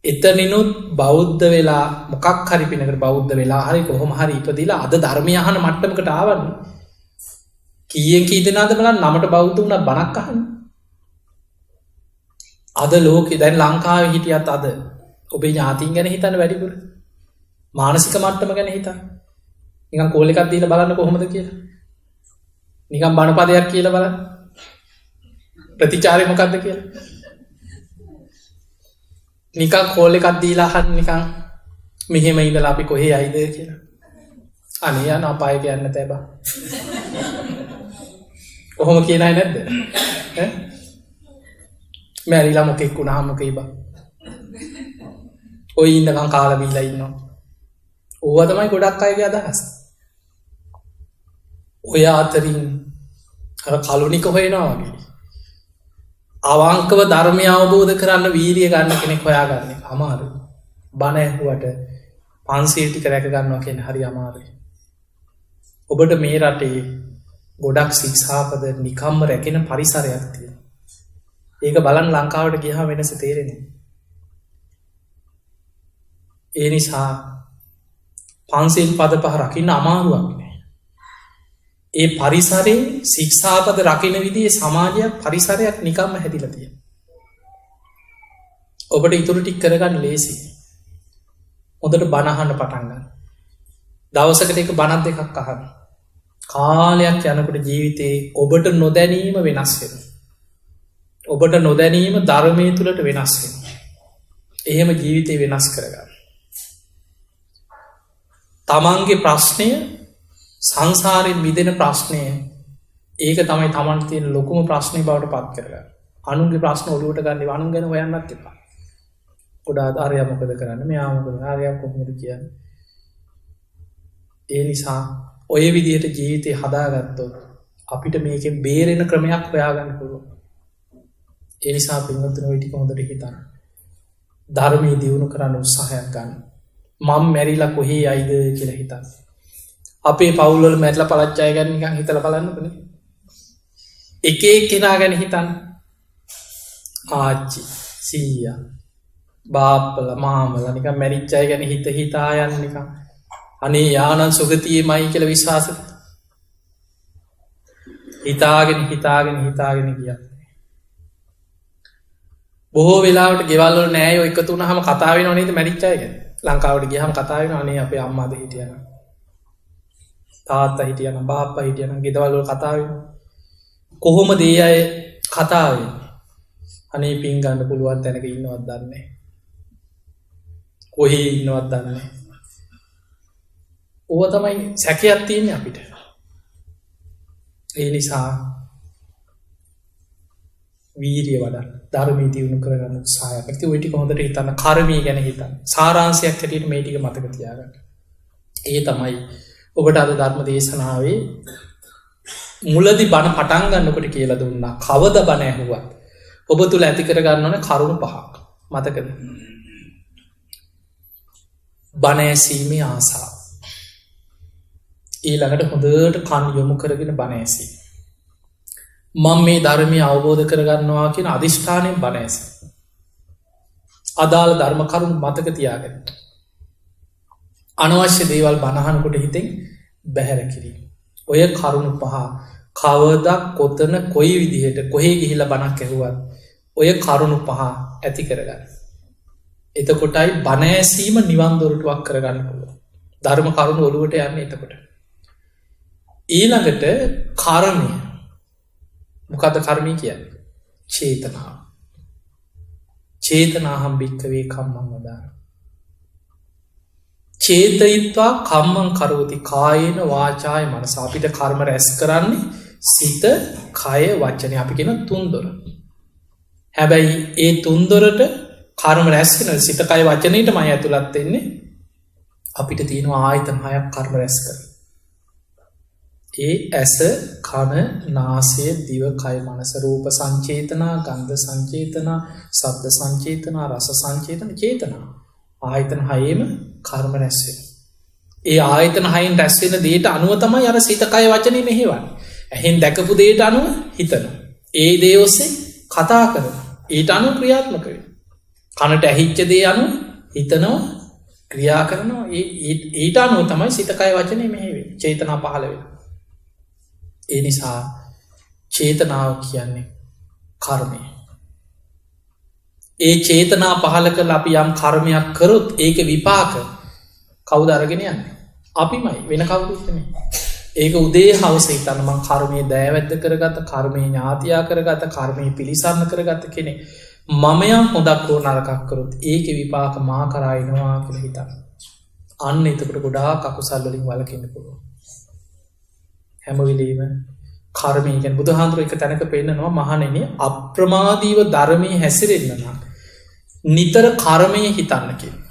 එතනිනුත් බෞද්ධ වෙලා මොකක් හරි පිනකට බෞද්ධ වෙලා හරි කොහොම හරි ඉපදිලා අද ධර්මය අහන මට්ටමකට ආවන්නේ. කීයෙන් කී දෙනාද බලන්න නමට බෞද්ධ වුණා බණක් අහන්නේ. අද ලෝකේ දැන් ලංකාවේ හිටියත් අද ඔබේ ඥාතීන් ගැන හිතන්න වැඩිපුර. මානසික මට්ටම ගැන හිතන්න. නිකන් කෝල් එකක් දීලා බලන්න කොහොමද කියලා. නිකන් බණපදයක් කියලා බලන්න. ප්‍රතිචාරය මොකක්ද කියලා. නිකන් කෝල් එකක් දීලා අහන්න නිකන් මෙහෙම ඉඳලා අපි කොහේ යයිද කියලා. අනේ යන අපායට යන්න නැතේ බා. කොහොම කියන අය නැද්ද? ඈ? මැරිලා මොකෙක් වුණාම මොකේ බා. ඔය ඉන්නකම් කාලා බීලා ඉන්නවා. ඕවා තමයි ගොඩක් අයගේ අදහස. ඔය අතරින් අර කලුනික හොයනවා වගේ. අවංකව ධර්මය අවබෝධ කරන්න වීරිය ගන්න කෙනෙක් හොයාගන්න අමාරුයි. බණ ඇහුවට පන්සිල් ටික රැක ගන්නවා කියන හරි අමාරුයි. ඔබට මේ රටේ ගොඩක් ශික්ෂාපද නිකම්ම රැකෙන පරිසරයක් තියෙනවා. ඒක බලන්න ලංකාවට ගියහම වෙනස තේරෙන්නේ. ඒ නිසා පන්සිල් පද පහ රකින්න අමාරුවක් නෑ. ඒ පරිසරේ ශික්ෂාපද රකින්න විදිහේ සමාජයක් පරිසරයක් නිකම්ම හැදිලා තියෙනවා. ඔබට ඉතුරු ටික කරගන්න ලේසියි. හොඳට බණ අහන්න පටන් ගන්න. දවසකට එක බණක් දෙකක් අහන්න. කාලයක් යනකොට ජීවිතේ ඔබට නොදැනීම වෙනස් වෙනවා. ඔබට නොදැනීම ධර්මයේ තුලට වෙනස් වෙනවා. එහෙම ජීවිතේ වෙනස් කරගන්න. තමන්ගේ ප්‍රශ්නය සංසාරයෙන් මිදෙන ප්‍රශ්නය ඒක තමයි තමන්ට තියෙන ලොකුම ප්‍රශ්නේ බවට පත් කරගන්න. අනුන්ගේ ප්‍රශ්න ඔලුවට ගන්න අනුන් ගැන හොයන්නත් එපා. ගොඩාක් ආර්යයා මොකද කරන්නේ? මෙයා මොකද? ආර්යයා කොහොමද කියන්නේ? ඒ නිසා ඔය විදිහට ජීවිතේ හදාගත්තොත් අපිට මේකෙන් බේරෙන ක්‍රමයක් හොයාගන්න පුළුවන්. ඒ නිසා පින්වත්නි ඔය ටික හොඳට හිතන්න. ධර්මයේ දියුණු කරන්න උත්සාහයක් ගන්න. මම මැරිලා කොහේ යයිද කියලා හිතන්න. අපේ පවුල් වල මැරිලා පළච්චය ගැන නිකන් හිතලා බලන්නකනේ. එක එක්කෙනා ගැන හිතන්න. ආච්චි, සීයා, බාප්පලා, මාමලා නිකන් මැරිච්ච අය ගැන හිතා යන්න නිකන්. අනේ යානන් සුගතියේමයි කියලා විශ්වාස හිතාගෙන ගියා. බොහෝ වෙලාවට ගෙවල් වල නෑයෝ එකතු වුණාම කතා වෙනව නේද මැරිච්ච අය ගැන. ලංකාවට ගියාම කතා වෙනවා අනේ අපේ අම්මාද හිටියනම්. තාත්තා හිටියනම්, බාප්පා හිටියනම් ගෙදවල් වල කතා වෙනවා. කොහොමද ඒ අය කතා වෙන්නේ? අනේ පින් ගන්න පුළුවන් තැනක ඉන්නවත් දන්නේ නැහැ. කොහේ ඉන්නවත් දන්නේ නැහැ. ඕව තමයි සැකයක් තියෙන්නේ අපිට. ඒ නිසා වීරිය වඩන්න, ධර්මයේ දියුණු කරගන්න උත්සාහය කරන්න. ඔය ටික හොඳට හිතන්න, කර්මය ගැන හිතන්න. සාරාංශයක් හැටියට මේ ටික මතක තියාගන්න. ඒ තමයි ඔබට අද ධර්ම දේශනාවේ මුලදී බණ පටන් ගන්නකොට කියලා දුන්නා. කවද බණ ඇහුවත් ඔබ තුල ඇති කරගන්න ඕනේ කරුණු පහක්. මතකද? බණ ඇසීමේ ආසාව. ඊළඟට හොඳට කන් යොමු කරගෙන බණ ඇසීම. මම මේ ධර්මය අවබෝධ කරගන්නවා කියන අදිෂ්ඨානයෙන් බණ ඇසීම. අදාළ ධර්ම කරුණු මතක තියාගන්න. අනවශ්‍ය දේවල් බණ අහනකොට හිතෙන් බැහැර කිරීම. ඔය කරුණු පහ කවදා කොතන කොයි විදිහට කොහේ ගිහිල්ලා බණක් ඇහුවත් ඔය කරුණු පහ ඇති කරගන්න. එතකොටයි බණ ඇසීම නිවන් දොරටුවක් කරගන්න පුළුවන්. ධර්ම කරුණු ඔළුවට යන්නේ එතකොට. ඊළඟට කර්මය. මොකද්ද කර්මය කියන්නේ? චේතනාව. චේතනාහම් භික්ඛවේ කම්මං වදාන. චේතයිත්වා කම්මං කරෝති කායේන වාචාය මනස. අපිට කර්ම රැස් කරන්නේ සිත, කය, වචනය. අපි කියන තුන්දොර. හැබැයි ඒ තුන්දොරට කර්ම රැස් වෙන සිත, කය, වචනයටම ඇතුළත් වෙන්නේ අපිට තියෙනවා ආයතන 6ක් කර්ම රැස් කරන. ඒ ඇස, කන, නාසය, දිව, කය, මනස. රූප සංචේතනා, ගන්ධ සංචේතනා, ශබ්ද සංචේතනා, රස සංචේතන, චේතනා. ආයතන 6ෙම කර්ම රැස් වෙනවා. ඒ ආයතන 6න් රැස් වෙන දේට අනුව තමයි අර සිත, කය, වචනේ මෙහෙවන්නේ. ඇහෙන් දැකපු දේට අනුව හිතනවා. ඒ දේ ඔස්සේ කතා කරනවා. ඊට අනුව ක්‍රියාත්මක වෙනවා. කනට ඇහිච්ච දේ අනුව හිතනවා, ක්‍රියා කරනවා. ඊට අනුව තමයි සිත, කය, වචනේ මෙහෙවෙන්නේ. චේතනා පහළ වෙනවා. ඒ නිසා චේතනාව කියන්නේ කර්මය. ඒ චේතනා පහළ කරලා අපි යම් කර්මයක් කරොත් ඒක විපාක කවුද අරගෙන යන්නේ? අපිමයි, වෙන කවුරුත් නෙමෙයි. ඒක උදේ හවස හිතන්න මං කර්මයේ දෑවැද්ද කරගත්ත, කර්මයේ ඥාතියා කරගත්ත, කර්මයේ පිළිසරණ කරගත්ත කෙනෙක්. මම යම් හොඳක් හෝ නරකක් කරොත් ඒකේ විපාක මා කරා එනවා කියලා හිතන්න. අන්න එතකොට ගොඩාක් අකුසල් වලින් වළකින්න පුළුවන්. හැම වෙලෙම කර්මය කියන්නේ බුදුහාඳුර එක තැනක පෙන්නනවා මහණෙනි අප්‍රමාදීව ධර්මයේ හැසිරෙන්න නම් නිතර කර්මයේ හිතන්න කියලා.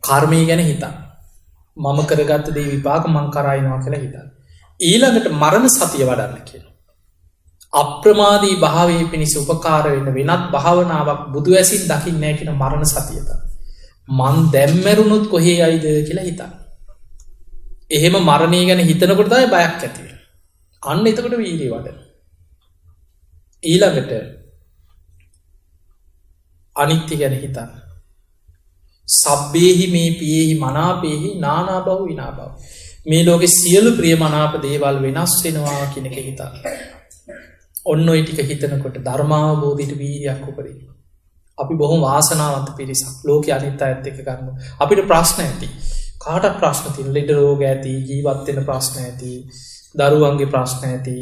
කර්මය ගැන හිතන්න. මම කරගත්ත දේ විපාක මං කරා එනවා කියලා හිතන්න. ඊළඟට මරණ සතිය වඩන්න කියනවා. අප්‍රමාදී භාවයේ පිණිස උපකාර වෙන වෙනත් භාවනාවක් බුදු ඇසින් දකින්න නැහැ කියන මරණ සතියත. මං දැම්මැරුණොත් කොහේ යයිද කියලා හිතන්න. එහෙම මරණය ගැන හිතනකොට තමයි බයක් ඇති වෙන්නේ. අන්න එතකොට වීර්යය වඩන. ඊළඟට අනිත්‍ය ගැන හිතන්න. සබ්බේහි මේ පියෙහි මනාපේහි නානා බහු විනා බව. මේ ලෝකෙ සියලු ප්‍රිය මනාප දේවල් වෙනස් වෙනවා කියන එක හිතන්න. ඔන්න ඔය ටික හිතනකොට ධර්මාවබෝධයට වීර්යයක් උපදින. අපි බොහොම වාසනාවන්ත පිරිසක්. ලෝකෙ අනිත් අයත් එක්ක ගන්න. අපිට ප්‍රශ්න ඇති. කාටත් ප්‍රශ්න තියෙන. ලෙඩ රෝග ඇති, ජීවත් වෙන ප්‍රශ්න ඇති, දරුවන්ගේ ප්‍රශ්න ඇති.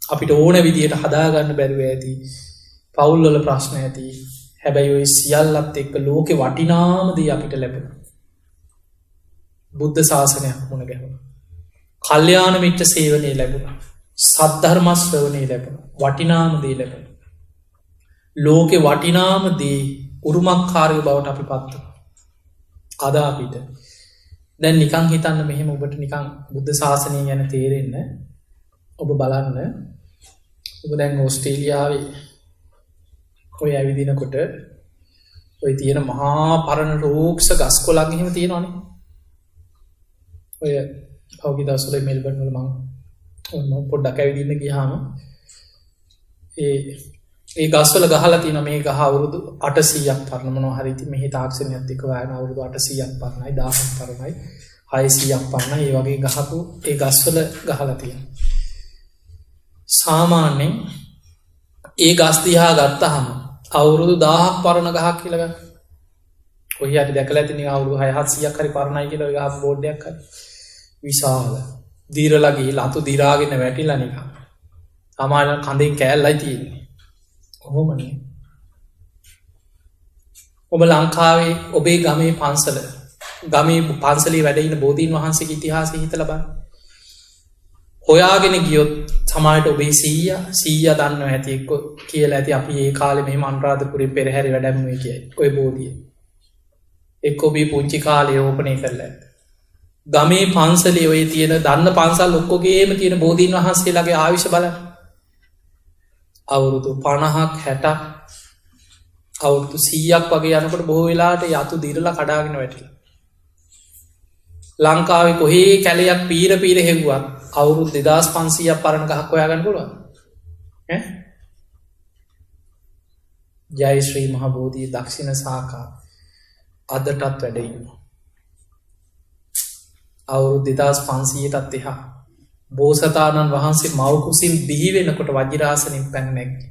අපිට ඕන විදියට හදාගන්න බැරුව ඇති. පවුල් වල ප්‍රශ්න ඇති. හැබැයි ඔය සියල්ලත් එක්ක ලෝකෙ වටිනාම දේ අපිට ලැබුණා. බුද්ධ ශාසනයක් මුණ ගැහුණා. කල්යාණ මිත්‍ර සේවනයේ ලැබුණා. සද්ධර්ම ශ්‍රවණයේ ලැබුණා. වටිනාම දේ ලැබුණා. ලෝකෙ වටිනාම දේ උරුමකාරය බවට අපි පත් වුණා. අද අපිට දැන් නිකන් හිතන්න මෙහෙම ඔබට නිකන් බුද්ධ ශාසනය ගැන තේරෙන්න ඔබ බලන්න. ඔබ දැන් ඕස්ට්‍රේලියාවේ ඔය ඇවිදිනකොට ඔය තියෙන මහා පරණ රෝක්ෂ ගස් කොළන් එහෙම තියෙනවනේ. ඔය පහුගිය දවස්වල මෙල්බර්න් වල මම පොඩ්ඩක් ඇවිදින්න ගියාම ඒ ගස්වල ගහලා තියෙනවා මේ ගහ අවුරුදු 800ක් පරණ මොනවා හරි ඉතින් මෙහි තාක්ෂණයත් එක්ක වයන අවුරුදු 800ක් පරණයි 1000ක් පරණයි 600ක් පරණයි ඒ වගේ ගහපු ඒ ගස්වල ගහලා තියෙනවා. සාමාන්‍යයෙන් ඒ ගස් දිහා ගත්තාම අවුරුදු 1000ක් පරණ ගහක් කියලා ගන්න. කොහේ හරි දැකලා ඇතිනේ අවුරුදු 600ක් හරි පරණයි කියලා ඔය ගහ බෝඩ් එකක් හරි. විශාල දීරලා ගිහලා අතු දිරාගෙන වැටිලා නිකන්. සමහර කඳෙන් කෑල්ලයි තියෙන්නේ. කොහොමනේ? ඔබ ලංකාවේ ඔබේ ගමේ පන්සලේ වැඩ ඉන්න බෝධීන් වහන්සේගේ ඉතිහාසය හිතලා බලන්න. හොයාගෙන ගියොත් සමහරට ඔබේ සීයා දන්නව ඇති එක්ක කියලා ඇති අපි ඒ කාලේ මෙහෙම අනුරාධපුරේ පෙරහැරි වැඩමුවේ කියයි. ඔය බෝධිය. එක්ක ඔබේ පුංචි කාලේ ඕපනය කරලා ඇත්ත. ගමේ පන්සලේ ඔය තියෙන දන්න පන්සල් ඔක්කොගේම තියෙන බෝධීන් වහන්සේලාගේ ආයුෂ බලන්න. අවුරුදු 50ක් 60ක් අවුරුදු 100ක් වගේ යනකොට බොහෝ වෙලාවට යතු දිරලා කඩාගෙන වැටිලා. ලංකාවේ කොහේ කැලයක් පීර හෙව්වත් අවුරුදු 2500ක් පරණ ගහක් හොයාගන්න පුළුවන්. ජය ශ්‍රී මහ බෝධිය දක්ෂිණ ශාඛා අදටත් වැඩ ඉන්නවා. අවුරුදු 2500ටත් එහා බෝසතාණන් වහන්සේ මව් කුසින් බිහි වෙනකොට වජිරාසනින් පැන නැග්ගේ.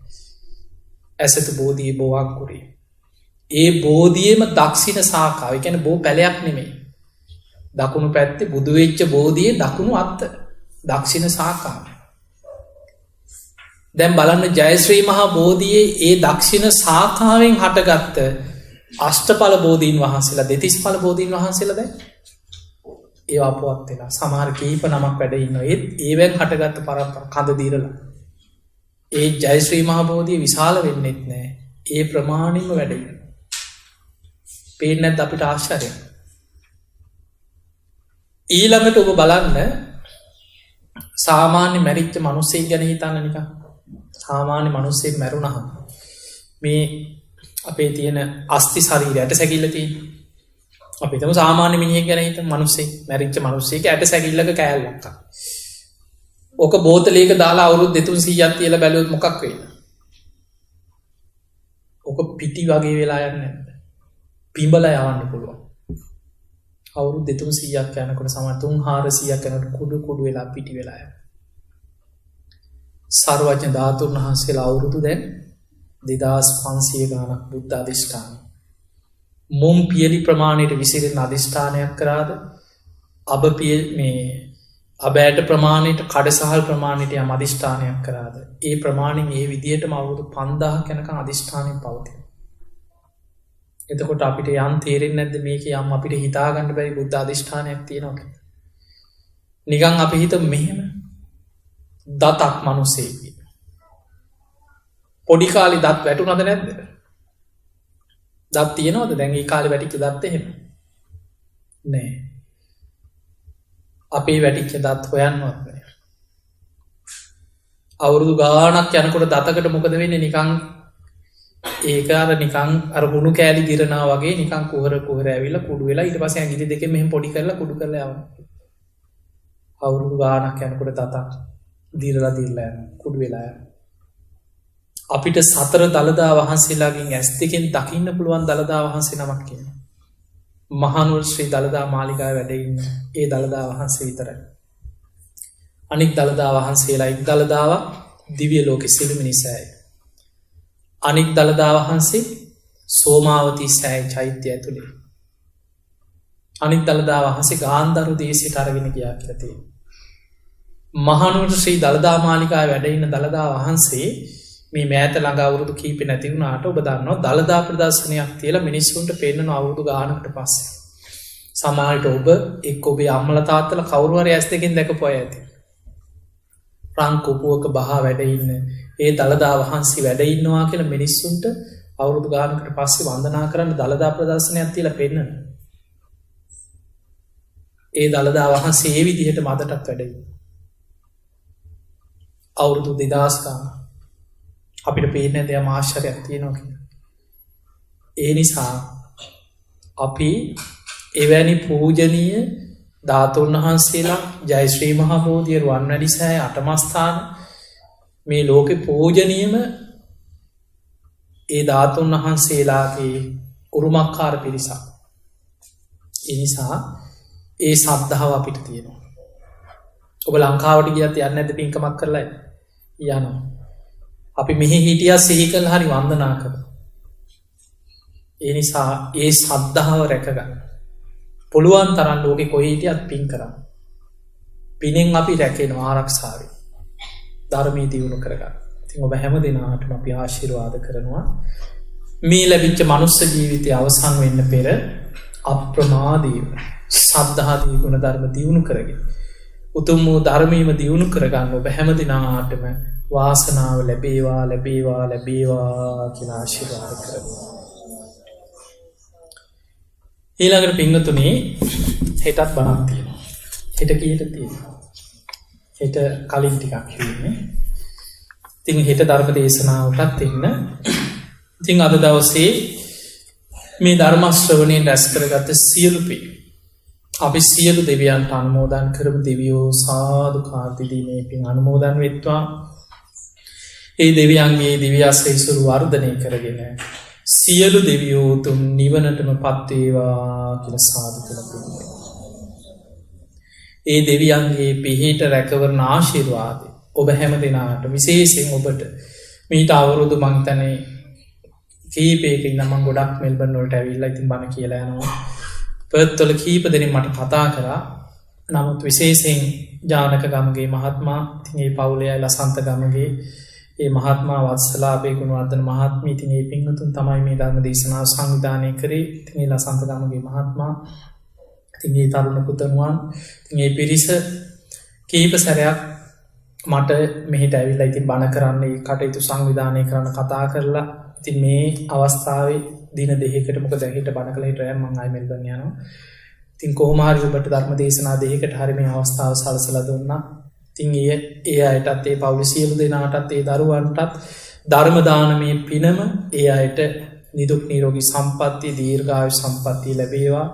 ඇසතු බෝධියේ බෝ අංකුරේ. ඒ බෝධියේම දක්ෂිණ ශාඛාව. ඒ කියන්නේ බෝ පැලයක් නෙමෙයි. දකුණු පැත්තේ බුදු වෙච්ච බෝධියේ දකුණු අත්ත දක්ෂිණ ශාඛාව. දැන් බලන්න ජයශ්‍රී මහා බෝධියේ ඒ දක්ෂිණ ශාඛාවෙන් හටගත්ත අෂ්ටඵල බෝධීන් වහන්සේලා දෙතිස්ඵල බෝධීන් වහන්සේලා දැන් ඒ අපවත් වෙලා සමහර කීප නමක් වැඩ ඉන්නවා. ඒවෙන් හටගත්ත පරම්පර කඳ දීරලා ඒ ජයශ්‍රී මහා බෝධිය විශාල වෙන්නෙත් නෑ. ඒ ප්‍රමාණයෙන්ම වැඩ ඉන්නවා. පේන්නේ නැද්ද අපිට ආශ්චර්යයක්? ඊළඟට ඔබ බලන්න සාමාන්‍ය මැරිච්ච මිනිස්සෙක් ගැන හිතන්න නිකන්. සාමාන්‍ය මිනිස්සෙක් මැරුණහම මේ අපේ තියෙන අස්ථි ශරීරයට සැකිල්ල තියෙන. අපි හිතමු සාමාන්‍ය මිනිහෙක් ගැන හිතමු මිනිස්සෙක් මැරිච්ච මිනිස්සෙක් ඇට සැකිල්ලක කෑල්ලක්. ඕක බෝතලයක දාලා අවුරුදු 200ක් තියලා බැලුවොත් මොකක් වෙයිද? ඕක පිටි වගේ වෙලා යන්නේ නැද්ද? පිඹලා යවන්න පුළුවන්. අවුරුදු 200ක් යනකොට සමහර 300-400ක් යනකොට කුඩු වෙලා පිටි වෙලා යනවා. සර්වඥ ධාතුන් වහන්සේලා අවුරුදු දැන් 2500 ගානක් බුද්ධ අධිෂ්ඨාන. මොම් පියලි ප්‍රමාණයට විසිරෙන අධිෂ්ඨානයක් කරාද? අබෑට ප්‍රමාණයට කඩසහල් ප්‍රමාණයට යම් අධිෂ්ඨානයක් කරාද? ඒ ප්‍රමාණයෙන් ඒ විදිහටම අවුරුදු 5000ක් යනකම් අධිෂ්ඨානයෙන් පවතින. එතකොට අපිට යම් තේරෙන්නේ නැද්ද මේක යම් අපිට හිතා ගන්න බැරි බුද්ධ අධිෂ්ඨානයක් තියෙනවා කියලා? නිකන් අපි හිතමු මෙහෙම දතක් මිනිසෙක්. පොඩි කාලේ දත් වැටුණාද නැද්ද? දත් තියෙනවද? දැන් ඒ කාලේ වැටිච්ච දත් එහෙම නෑ. අපේ වැටිච්ච දත් හොයන්නවත් නෑ. අවුරුදු ගානක් යනකොට දතකට මොකද වෙන්නේ නිකං ඒක අර නිකං අර හුණු කෑලි ගිරනා වගේ නිකං කුහර ඇවිල්ලා කුඩු වෙලා ඊට පස්සේ ඇඟිලි දෙකෙන් මෙහෙම පොඩි කරලා කුඩු කරලා යවනවා. අවුරුදු ගානක් යනකොට දතක් දිරලා යනවා කුඩු වෙලා යනවා. අපිට සතර දළදා වහන්සේලාගෙන් ඇස් දෙකෙන් දකින්න පුළුවන් දළදා වහන්සේ නමක් කියනවා. මහනුවර ශ්‍රී දළදා මාලිගාවේ වැඩ ඉන්න ඒ දළදා වහන්සේ විතරයි. අනික් දළදා වහන්සේලා එක් දළදාවක් දිව්‍ය ලෝකෙ සිළුමිණි සෑය. අනික් දළදා වහන්සේ සෝමාවතී සෑය චෛත්‍ය ඇතුළේ. අනික් දළදා වහන්සේ ගාන්ධාරු දේශයට අරගෙන ගියා කියලා තියෙනවා. මහනුවර ශ්‍රී දළදා මාලිගාවේ වැඩ ඉන්න දළදා වහන්සේ මේ මෑත ළඟ අවුරුදු කීපෙ නැති වුණාට ඔබ දන්නවා දළදා ප්‍රදර්ශනයක් තියලා මිනිස්සුන්ට පෙන්නන අවුරුදු ගානකට පස්සේ. සමහරට ඔබ එක් ඔබේ අම්මලා තාත්තලා කවුරු හරි ඇස් දෙකෙන් දැකපු අය ඇති. රන් කොපුවක බහා වැඩ ඉන්න ඒ දළදා වහන්සේ වැඩ ඉන්නවා කියලා මිනිස්සුන්ට අවුරුදු ගානකට පස්සේ වන්දනා කරන්න දළදා ප්‍රදර්ශනයක් තියලා පෙන්නන. ඒ දළදා වහන්සේ ඒ විදිහට මදටත් වැඩ ඉන්න. අවුරුදු 2000 ගාන අපිට පේන්නේ දෙයක් ආශ්චර්යයක් තියෙනවා කියලා. ඒ නිසා අපි එවැනි පූජනීය ධාතුන් වහන්සේලා ජය ශ්‍රී මහා බෝධිය රුවන්වැලි සෑය අටමස්ථාන මේ ලෝකේ පූජනීයම ඒ ධාතුන් වහන්සේලාගේ උරුමකාර පිරිසක්. ඒ නිසා ඒ ශ්‍රද්ධාව අපිට තියෙනවා. ඔබ ලංකාවට ගියත් යන්නේ නැද්ද පින්කමක් කරලා යනවා. අපි මෙහි හිටියා සිහි කළා හරි වන්දනා කරනවා. ඒ නිසා ඒ ශ්‍රද්ධාව රැකගන්න. පුළුවන් තරම් ලෝකෙ කොහේ හිටියත් පින් කරන්න. පිනෙන් අපි රැකෙනවා ආරක්ෂාවේ. ධර්මයේ දියුණු කරගන්න. ඉතින් ඔබ හැම දිනාටම අපි ආශිර්වාද කරනවා. මේ ලැබිච්ච මනුස්ස ජීවිතය අවසන් වෙන්න පෙර අප්‍රමාදීව සද්ධාදී ගුණ ධර්ම දියුණු කරගෙන උතුම් වූ ධර්මයේම දියුණු කරගන්න ඔබ හැම දිනාටම වාසනාව ලැබේවා ලැබේවා ලැබේවා කියලා ආශිර්වාද කරනවා. ඊළඟට පින්වතුනි හෙටත් බණක් තියෙනවා. හෙට කීයට තියෙනවා? හෙට කලින් ටිකක් කියන්නේ. ඉතින් හෙට ධර්ම දේශනාවටත් එන්න. ඉතින් අද දවසේ මේ ධර්ම ශ්‍රවණයෙන් රැස් කරගත්ත සියලු පින් අපි සියලු දෙවියන්ට අනුමෝදන් කරමු. දෙවියෝ සාදු කාර්තිදී මේ පින් අනුමෝදන් වෙත්වා. ඒ දෙවියන්ගේ දිව්‍ය ආශිර්වාද වර්ධනය කරගෙන සියලු දෙවියෝ උතුම් නිවනටම පත්වේවා කියලා සාදු කියලා පිළිගන්නවා. ඒ දෙවියන්ගේ පිහිට රැකවරණ ආශිර්වාදය ඔබ හැම දිනාට විශේෂයෙන් ඔබට මීට අවුරුදු මං හිතන්නේ කීපයක ඉඳන් මම ගොඩක් මෙල්බන් වලට ඇවිල්ලා ඉතින් බණ කියලා යනවා. පර්ත් වල කීප දෙනෙක් මට කතා කරා. නමුත් විශේෂයෙන් ජානක ගමගේ මහත්මයා ඉතින් ඒ පවුලේ ලසන්ත ගමගේ ඒ මහත්මා වත්සලාභේ ගුණවර්ධන මහත්මිය ඉතින් ඒ පින්වතුන් තමයි මේ ධර්ම දේශනාව සංවිධානය කරේ. ඉතින් ඒ ලසන්ත ගමගේ මහත්මයා ඉතින් ඒ තරුණ පුතණුවන් ඉතින් ඒ පිරිස කීප සැරයක් මට මෙහෙට ඇවිල්ලා ඉතින් බණ කරන්න ඒ කටයුතු සංවිධානය කරන්න කතා කරලා ඉතින් මේ අවස්ථාවේ දින දෙකකට මොකද හෙට බණ කළ හිට මම ආයි මෙල්බන් යනවා. ඉතින් කොහොම හරි ඔබට ධර්ම දේශනා දෙකකට හරි මේ අවස්ථාව සලසලා දුන්නා. ඉතින් ඒ අයටත් ඒ පවුලේ සියලු දෙනාටත් ඒ දරුවන්ටත් ධර්ම දානමේ පිනම ඒ අයට නිදුක් නිරෝගී සම්පන්නිය දීර්ඝායු සම්පන්නිය ලැබේවා.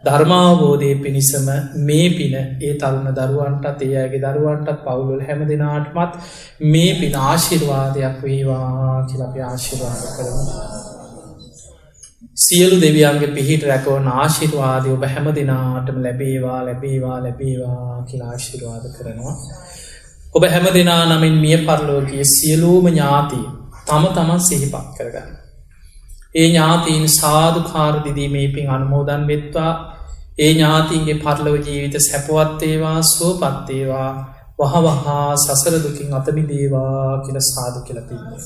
ධර්මාවබෝධයේ පිණිසම මේ පින ඒ තරුණ දරුවන්ටත් ඒ අයගේ දරුවන්ටත් පවුල් වල හැම දිනාටමත් මේ පින ආශිර්වාදයක් වේවා කියලා අපි ආශිර්වාද කරමු. සියලු දෙවියන්ගේ පිහිට රැකවන ආශිර්වාදය ඔබ හැම දිනාටම ලැබේවා ලැබේවා ලැබේවා කියලා ආශිර්වාද කරනවා. ඔබ හැම දිනා නමින් මිය පරලෝකීය සියලුම ඥාති තම තමන් සිහිපත් කරගන්න. ඒ ඥාතීන් සාදුකාර දිදී මේ පින් අනුමෝදන් වෙත්වා. ඒ ඥාතීන්ගේ පරලොව ජීවිත සැපවත් වේවා සුවපත් වේවා වහවහා සසර දුකින් අත මිදේවා කියලා සාදු කියලා පිළිගන්නවා.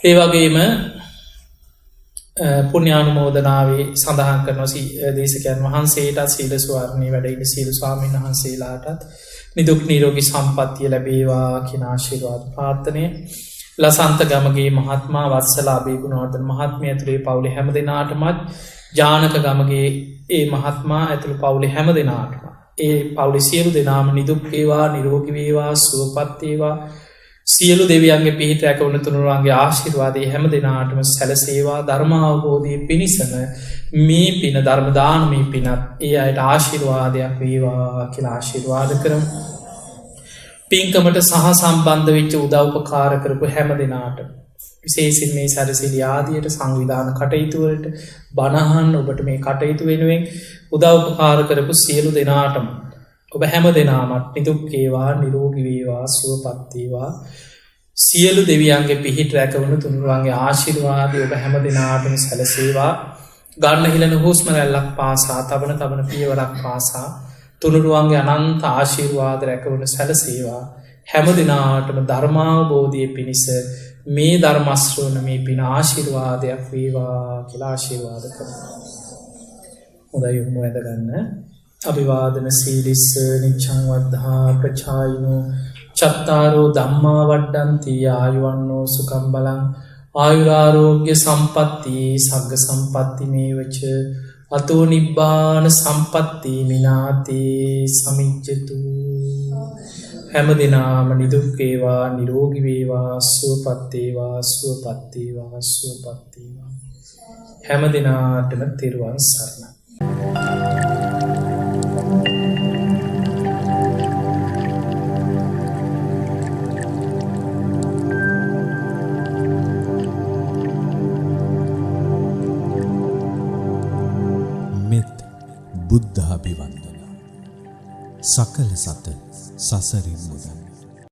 ඒ වගේම පුණ්‍යානුමෝදනාවේ සඳහන් කරන දේශකයන් වහන්සේටත් සීල ස්වර්ණේ වැඩ ඉන්න සීල ස්වාමීන් වහන්සේලාටත් නිදුක් නිරෝගී සම්පන්නිය ලැබේවා කියන ආශිර්වාද ප්‍රාර්ථනය. ලසන්ත ගමගේ මහත්මයා වත්සලාභේ ගුණවර්ධන මහත්මිය ඇතුළේ පවුලේ හැම දෙනාටමත් ජානක ගමගේ ඒ මහත්මයා ඇතුළු පවුලේ හැම දෙනාටම ඒ පවුලේ සියලු දෙනාම නිදුක් වේවා නිරෝගී වේවා සුවපත් වේවා සියලු දෙවියන්ගේ පිහිට රැකවුණු තුනුරුවන්ගේ ආශිර්වාදය හැම දෙනාටම සැලසේවා ධර්මාවබෝධය පිණිසම මේ පින ධර්ම දානමේ පිනත් ඒ අයට ආශිර්වාදයක් වේවා කියලා ආශිර්වාද කරමු. පින්කමට සහ සම්බන්ධ වෙච්ච උදව්පකාර කරපු හැම දෙනාට විශේෂයෙන් මේ සැරසිලි ආදියට සංවිධාන කටයුතුවලට බණහන් ඔබට මේ කටයුතු වෙනුවෙන් උදව්පකාර කරපු සියලු දෙනාටම ඔබ හැම දෙනාමත් නිදුක් වේවා නිරෝගී වේවා සුවපත් වේවා සියලු දෙවියන්ගේ පිහිට රැකවුණු තුනුරුවන්ගේ ආශිර්වාදය ඔබ හැම දෙනාටම සැලසේවා. ගන්න හිලන හුස්ම රැල්ලක් පාසා තබන පියවරක් පාසා තුනුරුවන්ගේ අනන්ත ආශිර්වාද රැකවුණු සැලසේවා. හැම දෙනාටම ධර්මාවබෝධය පිණිස මේ ධර්මශ්‍රවණ මේ පින ආශිර්වාදයක් වේවා කියලා ආශිර්වාද කරනවා. හොඳයි යොමු වැදගන්න. අභිවාදන සීලිස්ස නිච්ඡං වද්ධා ප්‍රචායිනෝ චත්තාරෝ ධම්මා වඩ්ඩන්ති ආයුවන්නෝ සුඛං බලං ආයුරාරෝග්‍ය සම්පatti සග්ග සම්පatti මේවච අතෝ නිබ්බාන සම්පatti මිනාතේ සමිජ්ජතු. හැම දිනාම නිදුක් වේවා නිරෝගී වේවා සුවපත් වේවා සුවපත් වේවා සුවපත් වේවා. හැම දිනාටම තෙරුවන් සරණයි. බුද්ධාභිවන්දන සකල සත සසරින් මුදන